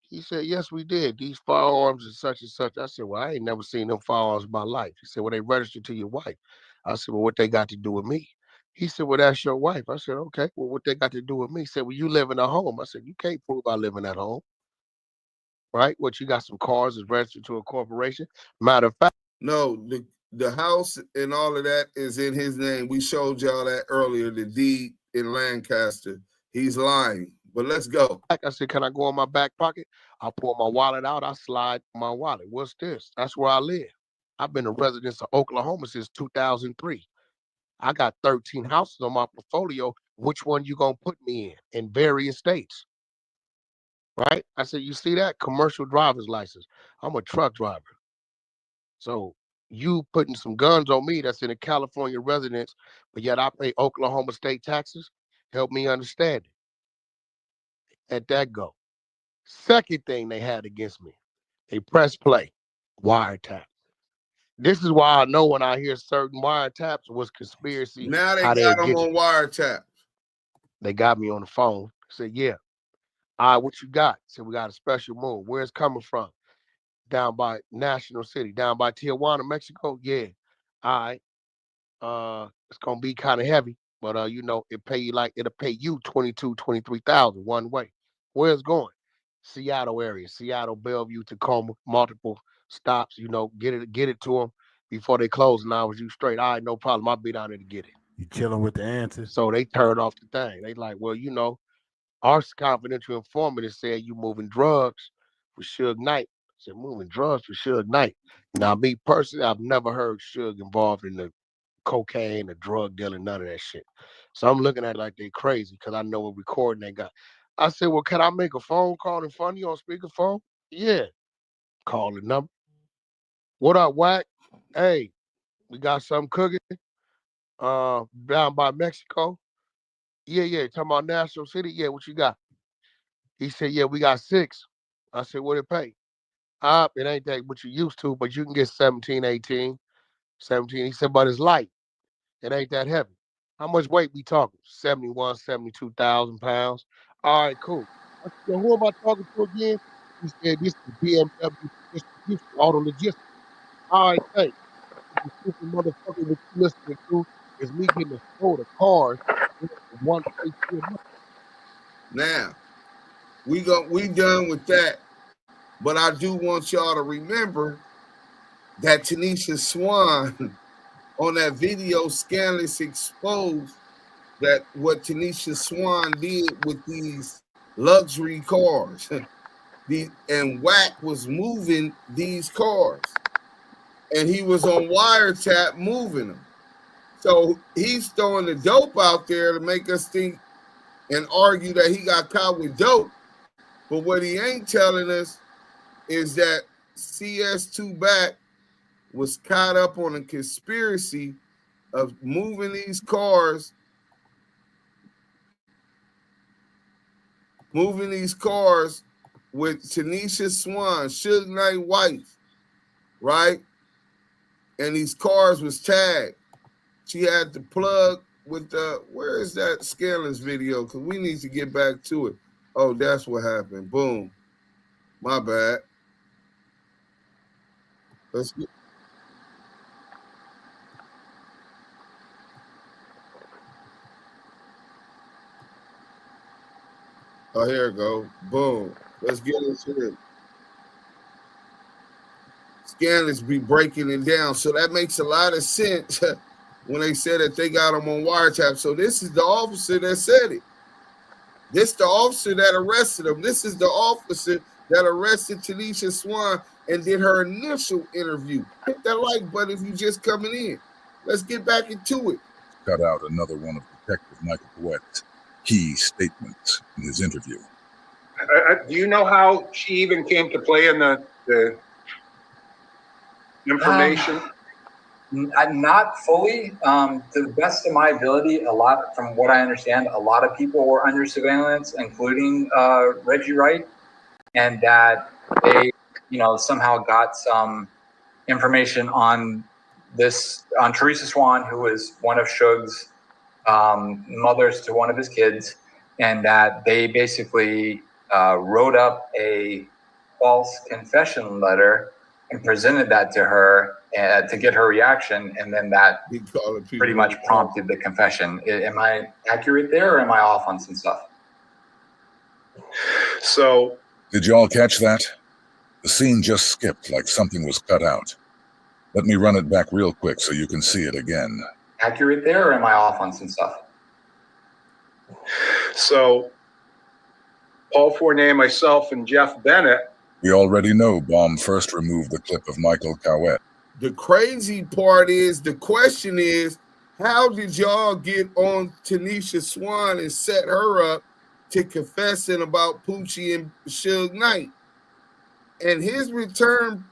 He said, yes, we did. These firearms and such and such. I said, well, I ain't never seen them firearms in my life. He said, well, they registered to your wife. I said, well, what they got to do with me? He said, well, that's your wife. I said, okay, well, what they got to do with me? He said, well, you live in a home. I said, you can't prove I live in that home, right? What, you got some cars that's registered to a corporation? Matter of fact. No, the house and all of that is in his name. We showed y'all that earlier, the deed in Lancaster. He's lying. But let's go. I said, can I go in my back pocket? I pull my wallet out. I slide my wallet. What's this? That's where I live. I've been a resident of Oklahoma since 2003. I got 13 houses on my portfolio. Which one you gonna put me in various states? Right? I said, you see that? Commercial driver's license. I'm a truck driver. So you putting some guns on me that's in a California residence, but yet I pay Oklahoma state taxes? Help me understand it. Let that go. Second thing they had against me, they press play, wiretap. This is why I know when I hear certain wiretaps was conspiracy. Now they got them on wiretap. They got me on the phone. Said, yeah. All right, what you got? Said, we got a special move. Where it's coming from? Down by National City, down by Tijuana, Mexico. Yeah. All right. It's gonna be kind of heavy, but it'll pay you 22,000, 23,000 one way. Where it's going? Seattle area, Seattle, Bellevue, Tacoma, multiple stops. Get it to them before they close. And I was you straight. All right, no problem. I'll be down there to get it. You chilling with the answer? So they turned off the thing. They like, well, our confidential informant has said you moving drugs for Suge Knight. I said, moving drugs for Suge Knight. Now, me personally, I've never heard Suge involved in the cocaine, the drug dealing, none of that shit. So I'm looking at it like they crazy because I know what recording they got. I said, well, can I make a phone call in front of you on speakerphone? Yeah. Call the number. What up, Wack? Hey, we got something cooking down by Mexico. Yeah. Talking about National City. Yeah, what you got? He said, yeah, we got 6. I said, what it pay? It ain't that what you used to, but you can get 17, 18, 17. He said, but it's light. It ain't that heavy. How much weight we talking? 71, 72,000 pounds. All right, cool. I said, well, who am I talking to again? He said, this is BMW distribution, auto logistics. All right, thanks. The stupid motherfucker what you listening to is me getting a load of cars from one place to another. Now, we done with that. But I do want y'all to remember that Tanisha Swan on that video Scandalous exposed that what Tanisha Swan did with these luxury cars. And Wack was moving these cars. and he was on wiretap moving them. So he's throwing the dope out there to make us think and argue that he got caught with dope. But what he ain't telling us is that CS2 Back was caught up on a conspiracy of moving these cars with Tanisha Swan, Suge Knight wife, right? And these cars was tagged. She had the plug with the, where is that scandalous video? Because we need to get back to it. Oh, that's what happened. Boom. My bad. Let's get. Oh, here it go. Boom. Let's get into it. Scandalous be breaking it down. So that makes a lot of sense when they said that they got him on wiretap. So this is the officer that said it. This is the officer that arrested him. This is the officer that arrested Tanisha Swan and did her initial interview. Hit that like button if you just coming in. Let's get back into it. Cut out another one of Detective Michael Cauoette's key statements in his interview. Do you know how she even came to play in the information? Not fully. To the best of my ability, from what I understand, a lot of people were under surveillance, including Reggie Wright, and that they, somehow got some information on Teresa Swan, who was one of Suge's mothers to one of his kids, and that they basically wrote up a false confession letter and presented that to her to get her reaction, and then that pretty much prompted the confession. Am I accurate there, or am I off on some stuff? So, did y'all catch that? The scene just skipped like something was cut out. Let me run it back real quick so you can see it again. Accurate there, or am I off on some stuff? So, Paul Fournier, myself, and Jeff Bennett. We already know Baum first removed the clip of Michael Cauoette. The crazy part is, the question is, how did y'all get on Tanisha Swan and set her up to confessing about Poochie and Suge Knight? And his return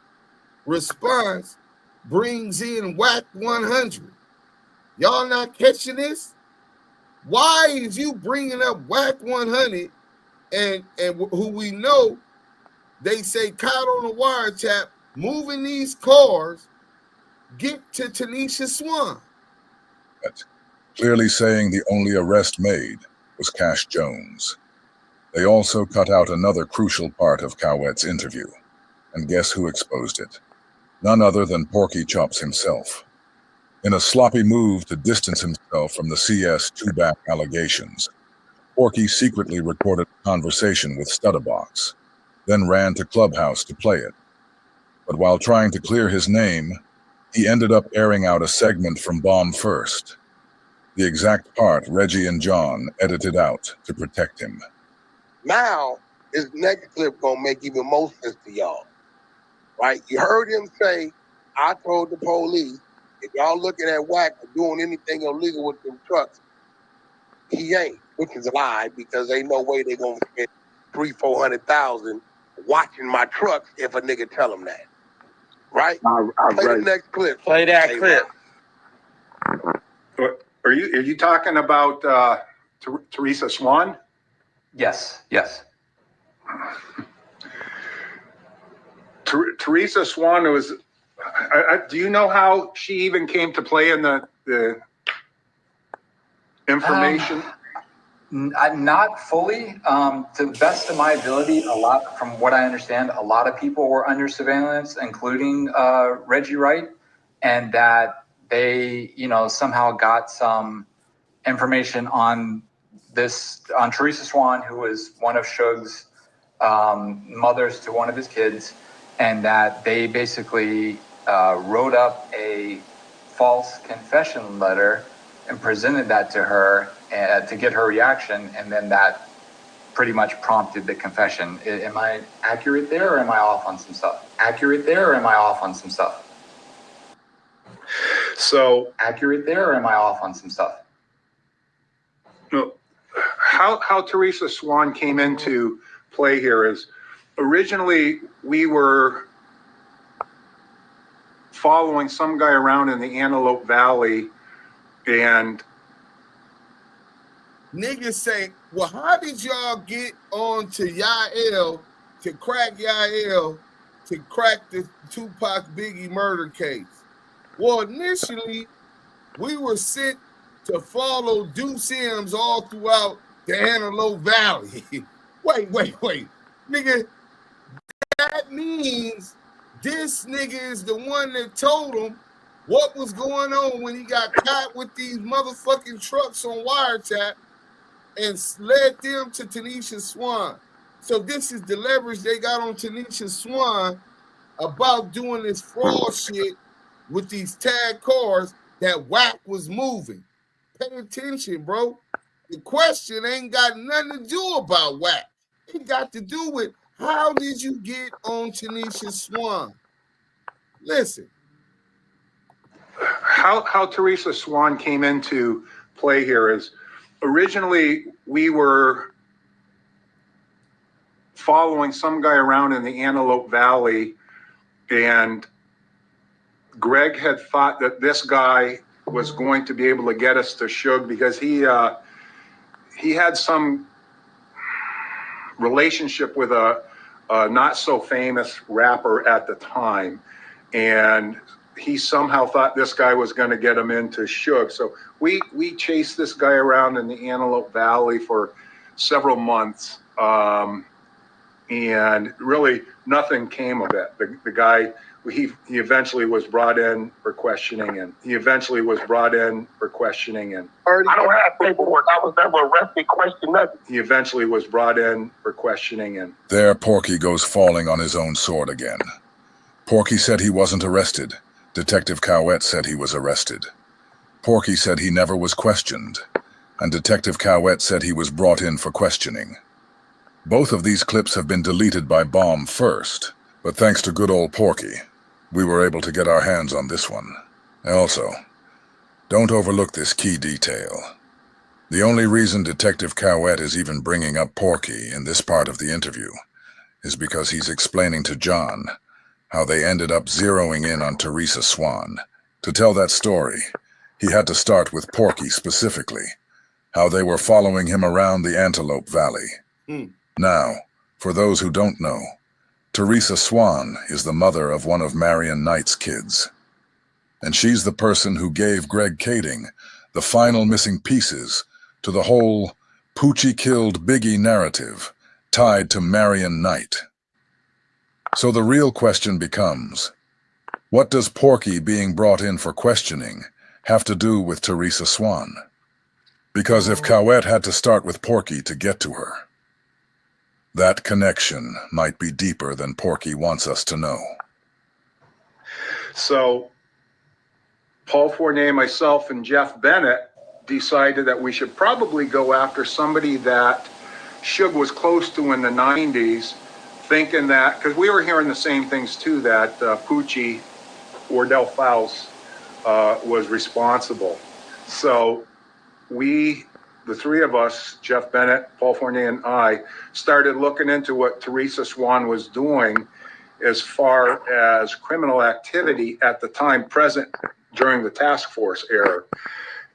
response brings in Wack 100. Y'all not catching this? Why is you bringing up Wack 100 and who we know they say caught on a wiretap moving these cars, get to Tanisha Swan? Clearly saying the only arrest made was Cash Jones. They also cut out another crucial part of Cauoette's interview. And guess who exposed it? None other than Porky Chops himself. In a sloppy move to distance himself from the CS2 Back allegations, Porky secretly recorded a conversation with Studdabox, then ran to Clubhouse to play it. But while trying to clear his name, he ended up airing out a segment from Baum first. The exact part Reggie and John edited out to protect him. Now, this next clip gonna make even more sense to y'all, right? You heard him say, I told the police, if y'all looking at Wack or doing anything illegal with them trucks, he ain't, which is a lie, because ain't no way they gonna get 300,000-400,000 watching my trucks if a nigga tell them that, right? Play the next clip. Play that clip. Are you talking about Teresa Swan? Yes. Teresa Swan was. Do you know how she even came to play in the information? Not fully. To the best of my ability, from what I understand, a lot of people were under surveillance, including Reggie Wright, and that they, somehow got some information on Teresa Swan, who was one of Suge's mothers to one of his kids, and that they basically wrote up a false confession letter and presented that to her to get her reaction, and then that pretty much prompted the confession. Am I accurate there, or am I off on some stuff? So accurate there, or am I off on some stuff? No, how Teresa Swan came into play here is originally we were following some guy around in the Antelope Valley, and niggas say, well, how did y'all get on to Yael, to crack Yael, to crack the Tupac Biggie murder case? Well, initially, we were sent to follow Deuce Sims all throughout the Antelope Valley. Wait. Nigga, that means this nigga is the one that told him what was going on when he got caught with these motherfucking trucks on wiretap and led them to Tanisha Swan. So this is the leverage they got on Tanisha Swan about doing this fraud shit with these tag cars that Wack was moving. Pay attention, bro. The question ain't got nothing to do about Wack. It got to do with how did you get on Tanisha Swan? Listen. How Teresa Swan came into play here is originally we were following some guy around in the Antelope Valley, and Greg had thought that this guy was going to be able to get us to Suge because he had some relationship with a not so famous rapper at the time, and he somehow thought this guy was going to get him into Suge. So we chased this guy around in the Antelope Valley for several months, and really nothing came of it. The guy, he eventually was brought in for questioning, and I don't have paperwork. I was never arrested, questioned, nothing. He eventually was brought in for questioning, and there Porky goes falling on his own sword again. Porky said he wasn't arrested. Detective Cauoette said he was arrested. Porky said he never was questioned, and Detective Cauoette said he was brought in for questioning. Both of these clips have been deleted by Bomb first, but thanks to good old Porky, we were able to get our hands on this one. Also, don't overlook this key detail. The only reason Detective Cauoette is even bringing up Porky in this part of the interview is because he's explaining to John how they ended up zeroing in on Teresa Swan. To tell that story, he had to start with Porky specifically, how they were following him around the Antelope Valley. Now, for those who don't know, Teresa Swan is the mother of one of Marion Knight's kids. And she's the person who gave Greg Kading the final missing pieces to the whole Poochie killed Biggie narrative tied to Marion Knight. So the real question becomes, what does Porky being brought in for questioning have to do with Teresa Swan? Because if Cauoette had to start with Porky to get to her, that connection might be deeper than Porky wants us to know. so Paul Fournier, myself, and Jeff Bennett decided that we should probably go after somebody that Suge was close to in the 90s, thinking that, because we were hearing the same things too, that Poochie Wardell Faust was responsible. So we, the three of us, Jeff Bennett, Paul Fournier, and I, started looking into what Teresa Swan was doing as far as criminal activity at the time present during the task force era.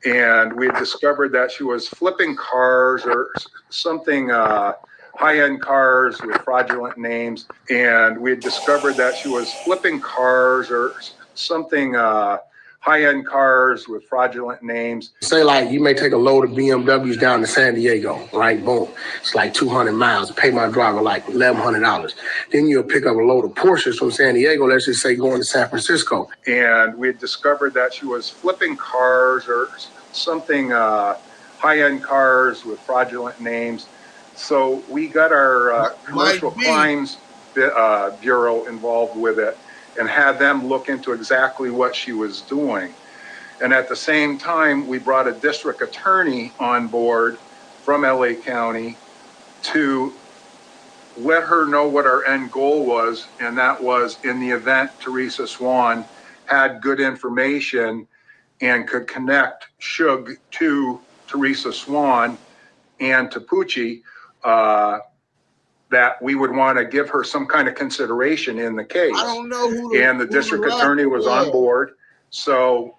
And we had discovered that she was flipping cars or something, high-end cars with fraudulent names. And we had discovered that she was flipping cars or something, high-end cars with fraudulent names. Say like you may take a load of BMWs down to San Diego, right? Boom. It's like 200 miles. Pay my driver like $1,100. Then you'll pick up a load of Porsches from San Diego, let's just say going to San Francisco. And we had discovered that she was flipping cars or something, high-end cars with fraudulent names. So we got our commercial crimes bureau involved with it and had them look into exactly what she was doing. And at the same time, we brought a district attorney on board from LA County to let her know what our end goal was, and that was in the event Teresa Swan had good information and could connect Suge to Tanisha Swan and to Poochie, that we would want to give her some kind of consideration in the case. I don't know who the district attorney was on board. So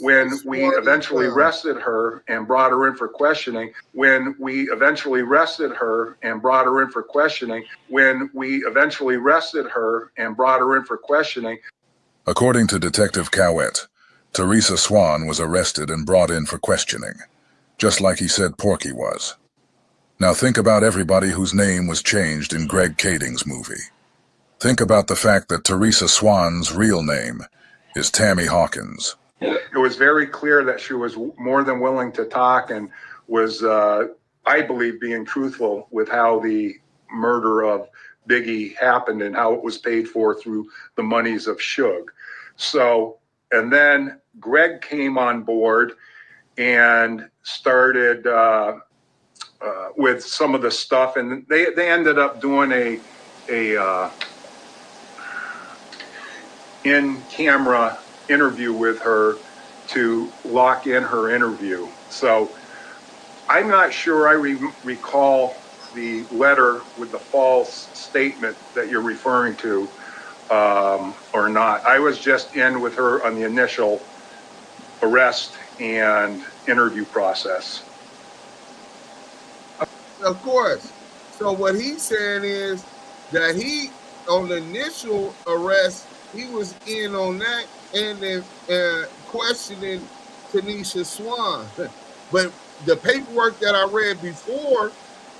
when we eventually arrested her and brought her in for questioning, According to Detective Cauoette, Tanisha Swan was arrested and brought in for questioning, just like he said Porky was. Now think about everybody whose name was changed in Greg Kading's movie. Think about the fact that Tanisha Swan's real name is Tammy Hawkins. It was very clear that she was more than willing to talk and was, I believe, being truthful with how the murder of Biggie happened and how it was paid for through the monies of Suge. So, and then Greg came on board and started with some of the stuff, and they ended up doing a in-camera interview with her to lock in her interview. So I'm not sure I recall the letter with the false statement that you're referring to or not. I was just in with her on the initial arrest and interview process. Of course. So what he's saying is that he, on the initial arrest, he was in on that and then questioning Tanisha Swan. But the paperwork that I read before,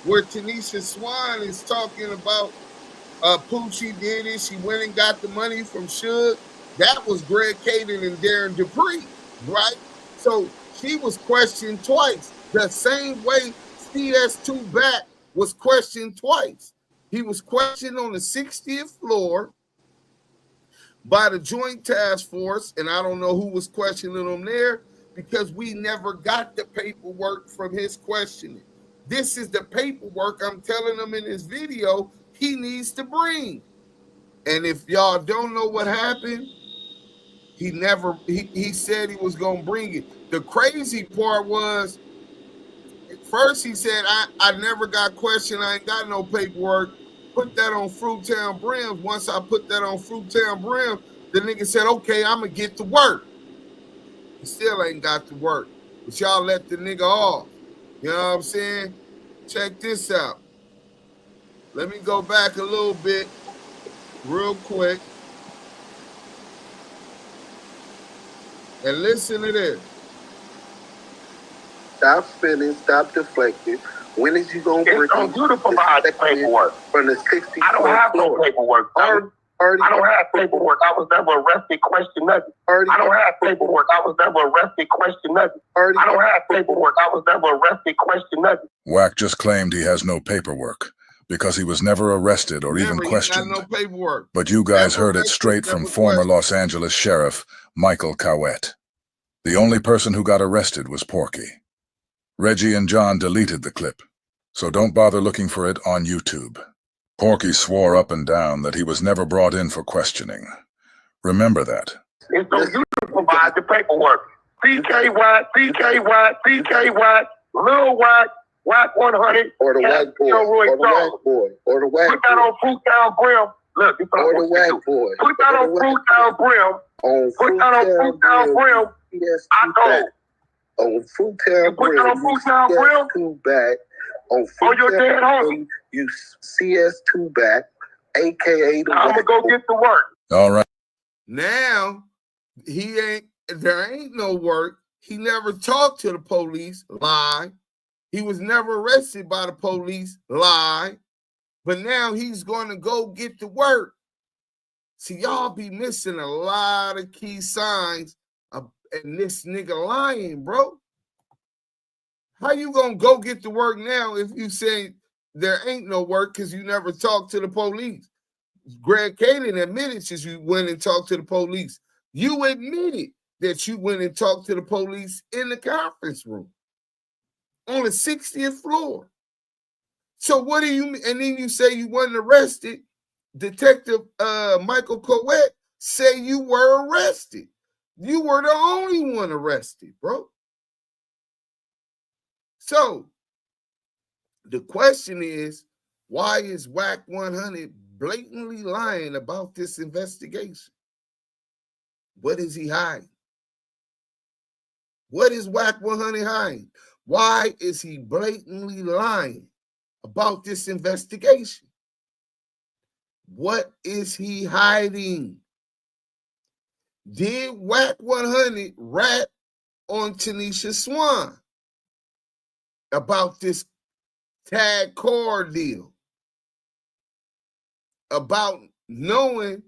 where Tanisha Swan is talking about Poochie did it, she went and got the money from Suge, that was Greg Kading and Darren Dupree, right? So she was questioned twice, the same way CS2 Back was questioned twice. He was questioned on the 60th floor by the Joint Task Force, and I don't know who was questioning him there because we never got the paperwork from his questioning. This is the paperwork I'm telling him in this video he needs to bring. And if y'all don't know what happened, he said he was going to bring it. The crazy part was, at first he said, I never got questioned, I ain't got no paperwork. Put that on Fruitown Brims. Once I put that on Fruitown Brims, the nigga said, okay, I'm going to get to work. He still ain't got to work. But y'all let the nigga off. You know what I'm saying? Check this out. Let me go back a little bit real quick. And listen to this. Stop spinning, stop deflecting. When is you going to bring you to provide the paperwork from the 60th I don't have no paperwork. I don't have paperwork. I was never arrested, question nothing. I don't have paperwork. I was never arrested, question nothing. I don't have paperwork. I was never arrested, question nothing. Wack just claimed he has no paperwork because he was never arrested or even questioned. Got no paperwork. But you guys heard it straight from former Los Angeles Sheriff Michael Cauoette. The only person who got arrested was Porky. Reggie and John deleted the clip, so don't bother looking for it on YouTube. Porky swore up and down that he was never brought in for questioning. Remember that. It's on you to provide the paperwork. PK Wack, Lil Wack, Wack 100, or the Wack boy, or the Wack Put that on Fruitown Brim. Look, you or the Wack boy. Put that on Fruitown Brim. Put that on Fruitown Brim. Yes, I know. On Fruitown Brim. Put that on Fruitown Brim. Two back. On your dead homie. You CS2 Back, aka the I'm gonna go get to work. All right. Now there ain't no work. He never talked to the police, lie. He was never arrested by the police, lie. But now he's going to go get to work. See, y'all be missing a lot of key signs of and this nigga lying, bro. How you gonna go get to work now if you say there ain't no work because you never talked to the police? Greg Kading admitted that you went and talked to the police. You admitted that you went and talked to the police in the conference room on the 60th floor. So what do you mean? And then you say you wasn't arrested. Detective Michael Cauoette say you were arrested. You were the only one arrested, bro. So the question is, why is Wack 100 blatantly lying about this investigation? What is he hiding? What is Wack 100 hiding? Why is he blatantly lying about this investigation? What is he hiding? Did Wack 100 rat on Tanisha Swan about this tag car deal? About knowing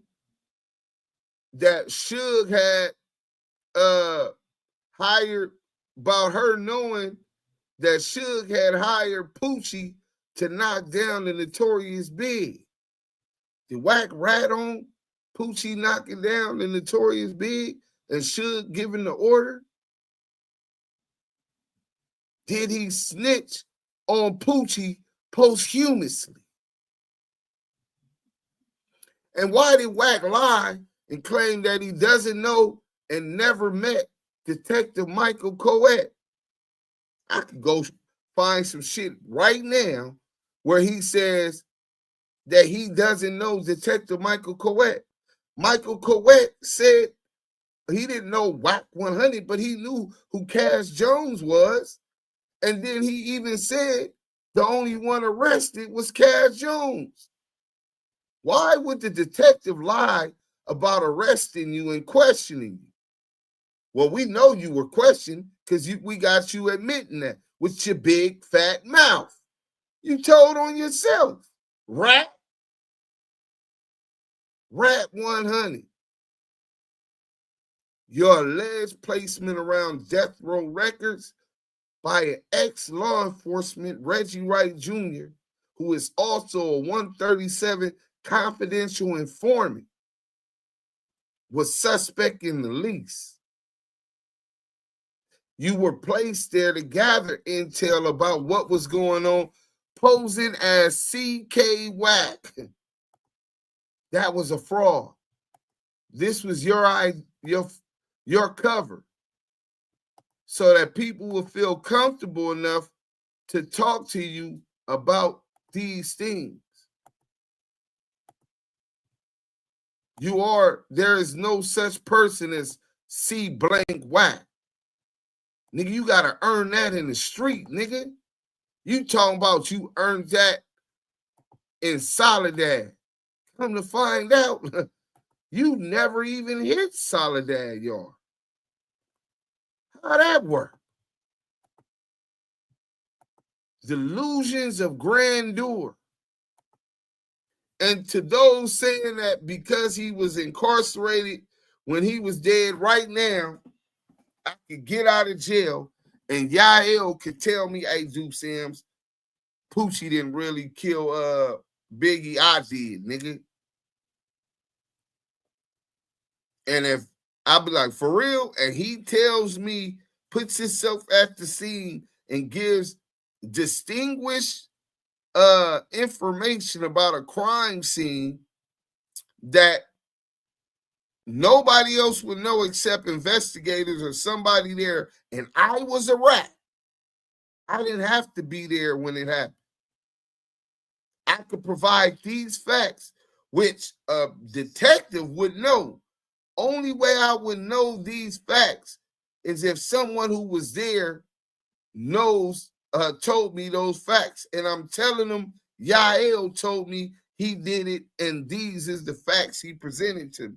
that Suge had hired, about her knowing that Suge had hired Poochie to knock down the Notorious Big. Did Wack rat on Poochie knocking down the Notorious Big and Suge giving the order? Did he snitch on Poochie posthumously? And why did Wack lie and claim that he doesn't know and never met Detective Michael Cauoette? I could go find some shit right now where he says that he doesn't know Detective Michael Cauoette. Michael Cauoette said he didn't know Wack 100, but he knew who Cash Jones was. And then he even said the only one arrested was Cash Jones. Why would the detective lie about arresting you and questioning you? Well, we know you were questioned because we got you admitting that with your big fat mouth. You told on yourself. Rat 100. Your alleged placement around Death Row Records by an ex-law enforcement, Reggie Wright Jr., who is also a 137 confidential informant, was suspect in the lease. You were placed there to gather intel about what was going on, posing as CK Wack. That was a fraud. This was your cover, so that people will feel comfortable enough to talk to you about these things. There is no such person as C blank Wack. Nigga, you gotta earn that in the street, nigga. You talking about you earned that in Soledad. Come to find out, you never even hit Soledad, y'all. How that work? Delusions of grandeur. And to those saying that because he was incarcerated when he was dead, right now, I could get out of jail and Yael could tell me, hey, Duke Sims, Poochie didn't really kill Biggie. I did, nigga. And if I'll be like, for real, and he tells me, puts himself at the scene and gives distinguished information about a crime scene that nobody else would know except investigators or somebody there, and I was a rat. I didn't have to be there when it happened. I could provide these facts, which a detective would know. Only way I would know these facts is if someone who was there told me those facts. And I'm telling them, Yael told me he did it, and these is the facts he presented to me.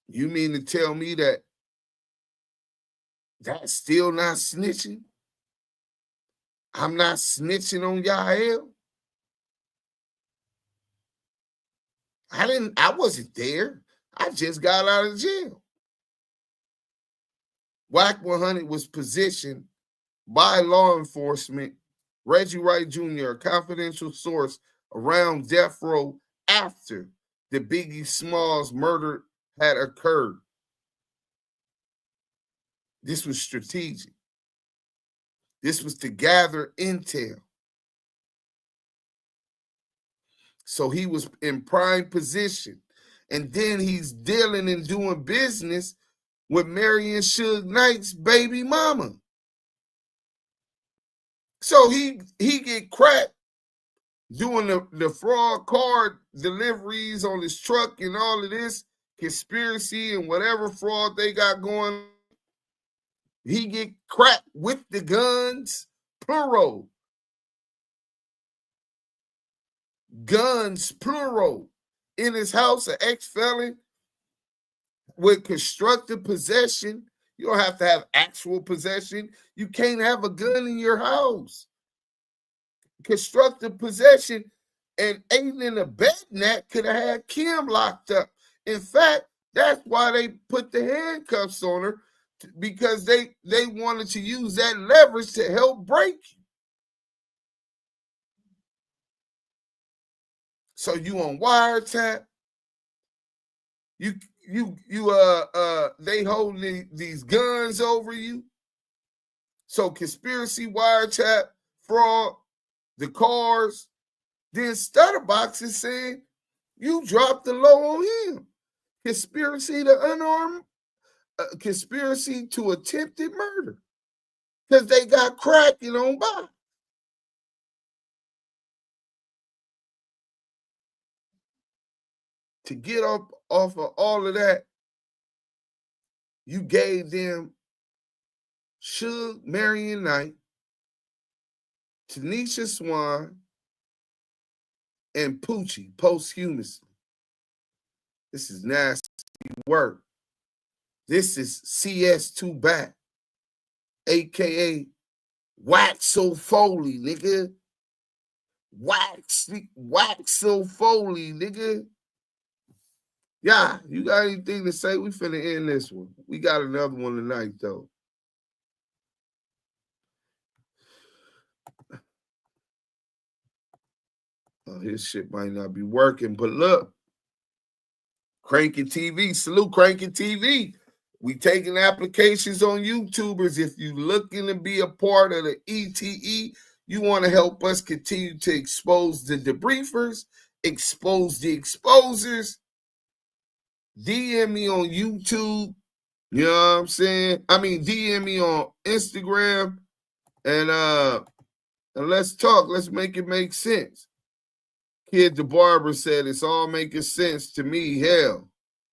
You mean to tell me that that's still not snitching? I'm not snitching on Yael? I wasn't there. I just got out of jail. Wack 100 was positioned by law enforcement, Reggie Wright Jr., a confidential source around death row after the Biggie Smalls murder had occurred. This was strategic. This was to gather intel. So he was in prime position. And then he's dealing and doing business with marrying Suge Knight's baby mama. So he get cracked doing the fraud card deliveries on his truck and all of this conspiracy and whatever fraud they got going. He get cracked with the guns, plural. Guns, plural. In his house, an ex-felon with constructive possession. You don't have to have actual possession. You can't have a gun in your house. Constructive possession and aiding and abetting that could have had Kim locked up. In fact, that's why they put the handcuffs on her, because they wanted to use that leverage to help break you. So you on wiretap. They holding these guns over you. So conspiracy, wiretap, fraud, the cars. Then Stutterbox is saying you dropped the low on him. Conspiracy to unarmed, conspiracy to attempted murder. Because they got cracking on by. To get up off of all of that, you gave them Suge Marion Knight, Tanisha Swan, and Poochie posthumously. This is nasty work. This is CS2 back, a.k.a. Wack So Foley, nigga. Wack So Foley, nigga. Yeah, you got anything to say? We finna end this one. We got another one tonight, though. Oh, his shit might not be working, but look. Cranking TV. Salute Cranking TV. We taking applications on YouTubers. If you looking to be a part of the ETE, you want to help us continue to expose the debriefers, expose the exposers, DM me on YouTube. You know what I'm saying? I mean, DM me on Instagram and let's talk. Let's make it make sense. Kid the Barber said it's all making sense to me. Hell.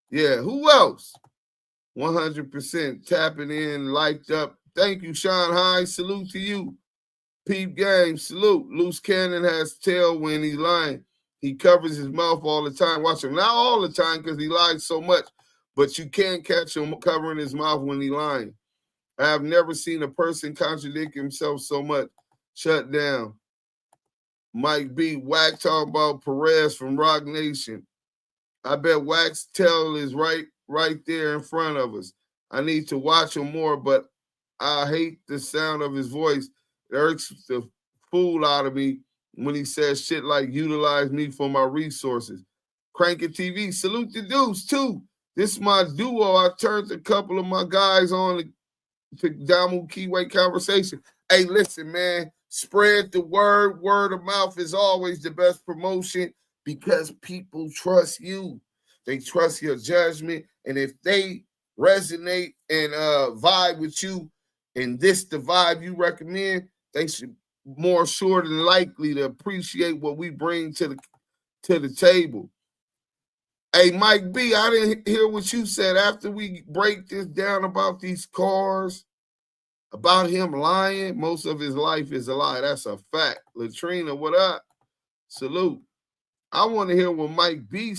Yeah, who else? 100% tapping in, liked up. Thank you, Sean High. Salute to you. Peep Game, salute. Loose Cannon has tail when he's lying. He covers his mouth all the time. Watch him. Not all the time because he lies so much, but you can't catch him covering his mouth when he's lying. I have never seen a person contradict himself so much. Shut down. Mike B. Wack talking about Perez from Rock Nation. I bet Wack's tail is right there in front of us. I need to watch him more, but I hate the sound of his voice. It irks the fool out of me when he says shit like utilize me for my resources. Cranking TV, salute the dudes too. This is my duo. I turned a couple of my guys on to Damu Kiwe Conversation. Hey, listen, man, spread the word. Word of mouth is always the best promotion because people trust you. They trust your judgment. And if they resonate and vibe with you and this the vibe you recommend, they should more sure than likely to appreciate what we bring to the table. Hey, Mike B, I didn't hear what you said after we break this down about these cars, about him lying. Most of his life is a lie. That's a fact. Latrina, what up? Salute. I want to hear what Mike B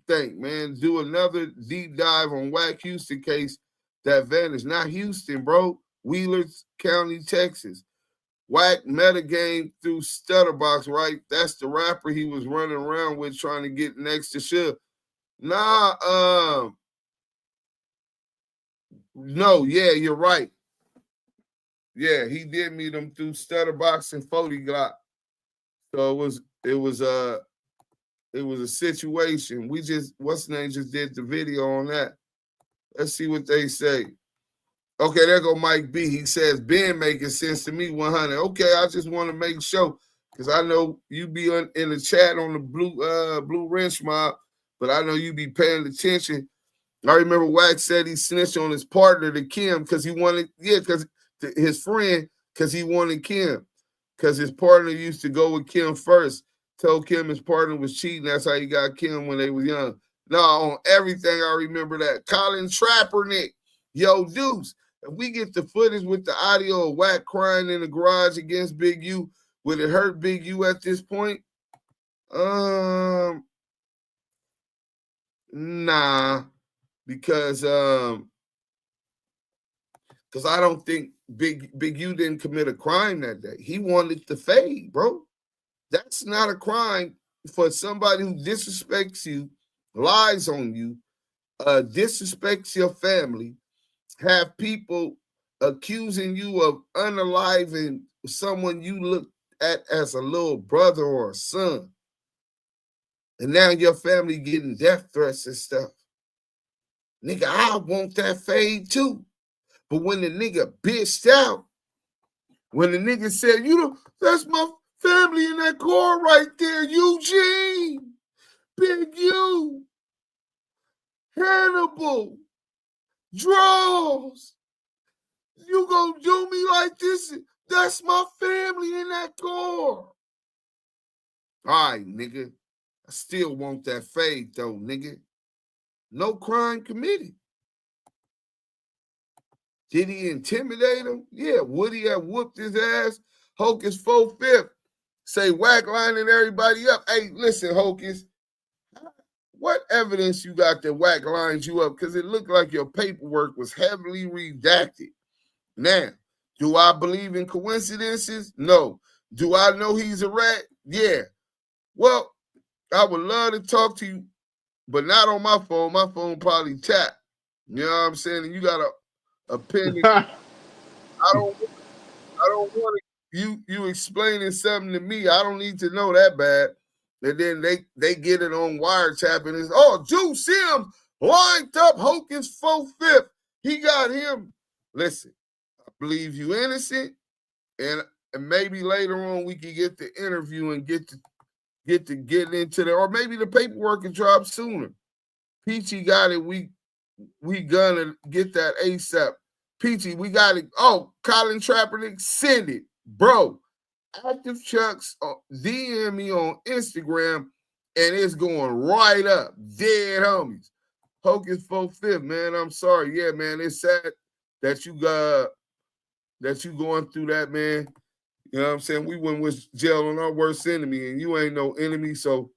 think, man. Do another deep dive on Wack Houston case that vanished. Not Houston, bro. Wheeler County, Texas. Wack metagame through Stutterbox, right? That's the rapper he was running around with trying to get next to Suge. Nah, no, yeah, you're right. Yeah, he did meet him through Stutterbox and 40 Glock. So it was a situation. We just, what's the name, just did the video on that. Let's see what they say. Okay, there go Mike B. He says, been making sense to me, 100. Okay, I just want to make sure. because I know you be in the chat on the Blue Wrench mob, but I know you be paying attention. I remember Wack said he snitched on his partner to Kim because he wanted, because his friend, because he wanted Kim, because his partner used to go with Kim first. Told Kim his partner was cheating. That's how he got Kim when they was young. No, on everything I remember that. Colin Trappernick, yo, Deuce. If we get the footage with the audio of Wack crying in the garage against Big U, would it hurt Big U at this point? Nah. Because I don't think Big U didn't commit a crime that day. He wanted to fade, bro. That's not a crime for somebody who disrespects you, lies on you, disrespects your family, have people accusing you of unaliving someone you look at as a little brother or a son. And now your family getting death threats and stuff. Nigga, I want that fade too. But when the nigga bitched out, when the nigga said, that's my family in that car right there, Eugene, Big U, Hannibal, Draws, you gonna do me like this? That's my family in that car. All right, nigga. I still want that fade though, nigga. No crime committed. Did he intimidate him? Yeah. Would he have whooped his ass? Hocus 4/5. Say Wack lining everybody up. Hey, listen, Hocus. What evidence you got that Wack lines you up? Because it looked like your paperwork was heavily redacted. Now, do I believe in coincidences? No. Do I know he's a rat? Yeah. Well, I would love to talk to you, but not on my phone. My phone probably tapped. You know what I'm saying? And you got a pen. I don't want you explaining something to me. I don't need to know that bad. And then they get it on wiretap and it's, Juice Sims lined up Hocus 4/5. He got him. Listen, I believe you innocent, and maybe later on we can get the interview and get into the, or maybe the paperwork can drop sooner. Peachy got it. We gonna get that ASAP. Peachy, we got it. Oh, Colin Trappernick, send it, bro. Active Chucks DM me on Instagram, and it's going right up. Dead homies. Hocus 4/5, man. I'm sorry. Yeah, man. It's sad that you going through that, man. You know what I'm saying? We went with jail on our worst enemy, and you ain't no enemy, so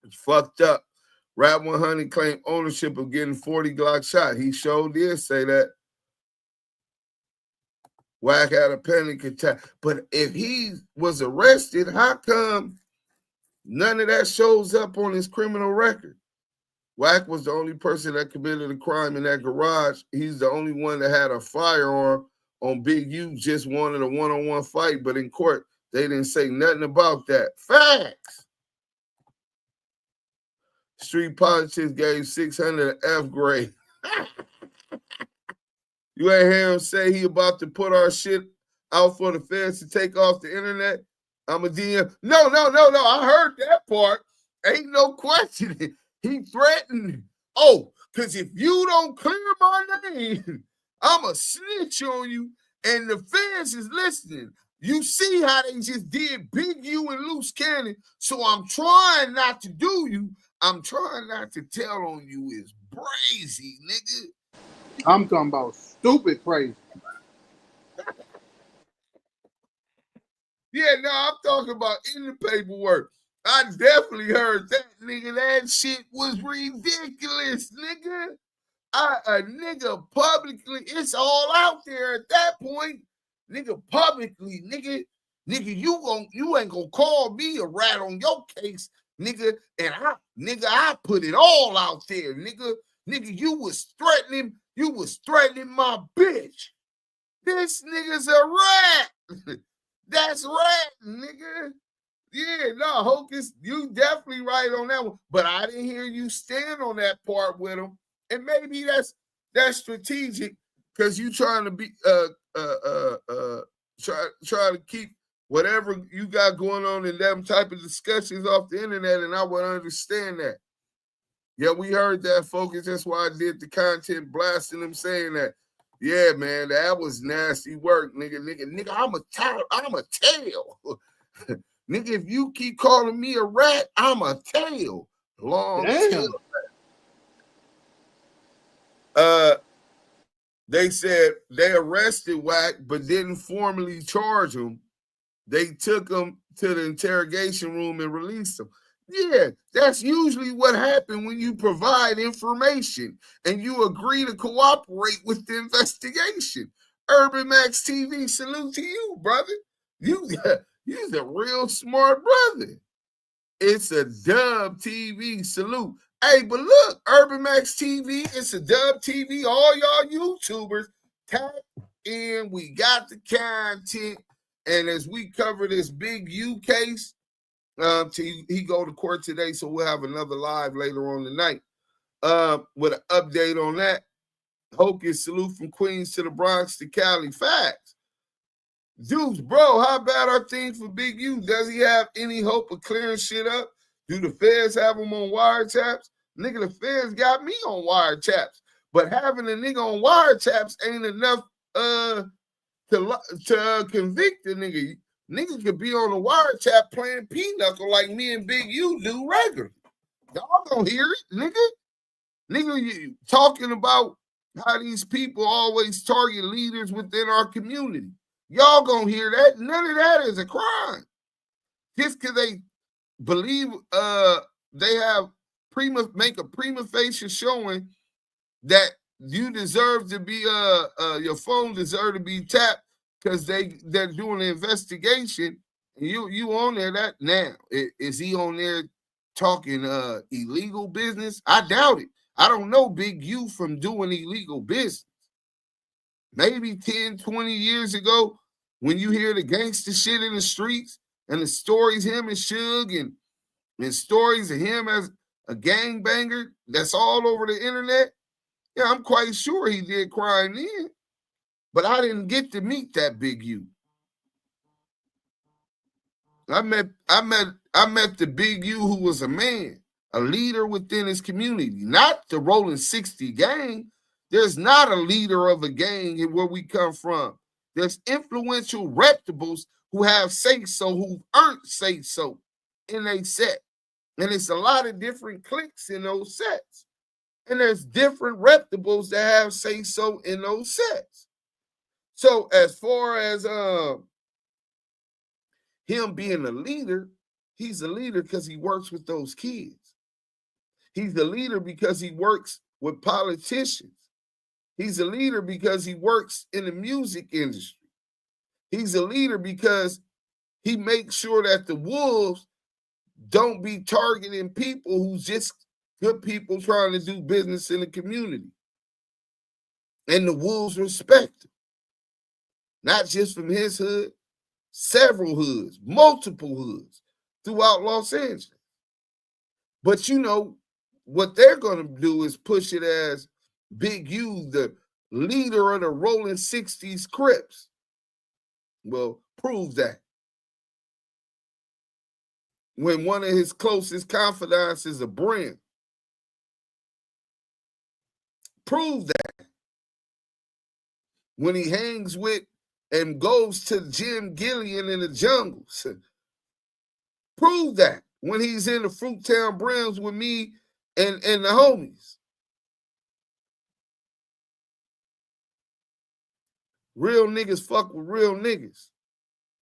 it's fucked up. Rap 100 claimed ownership of getting 40 Glock shot. He sure did say that. Wack had a panic attack. But if he was arrested, how come none of that shows up on his criminal record? Wack was the only person that committed a crime in that garage. He's the only one that had a firearm on Big U, just wanted a one-on-one fight, but in court, they didn't say nothing about that. Facts. Street Politics gave 600 an F grade. You ain't hear him say he about to put our shit out for the feds to take off the internet? I'm a DM. No. I heard that part. Ain't no question. He threatened. Because if you don't clear my name, I'm a snitch on you. And the feds is listening. You see how they just did Big U and Loose Cannon. So I'm trying not to do you. I'm trying not to tell on you is crazy, nigga. I'm talking about stupid crazy. Yeah, no, I'm talking about in the paperwork. I definitely heard that, nigga. That shit was ridiculous, nigga. A nigga publicly, it's all out there at that point. Nigga publicly, nigga, you ain't gonna call me a rat on your case, nigga. And I put it all out there, nigga. Nigga, you was threatening my bitch. This nigga's a rat. That's rat, nigga. Yeah, no, Hocus, you definitely right on that one. But I didn't hear you stand on that part with him. And maybe that's strategic because you trying to be try to keep whatever you got going on in them type of discussions off the internet, and I would understand that. Yeah, we heard that, folks. That's why I did the content blasting them saying that. Yeah, man, that was nasty work, nigga. I'm a tail. Nigga, if you keep calling me a rat, I'm a tail. Long tail. They said they arrested Wack, but didn't formally charge him. They took him to the interrogation room and released him. Yeah, that's usually what happens when you provide information and you agree to cooperate with the investigation. Urban Max TV, salute to you, brother. You're a real smart brother. It's a Dub TV, salute. Hey, but look, Urban Max TV, it's a Dub TV. All y'all YouTubers, tap in. We got the content. And as we cover this Big U case, he go to court today, so we'll have another live later on tonight with an update on that. Hocus, salute from Queens to the Bronx to Cali. Facts. Dudes, bro, how bad are things for Big U? Does he have any hope of clearing shit up? Do the feds have him on wiretaps? Nigga, the feds got me on wiretaps. But having a nigga on wiretaps ain't enough to convict the nigga. Nigga could be on a wiretap playing pinochle like me and Big U do regularly. Y'all gonna hear it, nigga. Nigga, you talking about how these people always target leaders within our community. Y'all gonna hear that. None of that is a crime. Just because they believe they have make a prima facie showing that you deserve to be your phone deserve to be tapped because they're doing an investigation. You on there that now. Is he on there talking illegal business? I doubt it. I don't know Big U from doing illegal business. Maybe 10, 20 years ago, when you hear the gangster shit in the streets and the stories him and Suge and stories of him as a gangbanger that's all over the internet, yeah, I'm quite sure he did crime then. But I didn't get to meet that Big U. I met the Big U who was a man, a leader within his community, not the Rolling 60 gang. There's not a leader of a gang in where we come from. There's influential reputables who have say-so, who earned say-so in a set. And it's a lot of different cliques in those sets. And there's different reputables that have say-so in those sets. So as far as him being a leader, he's a leader because he works with those kids. He's a leader because he works with politicians. He's a leader because he works in the music industry. He's a leader because he makes sure that the wolves don't be targeting people who's just good people trying to do business in the community. And the wolves respect him. Not just from his hood, several hoods, multiple hoods throughout Los Angeles. But you know, what they're going to do is push it as Big U, the leader of the Rolling 60s Crips. Well, prove that. When one of his closest confidants is a Brim. Prove that. When he hangs with and goes to Jim Gillian in the jungles. Prove that. When he's in the Fruittown Brims with me and the homies. Real niggas fuck with real niggas.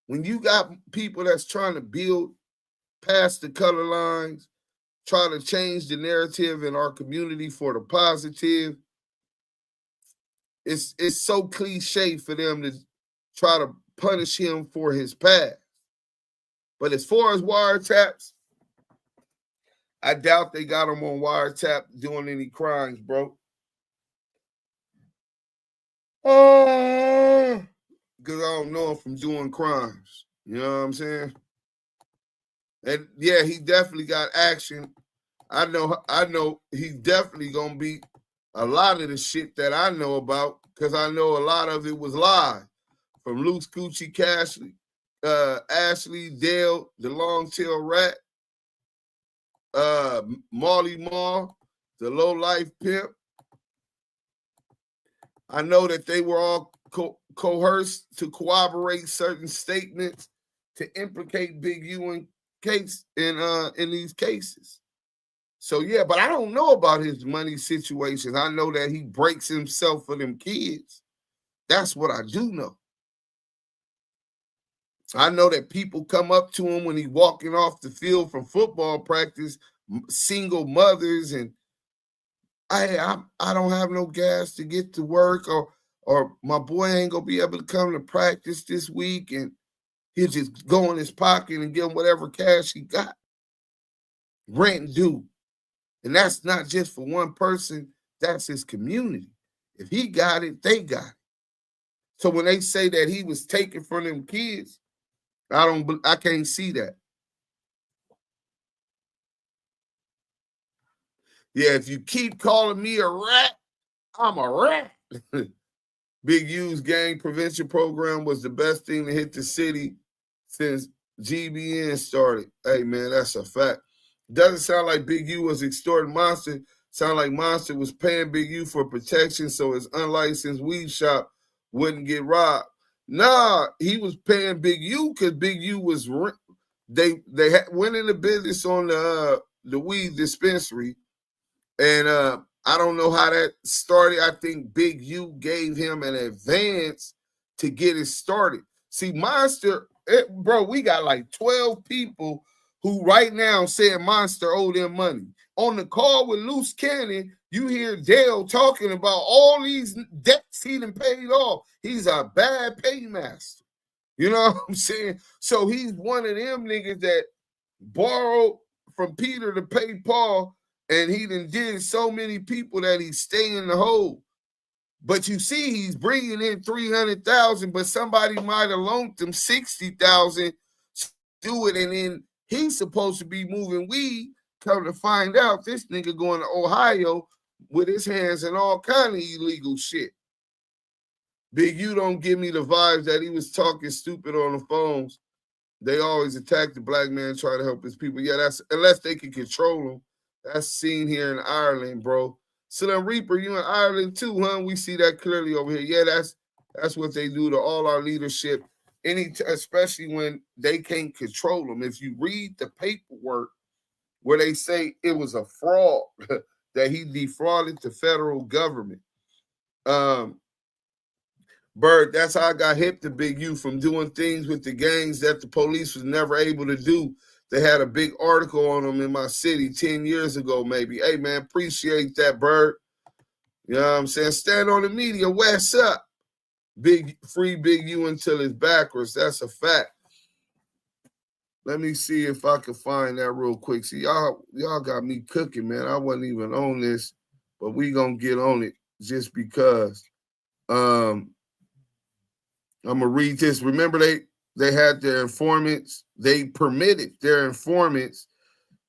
When you got people that's trying to build past the color lines, try to change the narrative in our community for the positive, it's so cliche for them to try to punish him for his past. But as far as wiretaps, I doubt they got him on wiretap doing any crimes, bro. Because I don't know him from doing crimes. You know what I'm saying? And yeah, he definitely got action. I know he's definitely gonna be a lot of the shit that I know about, because I know a lot of it was live. From Loose Coochie Ashley Dale, the long-tailed rat, Marley Marl, the low-life pimp. I know that they were all coerced to corroborate certain statements to implicate Big U in these cases. So yeah, but I don't know about his money situations. I know that he breaks himself for them kids. That's what I do know. I know that people come up to him when he's walking off the field from football practice, single mothers, and I don't have no gas to get to work, or my boy ain't gonna be able to come to practice this week, and he'll just go in his pocket and give him whatever cash he got. Rent due. And that's not just for one person, that's his community. If he got it, they got it. So when they say that he was taken from them kids, I can't see that. Yeah, if you keep calling me a rat, I'm a rat. Big U's gang prevention program was the best thing to hit the city since GBN started. Hey, man, that's a fact. Doesn't sound like Big U was extorting Monster. Sound like Monster was paying Big U for protection so his unlicensed weed shop wouldn't get robbed. Nah, he was paying Big U because Big U was they went into business on the weed dispensary, and I don't know how that started. I think Big U gave him an advance to get it started. See, Monster, bro, we got like 12 people who right now saying Monster owe them money. On the call with Loose Cannon, you hear Dale talking about all these debts he done paid off. He's a bad paymaster. You know what I'm saying? So he's one of them niggas that borrowed from Peter to pay Paul, and he done did so many people that he's staying in the hole. But you see, he's bringing in $300,000, but somebody might have loaned him $60,000 to do it, and then he's supposed to be moving weed. Come to find out, this nigga going to Ohio with his hands in all kind of illegal shit. Big U don't give me the vibes that he was talking stupid on the phones. They always attack the black man, try to help his people. Yeah, that's unless they can control him. That's seen here in Ireland, bro. Slim Reaper, you in Ireland too, huh? We see that clearly over here. Yeah, that's what they do to all our leadership, especially when they can't control them. If you read the paperwork where they say it was a fraud, that he defrauded the federal government. Bird, that's how I got hip to Big U, from doing things with the gangs that the police was never able to do. They had a big article on them in my city 10 years ago, maybe. Hey, man, appreciate that, Bird. You know what I'm saying? Stand on the media. What's up? Free Big U until it's backwards. That's a fact. Let me see if I can find that real quick. See, y'all got me cooking, man. I wasn't even on this, but we gonna get on it just because. I'm gonna read this. Remember, they had their informants. They permitted their informants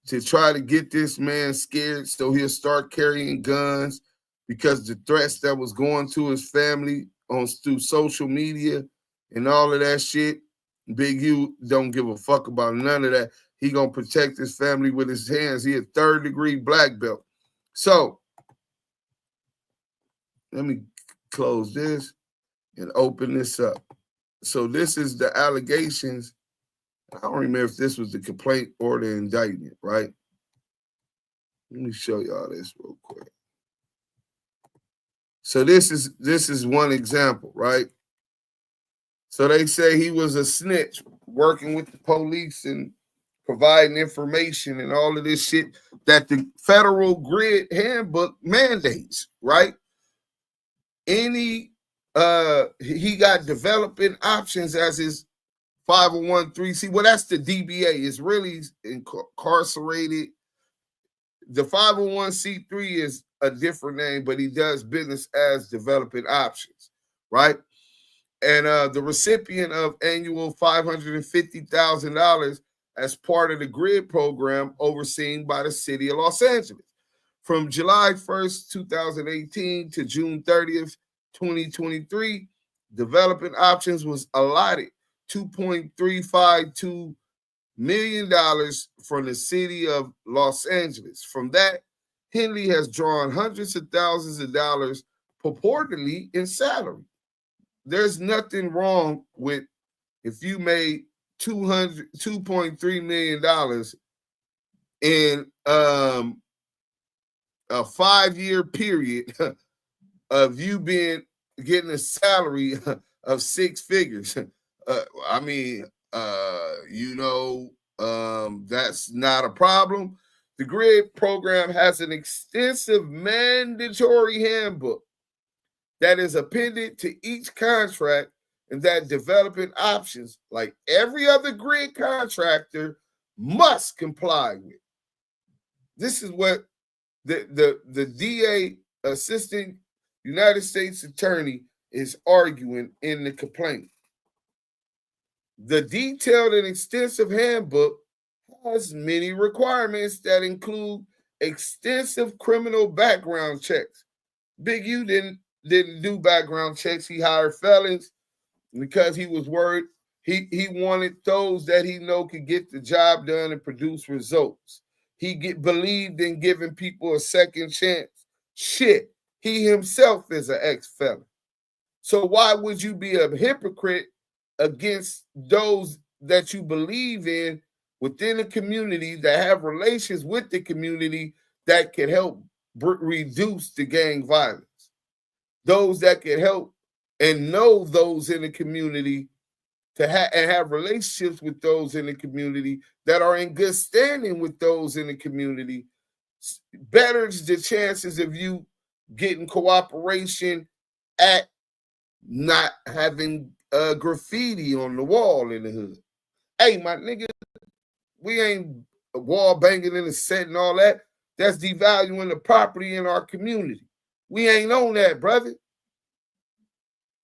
to try to get this man scared so he'll start carrying guns, because the threats that was going to his family through social media and all of that shit. Big U don't give a fuck about none of that. He gonna protect his family with his hands. He a 3rd-degree black belt. So let me close this and open this up. So this is the allegations. I don't remember if this was the complaint or the indictment, right? Let me show y'all this real quick. So this is one example, right? So they say he was a snitch working with the police and providing information and all of this shit that the federal grid handbook mandates, right? He got developing options as his 501(c)(3). Well, that's the DBA. It's really incarcerated. The 501(c)(3) is a different name, but he does business as developing options, right? And the recipient of annual $550,000 as part of the GRID program overseen by the city of Los Angeles. From July 1st, 2018 to June 30th, 2023, developing options was allotted $2.352 million from the city of Los Angeles. From that, Henley has drawn hundreds of thousands of dollars purportedly in salary. There's nothing wrong with if you made $2.3 million in a 5-year period of you getting a salary of 6 figures. That's not a problem. The GRID program has an extensive mandatory handbook that is appended to each contract and that developing options, like every other GRID contractor, must comply with. This is what the DA, Assistant United States Attorney, is arguing in the complaint. The detailed and extensive handbook has many requirements that include extensive criminal background checks. Big U didn't do background checks. He hired felons because he was worried. He wanted those that he know could get the job done and produce results. He believed in giving people a second chance. Shit, he himself is an ex-felon. So why would you be a hypocrite against those that you believe in within the community, that have relations with the community that can help reduce the gang violence? Those that can help and know those in the community and have relationships with those in the community that are in good standing with those in the community betters the chances of you getting cooperation at not having graffiti on the wall in the hood. Hey, my nigga, we ain't wall banging in the set and all that. That's devaluing the property in our community. We ain't on that, brother.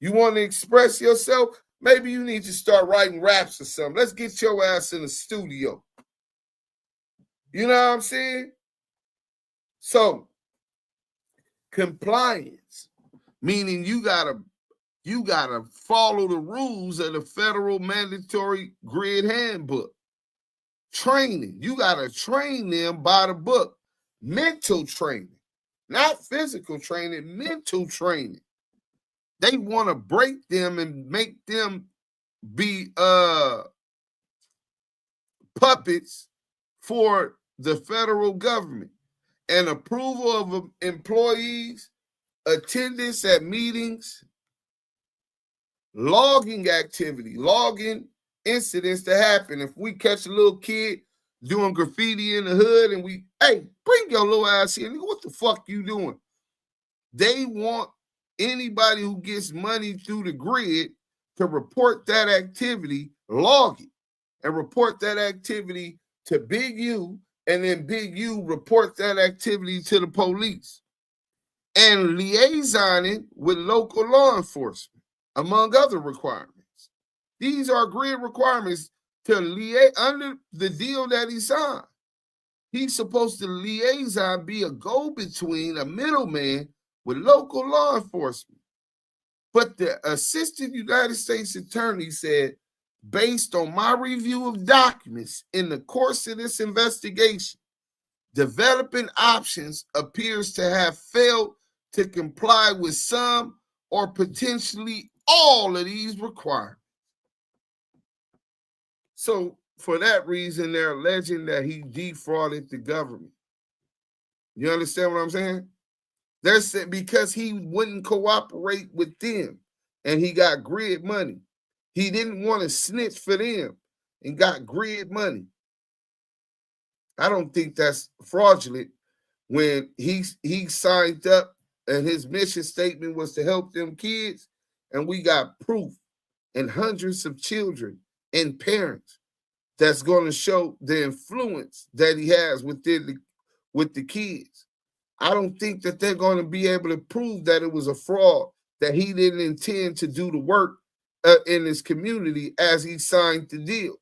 You want to express yourself? Maybe you need to start writing raps or something. Let's get your ass in the studio. You know what I'm saying? So, compliance, meaning you gotta follow the rules of the federal mandatory GRID handbook. Training, you gotta train them by the book. Mental training, not physical training, mental training. They want to break them and make them be puppets for the federal government. And approval of employees, attendance at meetings, logging incidents that happen. If we catch a little kid doing graffiti in the hood and hey, bring your little ass here. What the fuck you doing? They want anybody who gets money through the GRID to report that activity, log it, and report that activity to Big U, and then Big U report that activity to the police. And liaisoning with local law enforcement, among other requirements. These are GRID requirements to liaise under the deal that he signed. He's supposed to liaison, be a go-between, a middleman with local law enforcement. But the Assistant United States Attorney said, based on my review of documents in the course of this investigation, developing options appears to have failed to comply with some or potentially all of these requirements. So for that reason, they're alleging that he defrauded the government. You understand what I'm saying? They're saying because he wouldn't cooperate with them and he got GRID money. He didn't want to snitch for them and got GRID money. I don't think that's fraudulent when he signed up and his mission statement was to help them kids, and we got proof and hundreds of children and parents that's going to show the influence that he has with the kids. I don't think that they're going to be able to prove that it was a fraud, that he didn't intend to do the work in his community as he signed the deal.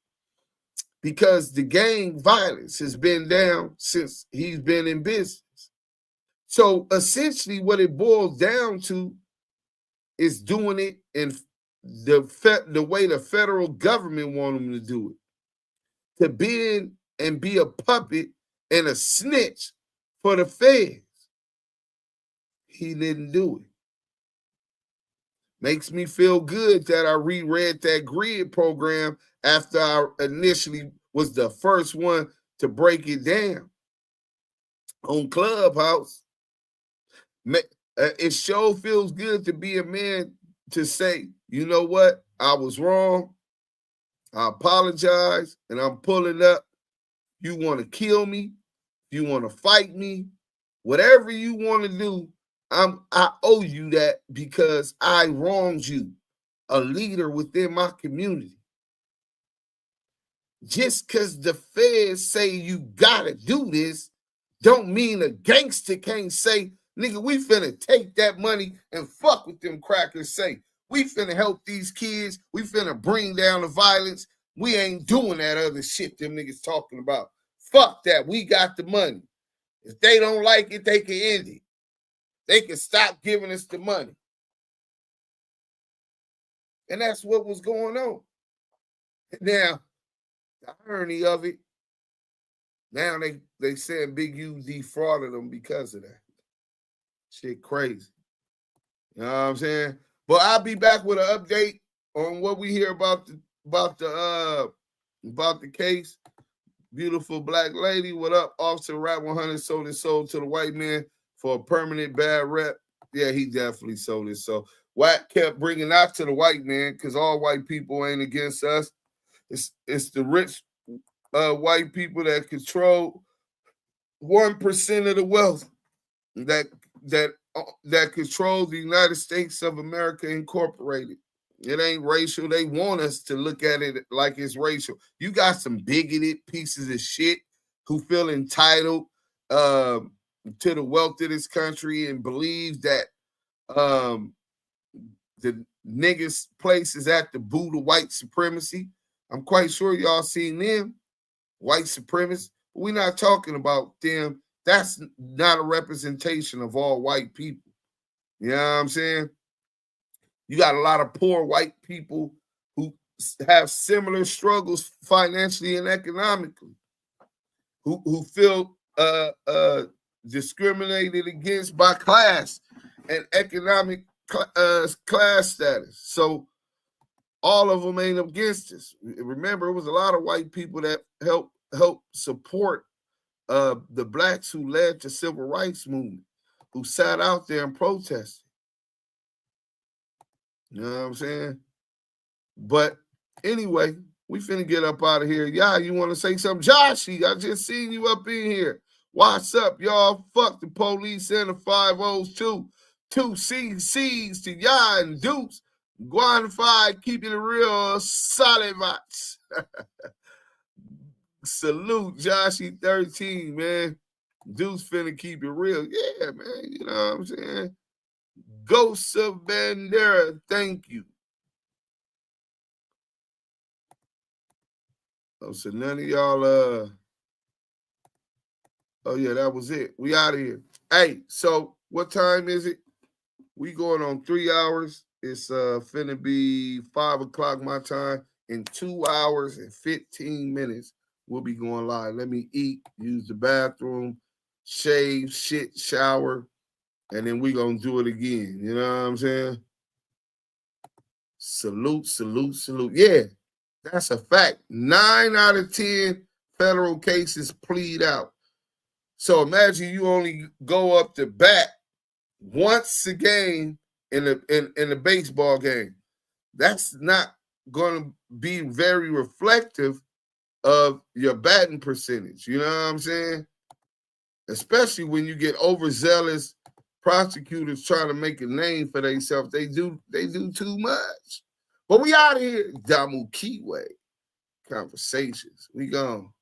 Because the gang violence has been down since he's been in business. So essentially what it boils down to is doing it in the way the federal government want him to do it, to bend and be a puppet and a snitch for the feds. He didn't do it. Makes me feel good that I reread that grid program after I initially was the first one to break it down on Clubhouse. It sure feels good to be a man to say, you know what, I was wrong. I apologize, and I'm pulling up. You want to kill me? You want to fight me? Whatever you want to do, I owe you that because I wronged you, a leader within my community. Just because the feds say you gotta do this, don't mean a gangster can't say, nigga, we finna take that money and fuck with them crackers. Say, we finna help these kids. We finna bring down the violence. We ain't doing that other shit them niggas talking about. Fuck that. We got the money. If they don't like it, they can end it. They can stop giving us the money. And that's what was going on. Now, the irony of it, now they saying Big U defrauded them because of that. Shit crazy. You know what I'm saying? But I'll be back with an update on what we hear about the case. Beautiful black lady. What up? Officer Rap 100 sold his soul to the white man for a permanent bad rep. Yeah, he definitely sold his soul. Wack kept bringing that to the white man because all white people ain't against us. It's the rich white people that control 1% of the wealth that controls the United States of America Incorporated. It ain't racial. They want us to look at it like it's racial. You got some bigoted pieces of shit who feel entitled to the wealth of this country and believe that the niggas' place is at the boot of white supremacy. I'm quite sure y'all seen them, white supremacists. But we're not talking about them. That's not a representation of all white people. You know what I'm saying? You got a lot of poor white people who have similar struggles financially and economically, who feel discriminated against by class and economic class status. So all of them ain't against us. Remember, it was a lot of white people that helped support the blacks who led the civil rights movement, who sat out there and protested. You know what I'm saying? But anyway, we finna get up out of here. Yeah, you want to say something? Joshy, I just seen you up in here. What's up, y'all? Fuck the police and the 5-0s too. 2 CCs to y'all and Dukes. Guanified, keeping it real, solid vibes. Salute, Joshy 13, man. Dukes finna keep it real. Yeah, man. You know what I'm saying? Ghost of Bandera, thank you. Oh, so none of y'all, oh yeah, that was it. We out of here. Hey, so what time is it? We going on 3 hours. It's finna be 5 o'clock my time. In 2 hours and 15 minutes, we'll be going live. Let me eat, use the bathroom, shave, shit, shower, and then we gonna do it again. You know what I'm saying? Salute, salute, salute. Yeah, that's a fact. 9 out of 10 federal cases plead out. So imagine you only go up to bat once a game in the baseball game. That's not going to be very reflective of your batting percentage. You know what I'm saying? Especially when you get overzealous prosecutors trying to make a name for themselves. They do too much. But we out of here. Damu Kiwe Conversations. We gone.